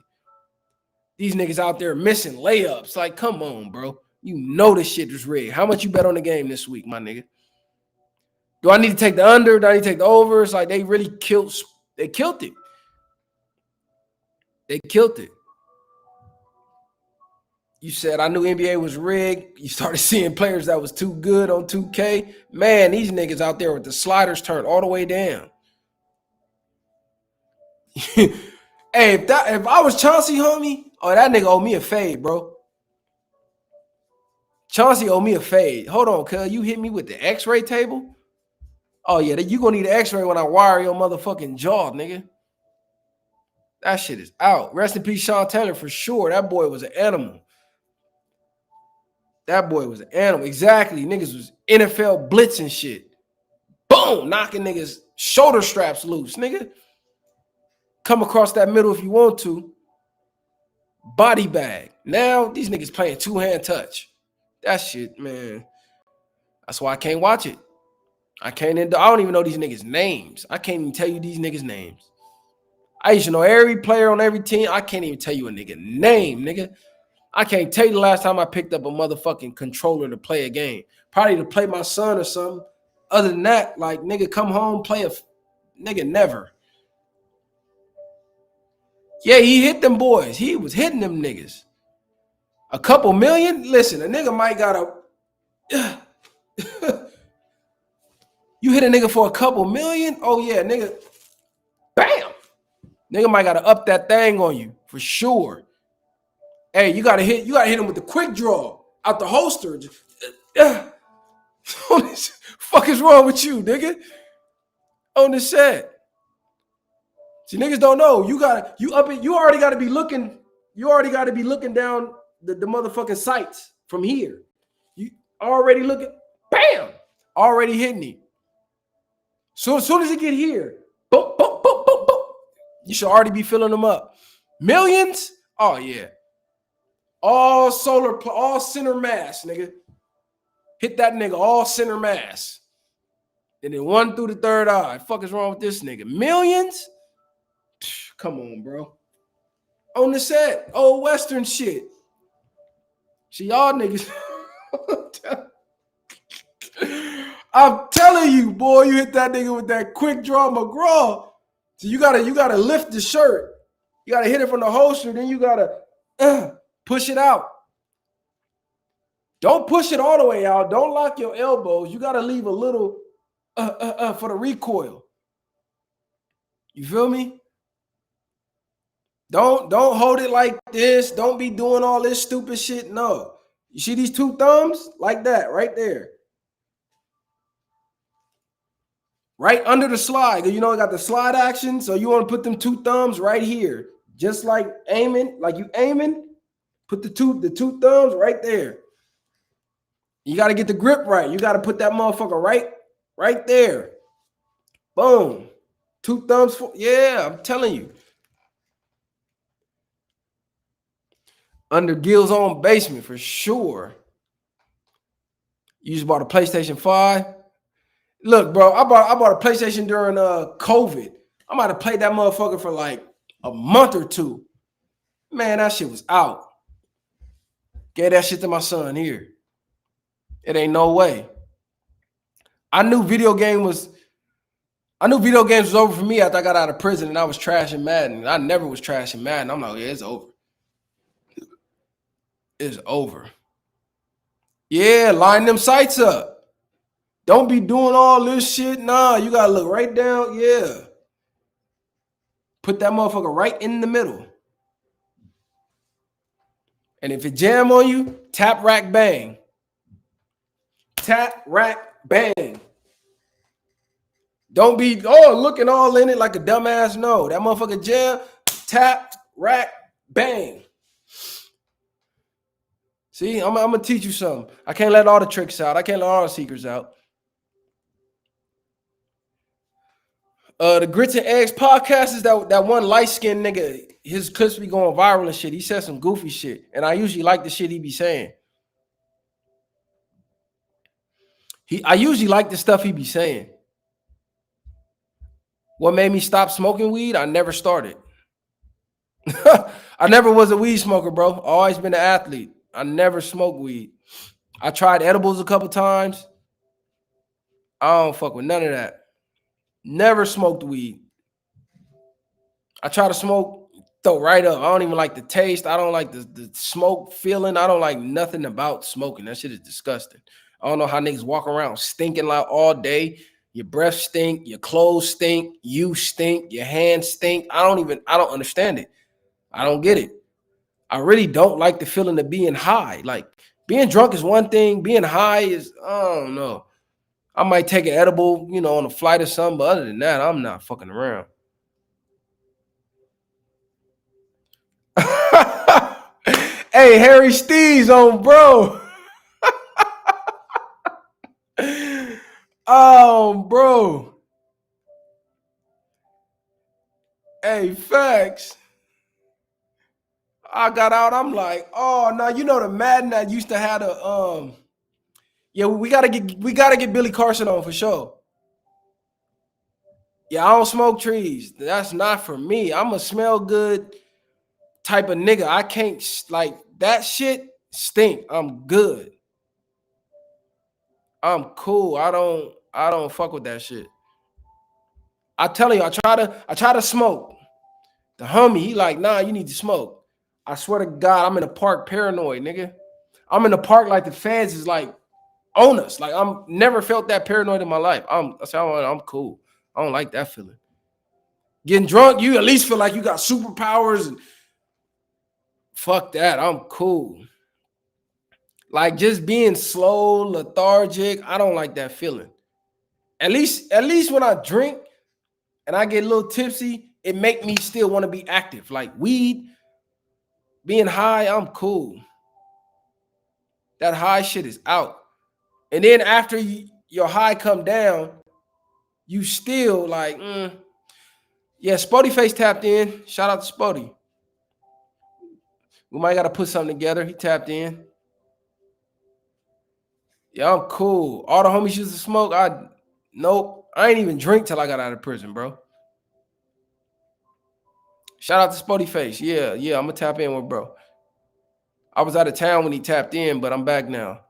These niggas out there missing layups. Like, come on, bro. You know this shit is rigged. How much you bet on the game this week, my nigga? Do I need to take the under? Do I need to take the over? It's like they really killed it. They killed it. You said, I knew NBA was rigged. You started seeing players that was too good on 2K. Man, these niggas out there with the sliders turned all the way down. Hey, if I was Chauncey, homie, oh, that nigga owe me a fade, bro. Chauncey owe me a fade. Hold on, cuz. You hit me with the x-ray table? Oh, yeah, you gonna need an x-ray when I wire your motherfucking jaw, nigga. That shit is out. Rest in peace, Sean Taylor, for sure. That boy was an animal. Exactly. Niggas was NFL blitzing shit. Boom, knocking niggas shoulder straps loose, nigga. Come across that middle if you want to. Body bag. Now, these niggas playing two-hand touch. That shit, man. That's why I can't watch it. I don't even know these niggas' names. I can't even tell you these niggas' names. I used to know every player on every team. I can't even tell you a nigga name, nigga. I can't tell you the last time I picked up a motherfucking controller to play a game. Probably to play my son or something. Other than that, like, nigga, come home, play a nigga, never. Yeah, he hit them boys. He was hitting them niggas. A couple million? Listen, a nigga might got a... You hit a nigga for a couple million? Oh, yeah, nigga. Bam! Nigga might got to up that thing on you, for sure. Hey, you gotta hit him with the quick draw out the holster. Fuck is wrong with you, nigga? On the set. See, niggas don't know. You already gotta be looking down the motherfucking sights from here. You already looking, bam! Already hitting him. So as soon as you get here, boom, boom, boom, boom, boom, you should already be filling them up. Millions? Oh yeah. All center mass, nigga. Hit that nigga all center mass. And then one through the third eye. Fuck is wrong with this nigga? Millions? Come on, bro. On the set. Old Western shit. See, y'all niggas. I'm telling you, boy, you hit that nigga with that quick draw McGraw. So you gotta lift the shirt. You gotta hit it from the holster, then you gotta push it out. Don't push it all the way out. Don't lock your elbows. You got to leave a little for the recoil. You feel me? Don't hold it like this. Don't be doing all this stupid shit. No. You see these two thumbs? Like that, right there. Right under the slide. You know, it got the slide action. So you want to put them two thumbs right here. Just like aiming, like you aiming. Put the two thumbs right there. You got to get the grip right. You got to put that motherfucker right there. Boom. Two thumbs. Yeah, I'm telling you. Under Gil's own basement for sure. You just bought a PlayStation 5. Look, bro, I bought a PlayStation during COVID. I'm about to play that motherfucker for like a month or two. Man, that shit was out. Gave that shit to my son here. It ain't no way. I knew video games was over for me after I got out of prison and I was trashing Madden. I never was trashing Madden. I'm like, yeah, it's over. It's over. Yeah, line them sights up. Don't be doing all this shit. Nah, you gotta look right down. Yeah. Put that motherfucker right in the middle. And if it jam on you, tap, rack, bang. Tap, rack, bang. Don't be, looking all in it like a dumbass. No, that motherfucker jam, tap, rack, bang. See, I'm going to teach you something. I can't let all the tricks out. I can't let all the secrets out. The Grits and Eggs podcast is that one light-skinned nigga. His clips be going viral and shit. He says some goofy shit. And I usually like the shit he be saying. I usually like the stuff he be saying. What made me stop smoking weed? I never started. I never was a weed smoker, bro. Always been an athlete. I never smoked weed. I tried edibles a couple times. I don't fuck with none of that. Never smoked weed. I try to smoke, throw right up. I don't even like the taste. I don't like the smoke feeling. I don't like nothing about smoking. That shit is disgusting. I don't know how niggas walk around stinking like all day. Your breath stink, your clothes stink, you stink, your hands stink. I don't understand it. I don't get it. I really don't like the feeling of being high. Like, being drunk is one thing. Being high is, I don't know. I might take an edible, on a flight or something, but other than that, I'm not fucking around. Hey, Harry Steve's on, bro. Oh, bro. Hey, facts. I got out. I'm like, oh no, the Madden that used to have the yeah, we gotta get Billy Carson on for sure. Yeah, I don't smoke trees. That's not for me. I'm a smell good type of nigga. I can't like that shit stink. I'm good. I'm cool. I don't fuck with that shit. I tell you, I try to smoke. The homie, he like, nah, you need to smoke. I swear to God, I'm in the park paranoid, nigga. I'm in the park like the feds is like on us. Like, I'm never felt that paranoid in my life. I'm cool. I don't like that feeling. Getting drunk, you at least feel like you got superpowers and fuck that. I'm cool. Like, just being slow, lethargic, I don't like that feeling. At least when I drink and I get a little tipsy, it make me still want to be active. Like weed, being high, I'm cool. That high shit is out. And then after your high come down, you still like, yeah, Spotty Face tapped in. Shout out to Spotty. We might got to put something together. He tapped in. Yeah, I'm cool. All the homies used to smoke. Nope. I ain't even drink till I got out of prison, bro. Shout out to Spotty Face. Yeah, I'm gonna tap in with bro. I was out of town when he tapped in, but I'm back now.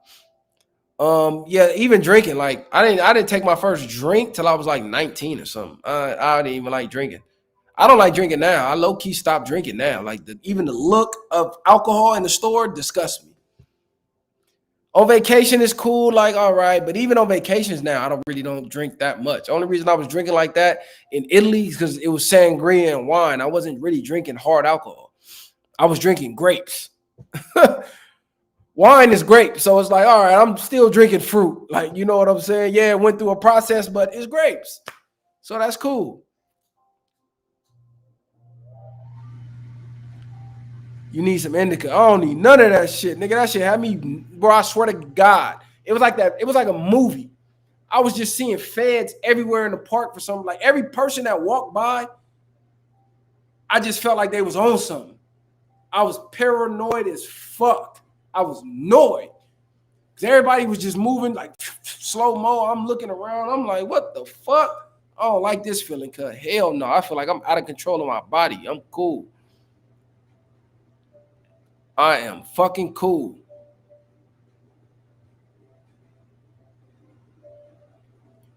Yeah, even drinking, like I didn't take my first drink till I was like 19 or something. I didn't even like drinking. I don't like drinking now. I low-key stopped drinking now. Like even the look of alcohol in the store disgusts me. On vacation is cool, like all right, but even on vacations now, I don't drink that much. Only reason I was drinking like that in Italy is because it was sangria and wine. I wasn't really drinking hard alcohol. I was drinking grapes. Wine is grape, so it's like all right, I'm still drinking fruit. Like you know what I'm saying? Yeah, it went through a process, but it's grapes, so that's cool. You need some indica. I don't need none of that shit, nigga. That shit had me, bro. I swear to God, it was like that. It was like a movie. I was just seeing feds everywhere in the park for something. Like every person that walked by, I just felt like they was on something. I was paranoid as fuck. I was annoyed because everybody was just moving like slow mo. I'm looking around. I'm like, what the fuck? I don't like this feeling. Cause hell no, I feel like I'm out of control of my body. I'm cool. I am fucking cool.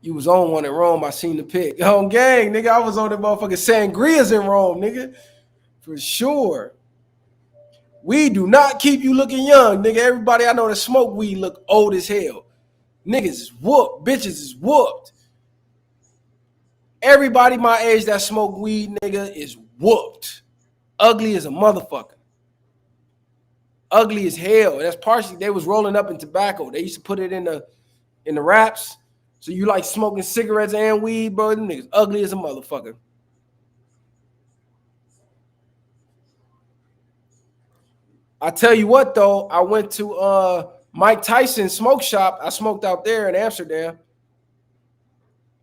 You was on one in Rome. I seen the pic. On gang, nigga. I was on the motherfucking sangrias in Rome, nigga. For sure. Weed do not keep you looking young, nigga. Everybody I know that smoke weed look old as hell. Niggas is whooped. Bitches is whooped. Everybody my age that smoke weed, nigga, is whooped. Ugly as a motherfucker. Ugly as hell. That's partially they was rolling up in tobacco. They used to put it in the wraps. So you like smoking cigarettes and weed, bro? Them niggas ugly as a motherfucker. I tell you what, though, I went to Mike Tyson's smoke shop. I smoked out there in Amsterdam.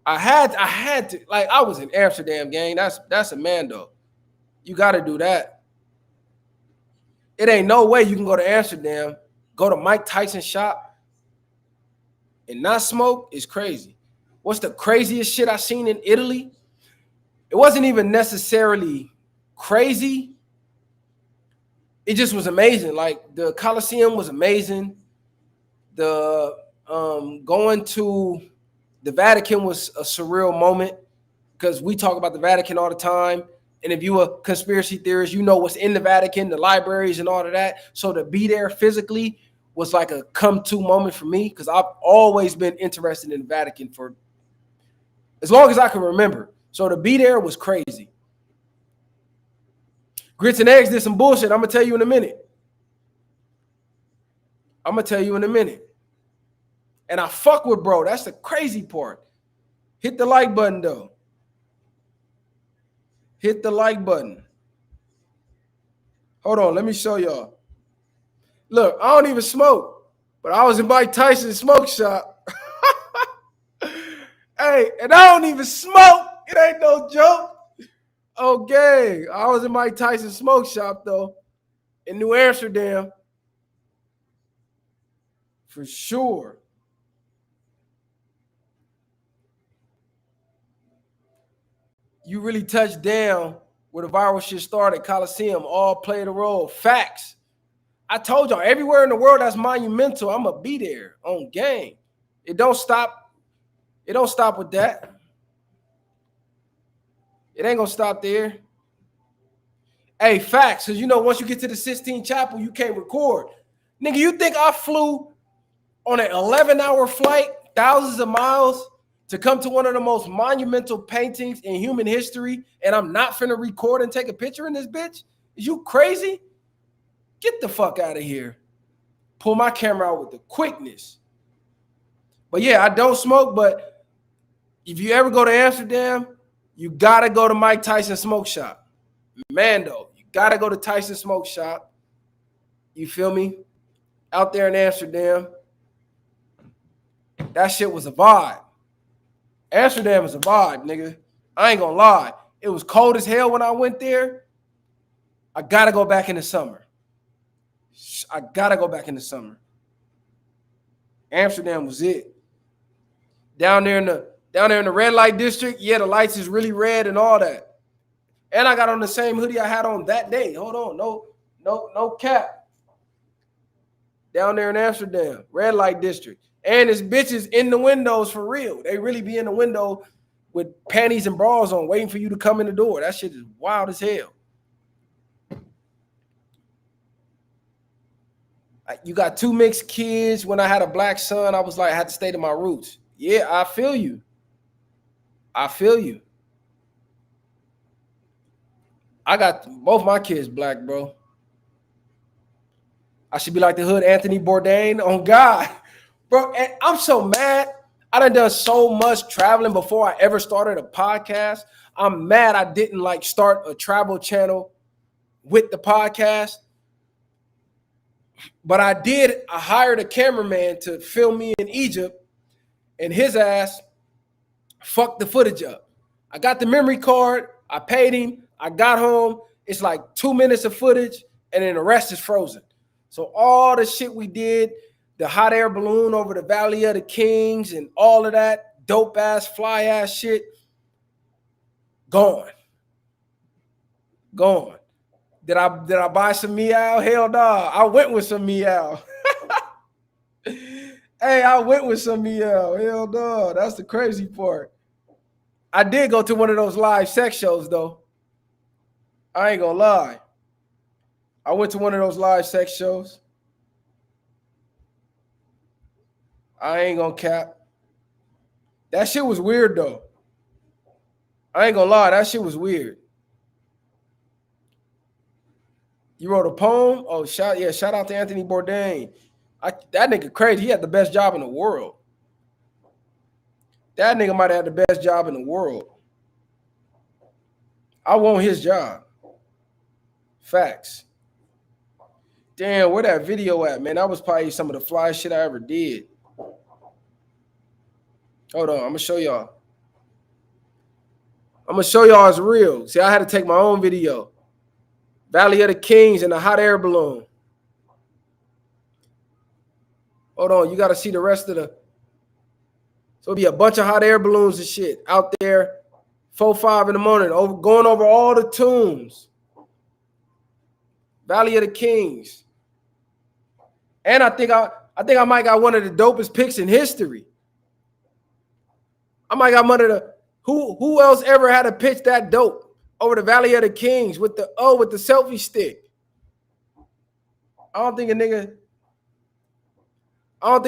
I had to, like, I was in Amsterdam, gang. That's a man, though. You got to do that. It ain't no way you can go to Amsterdam, go to Mike Tyson's shop, and not smoke is crazy. What's the craziest shit I seen in Italy? It wasn't even necessarily crazy. It just was amazing. Like the Colosseum was amazing. The going to the Vatican was a surreal moment because we talk about the Vatican all the time. And if you're a conspiracy theorist, you know what's in the Vatican, the libraries and all of that. So to be there physically was like a come-to moment for me because I've always been interested in the Vatican for as long as I can remember. So to be there was crazy. Grits and Eggs did some bullshit. I'm going to tell you in a minute. And I fuck with bro. That's the crazy part. Hit the like button, though. Hit the like button. Hold on. Let me show y'all. Look, I don't even smoke, but I was in Mike Tyson's smoke shop. Hey, and I don't even smoke. It ain't no joke. Okay. I was in Mike Tyson's smoke shop, though, in New Amsterdam. For sure. You really touched down where the viral shit started. Coliseum all played a role. Facts. I told y'all, everywhere in the world that's monumental, I'm going to be there on game. It don't stop. It don't stop with that. It ain't going to stop there. Hey, facts. Because, you know, once you get to the Sistine Chapel, you can't record. Nigga, you think I flew on an 11-hour flight, thousands of miles, to come to one of the most monumental paintings in human history, and I'm not finna record and take a picture in this bitch? Is you crazy? Get the fuck out of here. Pull my camera out with the quickness. But yeah, I don't smoke, but if you ever go to Amsterdam, you gotta go to Mike Tyson Smoke Shop. Mando, you gotta go to Tyson Smoke Shop. You feel me? Out there in Amsterdam. That shit was a vibe. Amsterdam was a vibe, nigga. I ain't gonna lie. It was cold as hell when I went there. I gotta go back in the summer. Amsterdam was it. Down there in the red light district, yeah, the lights is really red and all that. And I got on the same hoodie I had on that day. Hold on, no cap. Down there in Amsterdam, red light district. And it's bitches in the windows for real. They really be in the window with panties and bras on, waiting for you to come in the door. That shit is wild as hell. You got 2 mixed kids. When I had a black son, I was like, I had to stay to my roots. Yeah, I feel you. I feel you. I got both my kids black, bro. I should be like the hood Anthony Bourdain on God. Bro, and I'm so mad. I done so much traveling before I ever started a podcast. I'm mad I didn't like start a travel channel with the podcast. But I did. I hired a cameraman to film me in Egypt, and his ass fucked the footage up. I got the memory card. I paid him. I got home. It's like 2 minutes of footage, and then the rest is frozen. So all the shit we did, the hot air balloon over the Valley of the Kings and all of that dope ass, fly ass shit, gone. Gone. Did I buy some meow? Hell no. I went with some meow. Hey, I went with some meow. Hell no. That's the crazy part. I did go to one of those live sex shows though. I ain't gonna lie. I went to one of those live sex shows. I ain't gonna cap. That shit was weird though. I ain't gonna lie, that shit was weird. You wrote a poem? Oh, shout out to Anthony Bourdain. That nigga crazy. He had the best job in the world. That nigga might have had the best job in the world. I want his job. Facts. Damn, where that video at, man? That was probably some of the flyest shit I ever did. Hold on, I'm gonna show y'all. I'm gonna show y'all it's real. See, I had to take my own video. Valley of the Kings and the hot air balloon. Hold on, you gotta see the rest of the. So it'll be a bunch of hot air balloons and shit out there, 4, 5 in the morning, going over all the tombs. Valley of the Kings. And I think I might got one of the dopest picks in history. I might got one of the who else ever had a pitch that dope over the Valley of the Kings with the selfie stick. I don't think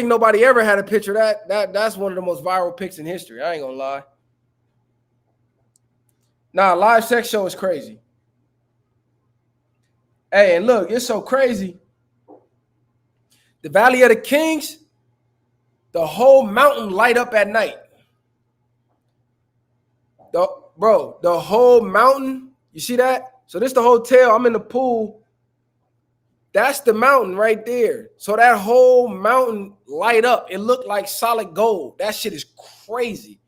nobody ever had a picture that. That's one of the most viral pics in history. I ain't gonna lie. Nah, live sex show is crazy. Hey, and look, it's so crazy. The Valley of the Kings, the whole mountain light up at night. The whole mountain, you see that? So this is the hotel. I'm in the pool. That's the mountain right there. So that whole mountain light up. It looked like solid gold. That shit is crazy.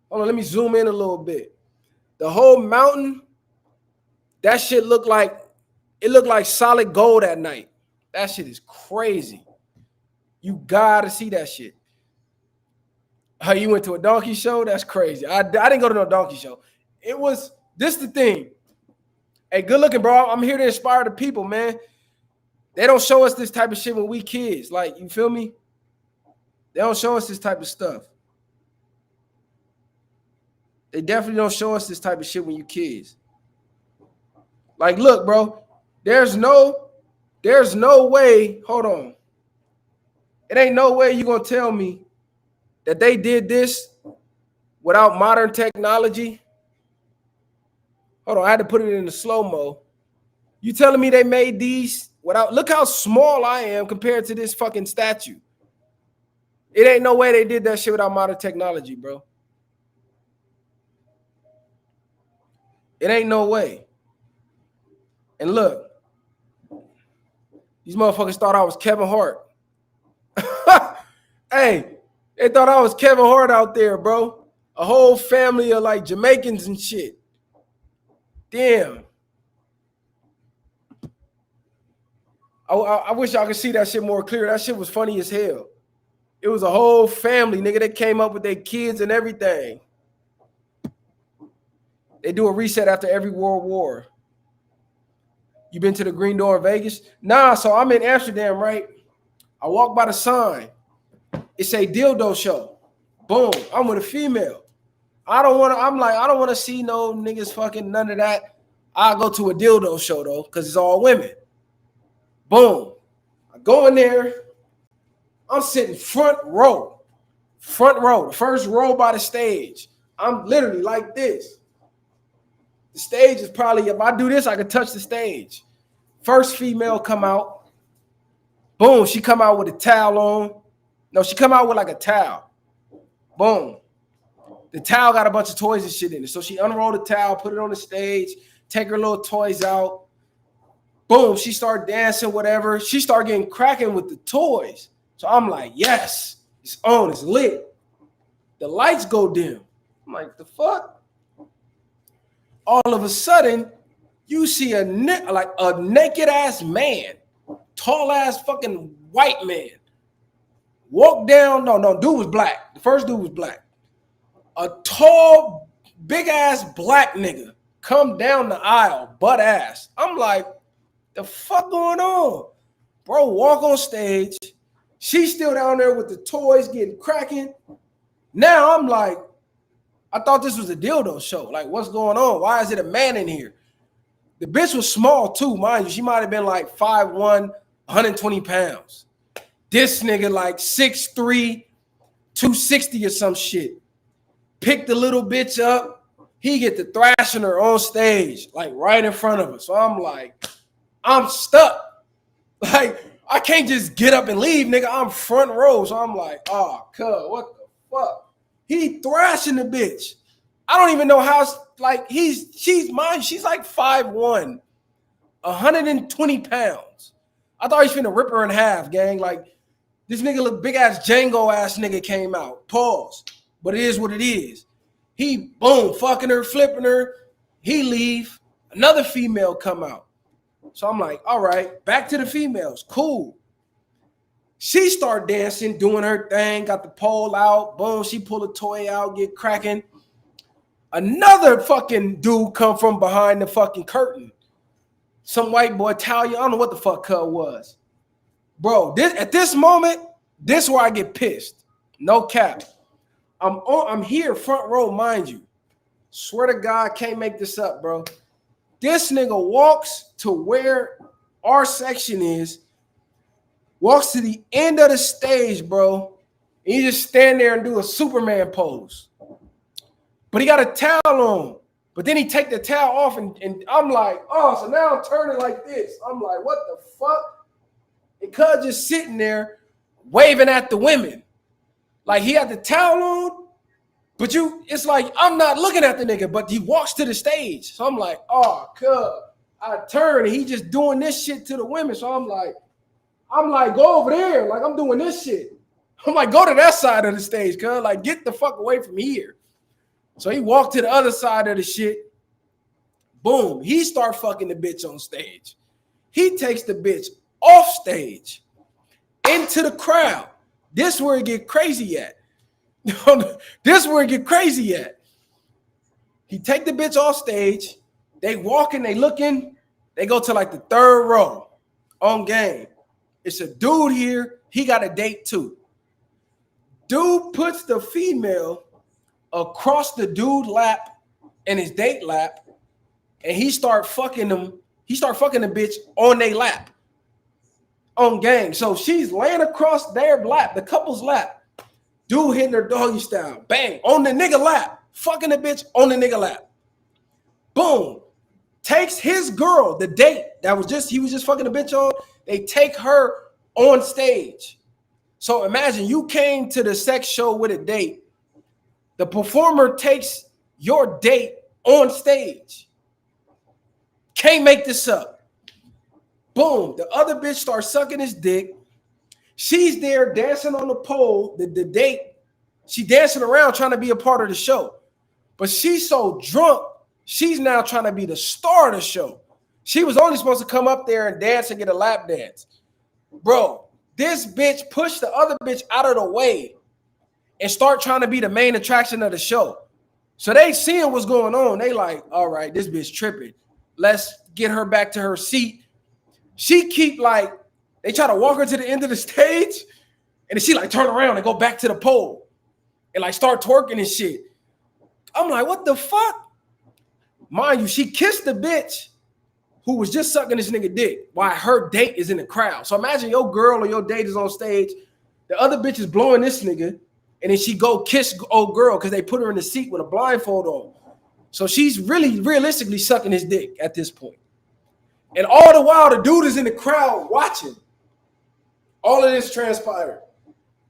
Hold on, let me zoom in a little bit. The whole mountain, that shit looked like solid gold at night. That shit is crazy. You gotta see that shit. How you went to a donkey show? That's crazy. I didn't go to no donkey show. This the thing. Hey, good looking, bro. I'm here to inspire the people, man. They don't show us this type of shit when we kids. Like, you feel me? They don't show us this type of stuff. They definitely don't show us this type of shit when you kids. Like, look, bro. There's no way. Hold on. It ain't no way you gonna tell me that they did this without modern technology. Hold on, I had to put it in the slow-mo. You telling me they made these without, look how small I am compared to this fucking statue. It ain't no way they did that shit without modern technology, bro. It ain't no way. And look, these motherfuckers thought I was Kevin Hart. Hey, they thought I was Kevin Hart out there, bro. A whole family of like Jamaicans and shit. Damn. I wish y'all could see that shit more clear. That shit was funny as hell. It was a whole family, nigga, that came up with their kids and everything. They do a reset after every world war. You been to the Green Door in Vegas? Nah, so I'm in Amsterdam, right? I walk by the sign. It say dildo show. Boom. I'm with a female. I don't want to see no niggas fucking none of that. I'll go to a dildo show though, because it's all women. Boom. I go in there. I'm sitting front row, the first row by the stage. I'm literally like this. The stage is probably, if I do this, I can touch the stage. First female come out. Boom, she come out with a towel on. No, she come out with like a towel. Boom. The towel got a bunch of toys and shit in it. So she unrolled the towel, put it on the stage, take her little toys out. Boom, she started dancing, whatever. She started getting cracking with the toys. So I'm like, yes, it's on, it's lit. The lights go dim. I'm like, the fuck? All of a sudden, you see a naked ass man, tall ass fucking white man, walk down. No, dude was black. The first dude was black. A tall, big ass black nigga come down the aisle, butt ass. I'm like, the fuck going on? Bro, walk on stage. She's still down there with the toys getting cracking. Now I'm like, I thought this was a dildo show. Like, what's going on? Why is it a man in here? The bitch was small too, mind you. She might have been like 5'1", 120 pounds. This nigga like 6'3", 260 or some shit. Picked the little bitch up. He get to thrashing her on stage, like right in front of us. So I'm like, I'm stuck. Like, I can't just get up and leave, nigga. I'm front row. So I'm like, oh, cuz, what the fuck? He thrashing the bitch. I don't even know how, like, she's like 5'1", 120 pounds. I thought he was finna rip her in half, gang. Like, this nigga look big ass Django ass nigga came out. Pause. But it is what it is. He, boom, fucking her, flipping her. He leave. Another female come out. So I'm like, all right, back to the females. Cool. She start dancing, doing her thing, got the pole out. Boom, she pull a toy out, get cracking. Another fucking dude come from behind the fucking curtain. Some white boy, Italian, I don't know what the fuck cuz was. Bro, at this moment, this is where I get pissed. No cap. I'm here, front row, mind you. Swear to God, can't make this up, bro. This nigga walks to where our section is, walks to the end of the stage, bro. And he just stand there and do a Superman pose. But he got a towel on. But then he take the towel off, and I'm like, oh, so now I'm turning like this. I'm like, what the fuck? And cuz just sitting there waving at the women. Like, he had the towel on, but it's like, I'm not looking at the nigga, but he walks to the stage. So I'm like, oh, cuz. I turn, and he just doing this shit to the women. So I'm like, go over there. Like, I'm doing this shit. I'm like, go to that side of the stage, cuz. Like, get the fuck away from here. So he walked to the other side of the shit. Boom. He start fucking the bitch on stage. He takes the bitch off stage into the crowd. This where it get crazy at. This where it get crazy at. He take the bitch off stage. They walking, they looking. They go to like the third row on game. It's a dude here. He got a date too. Dude puts the female across the dude lap and his date lap, and he start fucking them. He start fucking the bitch on their lap. On game. So she's laying across their lap, the couple's lap. Dude hitting her doggy style. Bang. On the nigga lap. Fucking the bitch on the nigga lap. Boom. Takes his girl, the date he was just fucking the bitch on. They take her on stage. So imagine you came to the sex show with a date. The performer takes your date on stage. Can't make this up. Boom, the other bitch starts sucking his dick. She's there dancing on the pole, the date. She dancing around trying to be a part of the show. But she's so drunk, she's now trying to be the star of the show. She was only supposed to come up there and dance and get a lap dance. Bro, this bitch pushed the other bitch out of the way and start trying to be the main attraction of the show. So they seeing what's going on. They like, all right, this bitch tripping. Let's get her back to her seat. She keep like, they try to walk her to the end of the stage, and then she like turn around and go back to the pole and like start twerking and shit. I'm like, what the fuck? Mind you, she kissed the bitch who was just sucking this nigga dick while her date is in the crowd. So imagine your girl or your date is on stage, the other bitch is blowing this nigga, and then she go kiss old girl because they put her in the seat with a blindfold on. So she's really realistically sucking his dick at this point. And all the while, the dude is in the crowd watching. All of this transpired.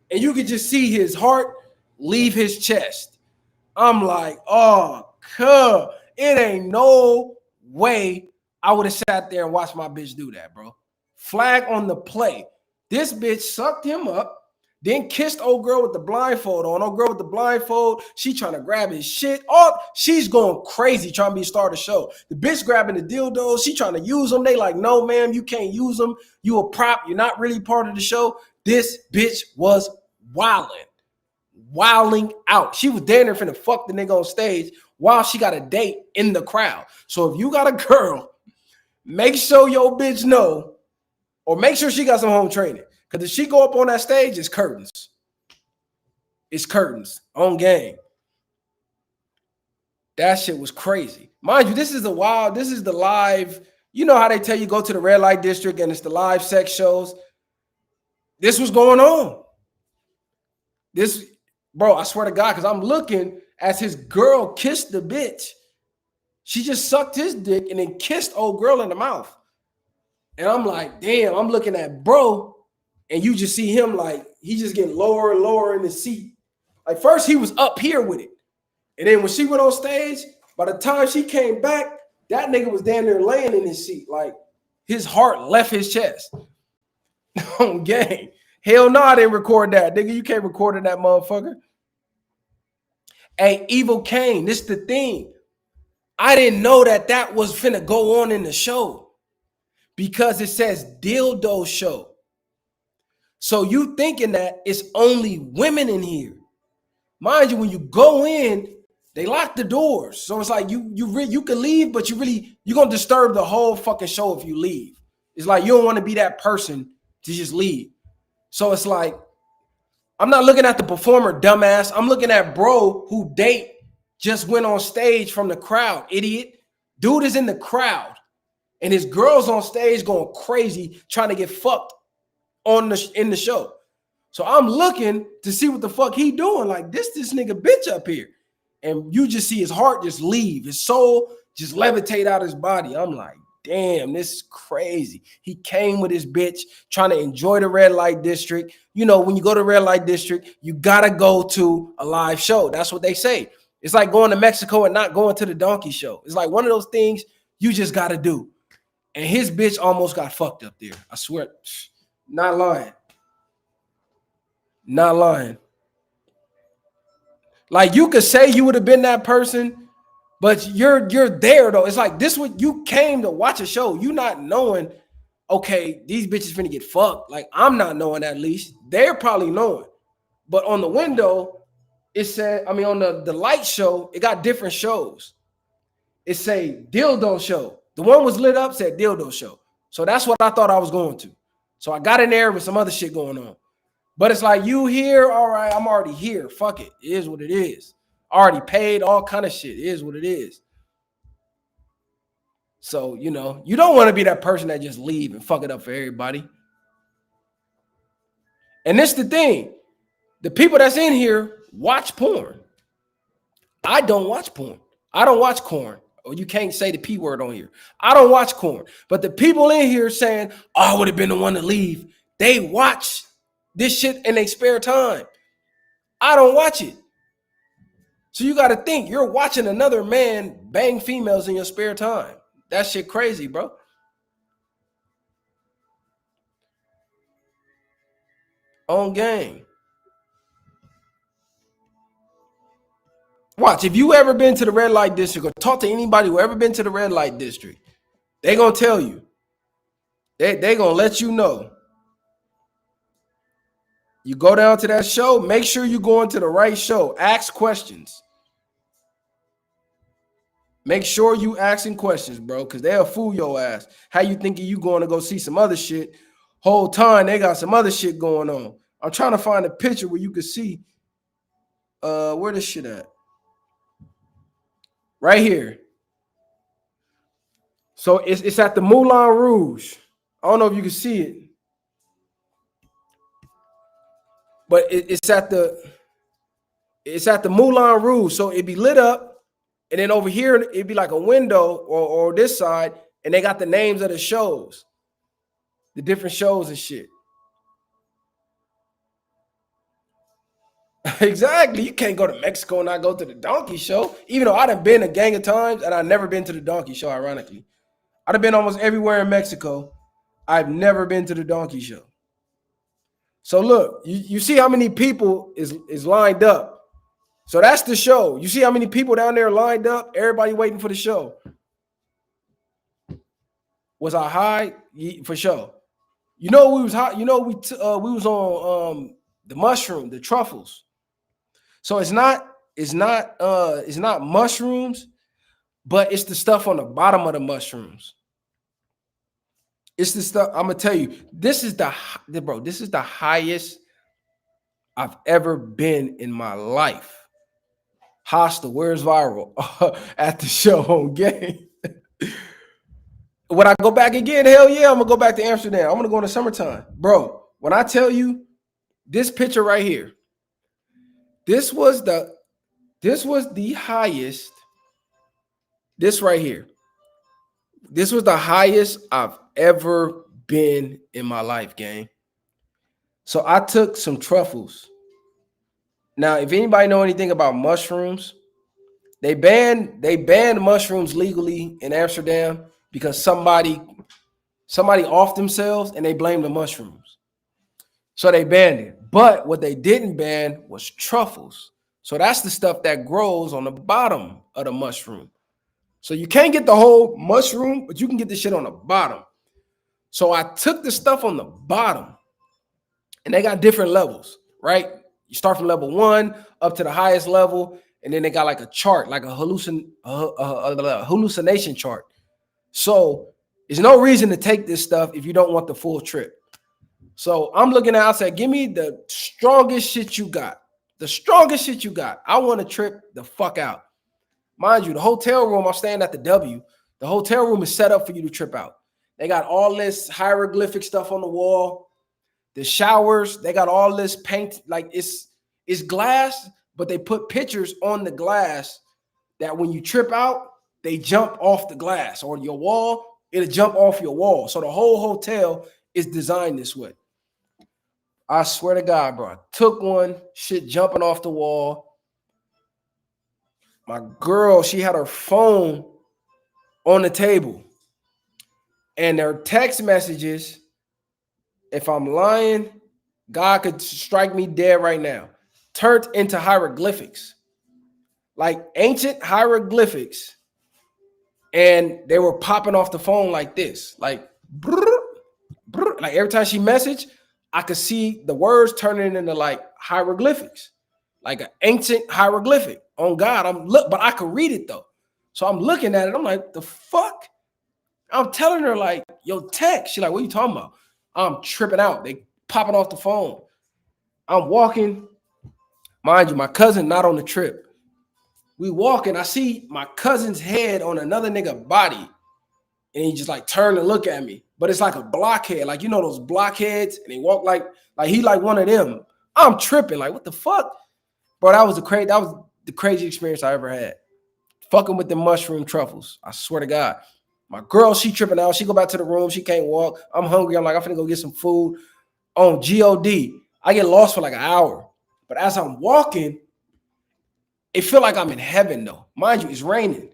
And you could just see his heart leave his chest. I'm like, oh, it ain't no way I would have sat there and watched my bitch do that, bro. Flag on the play. This bitch sucked him up, then kissed old girl with the blindfold on. Old girl with the blindfold, she trying to grab his shit. She's going crazy trying to be a star of the show. The bitch grabbing the dildos, she trying to use them. They like, no, ma'am, you can't use them. You a prop. You're not really part of the show. This bitch was wilding out. She was damn near finna fuck the nigga on stage while she got a date in the crowd. So if you got a girl, make sure your bitch know, or make sure she got some home training. Because if she go up on that stage, it's curtains. It's curtains on game. That shit was crazy. Mind you, this is the live, you know how they tell you go to the red light district and it's the live sex shows. This was going on. This, bro, I swear to God, because I'm looking as his girl kissed the bitch. She just sucked his dick and then kissed old girl in the mouth. And I'm like, damn, I'm looking at bro, and you just see him like, he just getting lower and lower in the seat. Like first he was up here with it. And then when she went on stage, by the time she came back, that nigga was down there laying in his seat. Like his heart left his chest. On game. Hell no, I didn't record that. Nigga, you can't record that motherfucker. Hey, Evil Kane, this the thing. I didn't know that was finna go on in the show because it says dildo show. So you thinking that it's only women in here. Mind you, when you go in, they lock the doors. So it's like you can leave, but you're going to disturb the whole fucking show if you leave. It's like you don't want to be that person to just leave. So it's like, I'm not looking at the performer, dumbass. I'm looking at bro who date just went on stage from the crowd, idiot. Dude is in the crowd, and his girl's on stage going crazy trying to get fucked in the show. So I'm looking to see what the fuck he doing. Like, this nigga bitch up here. And you just see his heart just leave. His soul just levitate out his body. I'm like, damn, this is crazy. He came with his bitch trying to enjoy the red light district. You know, when you go to red light district, you got to go to a live show. That's what they say. It's like going to Mexico and not going to the donkey show. It's like one of those things you just got to do. And his bitch almost got fucked up there. I swear. Not lying. Not lying. Like, you could say you would have been that person, but you're there, though. It's like this what you came to watch a show. You not knowing, okay, these bitches finna get fucked. Like, I'm not knowing at least. They're probably knowing. But on the window, it said, I mean, on the light show, it got different shows. It say dildo show. The one was lit up, said dildo show. So that's what I thought I was going to. So I got in there with some other shit going on. But it's like, you here? All right, I'm already here. Fuck it. It is what it is. Already paid, all kind of shit. It is what it is. So, you know, you don't want to be that person that just leave and fuck it up for everybody. And this the thing. The people that's in here watch porn. I don't watch porn. I don't watch corn. Or you can't say the P word on here. I don't watch corn. But the people in here saying, oh, I would have been the one to leave. They watch this shit in their spare time. I don't watch it. So you got to think, you're watching another man bang females in your spare time. That shit crazy, bro. On game. Watch, if you ever been to the red light district or talk to anybody who ever been to the red light district, they going to tell you. They going to let you know. You go down to that show, make sure you go into the right show. Ask questions. Make sure you asking questions, bro, because they'll fool your ass. How you thinking you going to go see some other shit? Whole time they got some other shit going on. I'm trying to find a picture where you can see where this shit at. Right here. So it's at the Moulin Rouge. I don't know if you can see it, but it's at the Moulin Rouge. So it'd be lit up, and then over here it'd be like a window or this side, and they got the names of the shows, the different shows and shit. Exactly. You can't go to Mexico and not go to the Donkey Show. Even though I done been a gang of times and I've never been to the Donkey Show, ironically. I'd have been almost everywhere in Mexico. I've never been to the Donkey Show. So look, you see how many people is lined up. So that's the show. You see how many people down there lined up? Everybody waiting for the show. Was I high? For sure. You know we was hot. You know we was on the mushroom, the truffles. So it's not mushrooms, but it's the stuff on the bottom of the mushrooms. It's the stuff I'm gonna tell you. This is the highest I've ever been in my life. Hostile, where's viral? At the show on game. When I go back again, hell yeah, I'm gonna go back to Amsterdam. I'm gonna go in the summertime, bro. When I tell you this picture right here, this was the highest. This right here. This was the highest I've ever been in my life, gang. So I took some truffles. Now, if anybody know anything about mushrooms, they banned mushrooms legally in Amsterdam because somebody offed themselves and they blamed the mushrooms. So they banned it. But what they didn't ban was truffles. So that's the stuff that grows on the bottom of the mushroom. So you can't get the whole mushroom, but you can get the shit on the bottom. So I took the stuff on the bottom, and they got different levels, right? You start from level 1 up to the highest level, and then they got like a chart, like a hallucination chart. So there's no reason to take this stuff if you don't want the full trip. So I'm looking at, I said, give me the strongest shit you got. The strongest shit you got. I want to trip the fuck out. Mind you, the hotel room, I'm staying at the W. The hotel room is set up for you to trip out. They got all this hieroglyphic stuff on the wall. The showers, they got all this paint. Like it's glass, but they put pictures on the glass that when you trip out, they jump off the glass or your wall. It'll jump off your wall. So the whole hotel is designed this way. I swear to God, bro. I took one, shit jumping off the wall. My girl, she had her phone on the table. And their text messages, if I'm lying, God could strike me dead right now, turned into hieroglyphics. Like ancient hieroglyphics. And they were popping off the phone like this. Like, brrr, brrr. Like every time she messaged, I could see the words turning into like hieroglyphics. Like an ancient hieroglyphic. On God, but I could read it though. So I'm looking at it. I'm like, the fuck? I'm telling her, like, yo, text. She's like, what are you talking about? I'm tripping out. They popping off the phone. I'm walking. Mind you, my cousin not on the trip. We walking. I see my cousin's head on another nigga body. And he just like turned and look at me. But it's like a blockhead. Like, you know those blockheads? And they walk like he like one of them. I'm tripping. Like, what the fuck? Bro, that was the crazy experience I ever had. Fucking with the mushroom truffles. I swear to God. My girl, she tripping out. She go back to the room. She can't walk. I'm hungry. I'm like, I'm finna go get some food. On G-O-D. I get lost for like an hour. But as I'm walking, it feel like I'm in heaven though. Mind you, it's raining.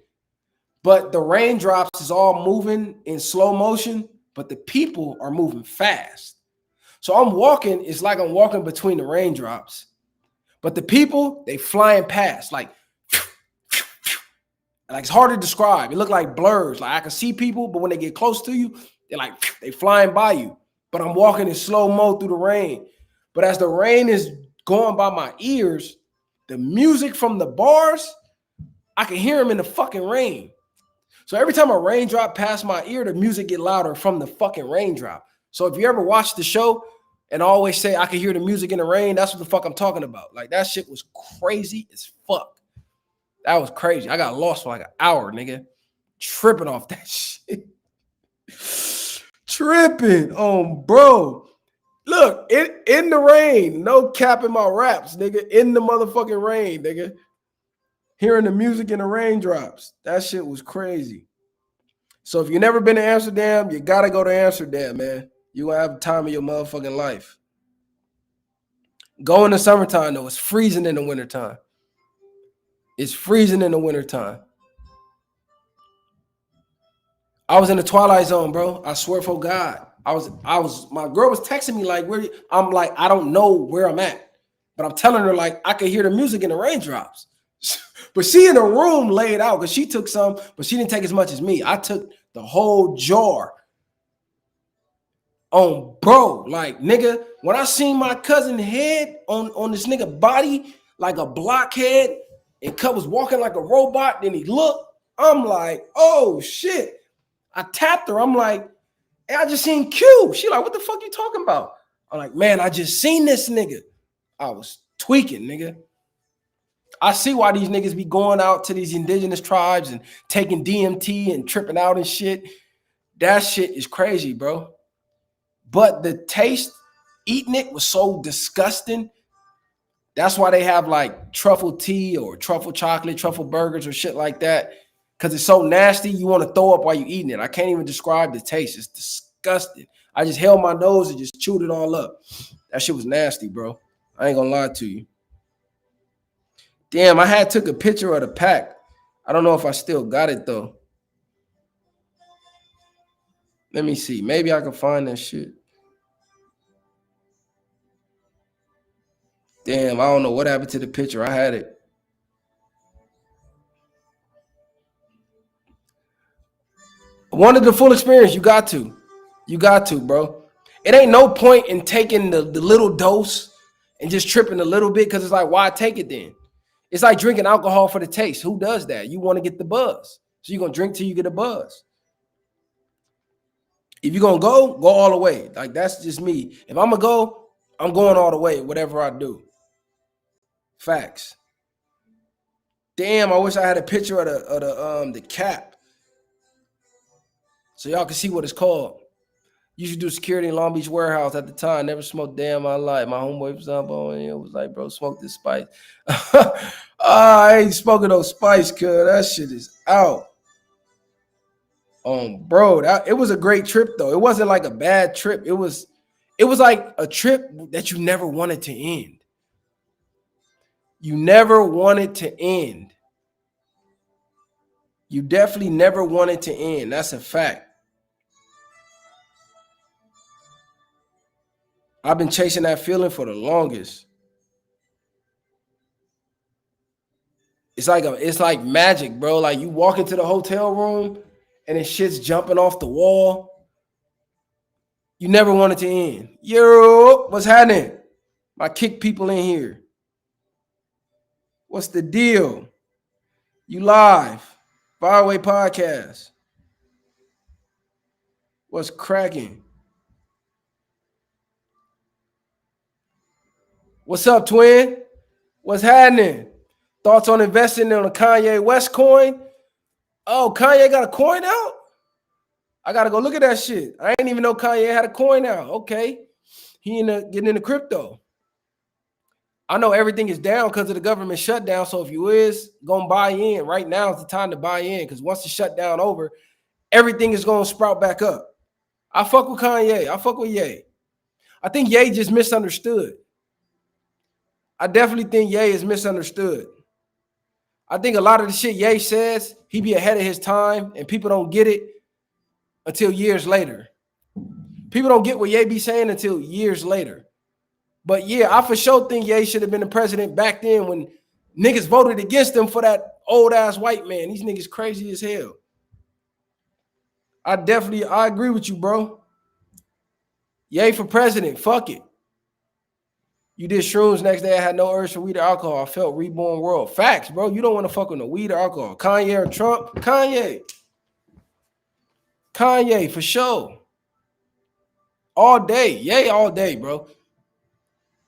But the raindrops is all moving in slow motion, but the people are moving fast. So I'm walking. It's like I'm walking between the raindrops. But the people, they flying past, like it's hard to describe. It look like blurs. Like I can see people, but when they get close to you, they flying by you. But I'm walking in slow-mo through the rain. But as the rain is going by my ears, the music from the bars, I can hear them in the fucking rain. So every time a raindrop passed my ear, the music get louder from the fucking raindrop. So if you ever watch the show, and I always say I can hear the music in the rain, that's what the fuck I'm talking about. Like that shit was crazy as fuck. That was crazy. I got lost for like an hour, nigga. Tripping off that shit. Tripping on bro. Look, in the rain, no capping my raps, nigga. In the motherfucking rain, nigga. Hearing the music in the raindrops. That shit was crazy. So if you've never been to Amsterdam, you gotta go to Amsterdam, man. You gonna have the time of your motherfucking life. Go in the summertime, though. It's freezing in the wintertime. It's freezing in the wintertime. I was in the Twilight Zone, bro. I swear for God. My girl was texting me like, where I'm like, I don't know where I'm at. But I'm telling her, like, I could hear the music in the raindrops. But she in the room laid out because she took some, but she didn't take as much as me. I took the whole jar. On bro, like nigga, when I seen my cousin head on this nigga body like a blockhead and Cut was walking like a robot, then he looked, I'm like, oh shit. I tapped her. I'm like, hey, I just seen Q. She like, what the fuck you talking about? I'm like, man, I just seen this nigga. I was tweaking, nigga. I see why these niggas be going out to these indigenous tribes and taking DMT and tripping out and shit. That shit is crazy, bro. But the taste, eating it was so disgusting. That's why they have like truffle tea or truffle chocolate, truffle burgers or shit like that. Because it's so nasty, you want to throw up while you're eating it. I can't even describe the taste. It's disgusting. I just held my nose and just chewed it all up. That shit was nasty, bro. I ain't gonna lie to you. Damn, I took a picture of the pack. I don't know if I still got it though. Let me see. Maybe I can find that shit. Damn, I don't know what happened to the picture. I had it. Wanted the full experience. You got to. You got to, bro. It ain't no point in taking the little dose and just tripping a little bit because it's like, why take it then? It's like drinking alcohol for the taste. Who does that? You want to get the buzz. So you're going to drink till you get a buzz. If you're going to go all the way. Like, that's just me. If I'm going to go, I'm going all the way, whatever I do. Facts. Damn, I wish I had a picture of the cap. So y'all can see what it's called. Used to do security in Long Beach warehouse at the time. Never smoked a day in my life. My homeboy was up on it. It was like, bro, smoke this spice. I ain't smoking no spice, cuz that shit is out. Bro, it was a great trip though. It wasn't like a bad trip. It was like a trip that you never wanted to end. You never wanted to end. You definitely never wanted to end. That's a fact. I've been chasing that feeling for the longest. It's like magic, bro. Like you walk into the hotel room and then shit's jumping off the wall. You never wanted to end. Yo, what's happening? My kick people in here. What's the deal? You live. Byway Podcast. What's cracking? What's up, twin? What's happening? Thoughts on investing in a Kanye West coin? Oh, Kanye got a coin out? I got to go look at that shit. I didn't even know Kanye had a coin out. Okay. He getting into crypto. I know everything is down because of the government shutdown. So if you is going to buy in, right now is the time to buy in because once the shutdown over, everything is going to sprout back up. I fuck with Kanye. I fuck with Ye. I think Ye just misunderstood. I definitely think Ye is misunderstood. I think a lot of the shit Ye says, he be ahead of his time and people don't get it until years later. People don't get what Ye be saying until years later. But yeah, I for sure think Ye should have been the president back then when niggas voted against him for that old ass white man. These niggas crazy as hell. I agree with you, bro. Ye for president. Fuck it. You did shrooms next day. I had no urge for weed or alcohol. I felt reborn world. Facts, bro. You don't want to fuck with no weed or alcohol. Kanye or Trump? Kanye for sure. All day. Yay all day, bro.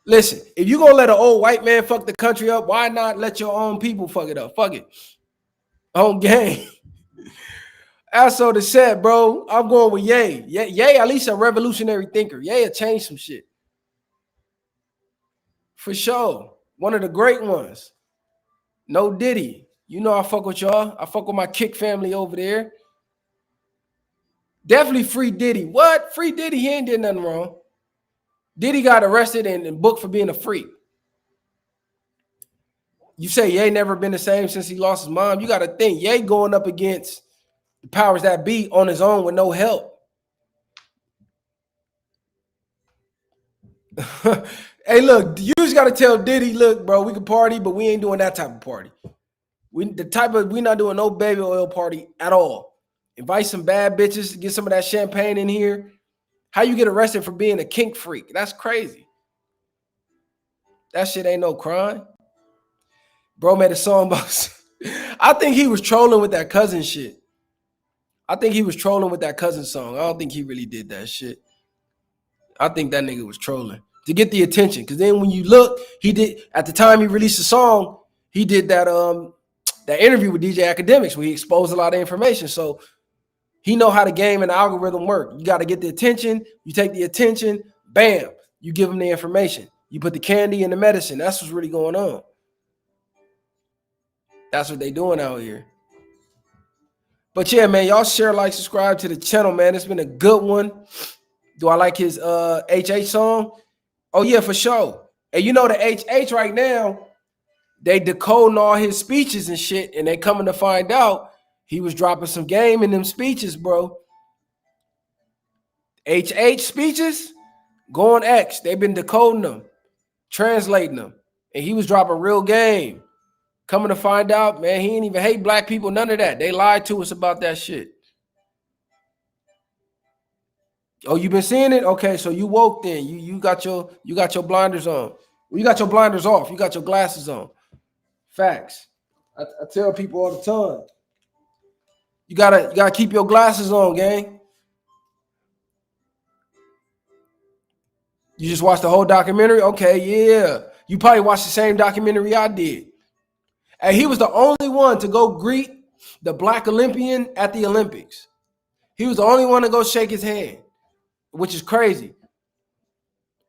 Listen, if you gonna let an old white man fuck the country up, why not let your own people fuck it up? Fuck it. On game. As so the set, bro. I'm going with Ye. Ye at least a revolutionary thinker. Ye changed some shit. For sure. One of the great ones. No Diddy. You know I fuck with y'all. I fuck with my Kick family over there. Definitely free Diddy. What? Free Diddy? He ain't did nothing wrong. Diddy got arrested and booked for being a freak. You say Ye never been the same since he lost his mom. You got to think Ye going up against the powers that be on his own with no help. Hey, look, you just got to tell Diddy, look, bro, we can party, but we ain't doing that type of party. We not doing no baby oil party at all. Invite some bad bitches, get some of that champagne in here. How you get arrested for being a kink freak? That's crazy. That shit ain't no crime. Bro made a song about I think he was trolling with that cousin shit. I think he was trolling with that cousin song. I don't think he really did that shit. I think that nigga was trolling to get the attention. Because then when you look, he did at the time he released the song, he did that that interview with DJ Academics where he exposed a lot of information. So he know how the game and the algorithm work. You got to get the attention. You take the attention, bam, you give them the information. You put the candy in the medicine. That's what's really going on. That's what they doing out here. But yeah, man, y'all share, like, subscribe to the channel, man. It's been a good one. Do I like his HH song? Oh, yeah, for sure. And you know the HH right now, they decoding all his speeches and shit, and they coming to find out he was dropping some game in them speeches, bro. HH speeches, go on X. They've been decoding them, translating them, and he was dropping real game. Coming to find out, man, he ain't even hate black people, none of that. They lied to us about that shit. Oh, you been seeing it? Okay, so you woke then. You got your blinders on. Well, you got your blinders off. You got your glasses on. Facts. I tell people all the time. You gotta keep your glasses on, gang. You just watched the whole documentary? Okay, yeah. You probably watched the same documentary I did. And he was the only one to go greet the black Olympian at the Olympics. He was the only one to go shake his hand, which is crazy.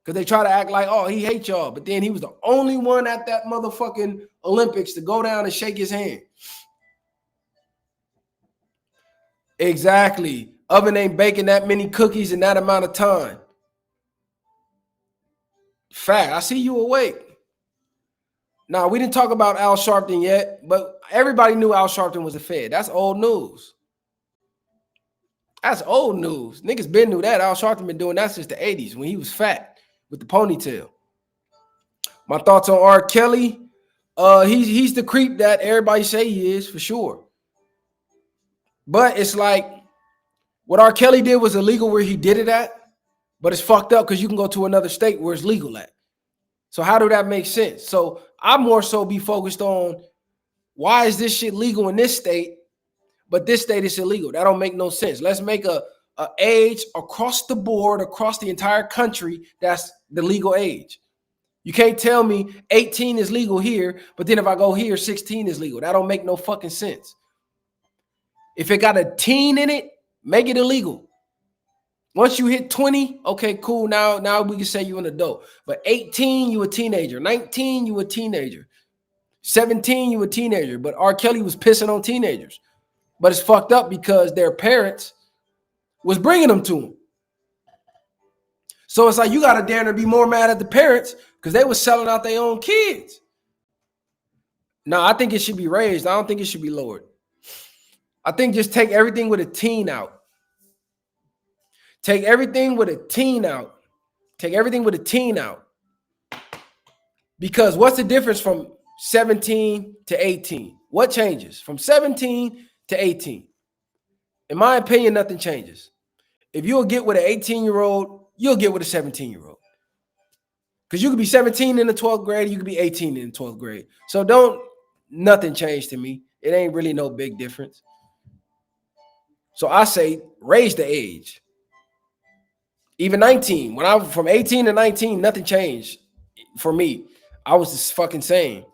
Because they try to act like, oh, he hates y'all. But then he was the only one at that motherfucking Olympics to go down and shake his hand. Exactly. Oven ain't baking that many cookies in that amount of time. Fact. I see you awake. Now, we didn't talk about Al Sharpton yet, but everybody knew Al Sharpton was a Fed. That's old news. That's old news. Niggas been knew that. Al Sharpton been doing that since the 80s when he was fat with the ponytail. My thoughts on R. Kelly. He's the creep that everybody say he is, for sure. But it's like what R. Kelly did was illegal where he did it at, but it's fucked up because you can go to another state where it's legal at. So how do that make sense? So I more so be focused on why is this shit legal in this state, but this state is illegal? That don't make no sense. Let's make a age across the board, across the entire country, that's the legal age. You can't tell me 18 is legal here, but then if I go here, 16 is legal. That don't make no fucking sense. If it got a teen in it, make it illegal. Once you hit 20, okay, cool. Now we can say you're an adult. But 18, you a teenager. 19, you a teenager. 17, you a teenager. But R. Kelly was pissing on teenagers. But it's fucked up because their parents was bringing them to him. So it's like you got to dare to be more mad at the parents because they were selling out their own kids. No, I think it should be raised. I don't think it should be lowered. I think just take everything with a teen out. Take everything with a teen out. Take everything with a teen out. Because what's the difference from 17 to 18? What changes from 17 to 18? In my opinion, nothing changes. If you'll get with an 18-year-old, you'll get with a 17-year-old. Because you could be 17 in the 12th grade, you could be 18 in the 12th grade. So nothing changed to me. It ain't really no big difference. So I say raise the age. Even 19. When I was from 18 to 19, nothing changed for me. I was just fucking same.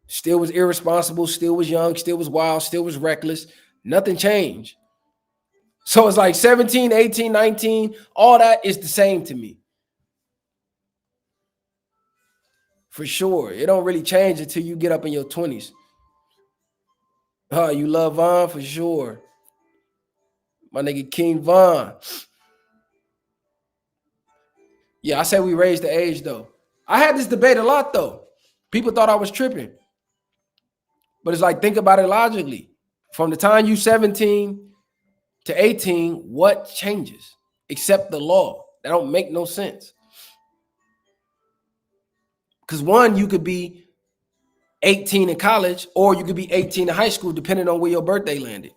Still was irresponsible, still was young, still was wild, still was reckless. Nothing changed. So it's like 17, 18, 19, all that is the same to me. For sure. It don't really change until you get up in your 20s. You love Von for sure. My nigga King Von. Yeah, I said we raised the age though. I had this debate a lot though. People thought I was tripping. But it's like, think about it logically. From the time you 17 to 18, what changes? Except the law. That don't make no sense. Because one, you could be 18 in college or you could be 18 in high school, depending on where your birthday landed.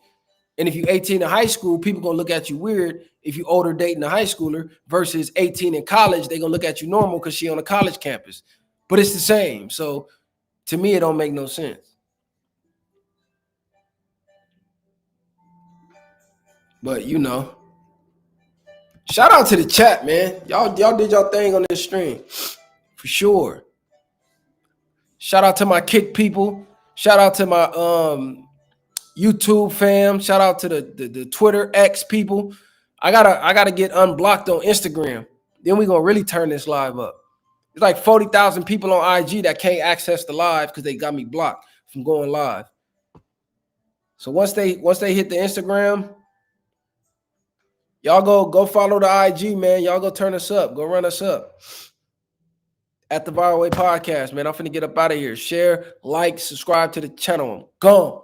And if you're 18 in high school, people going to look at you weird if you older dating a high schooler versus 18 in college. They're going to look at you normal because she on a college campus. But it's the same. So to me, it don't make no sense. But, you know, shout out to the chat, man. Y'all did y'all thing on this stream. For sure. Shout out to my Kick people. Shout out to my YouTube fam. Shout out to the Twitter X people. I gotta get unblocked on Instagram. Then we're gonna really turn this live up. It's like 40,000 people on IG that can't access the live because they got me blocked from going live. So once they hit the Instagram, y'all go follow the IG, man. Y'all go turn us up. Go run us up. At the Viral Way Podcast, man. I'm finna get up out of here. Share, like, subscribe to the channel. I'm gone.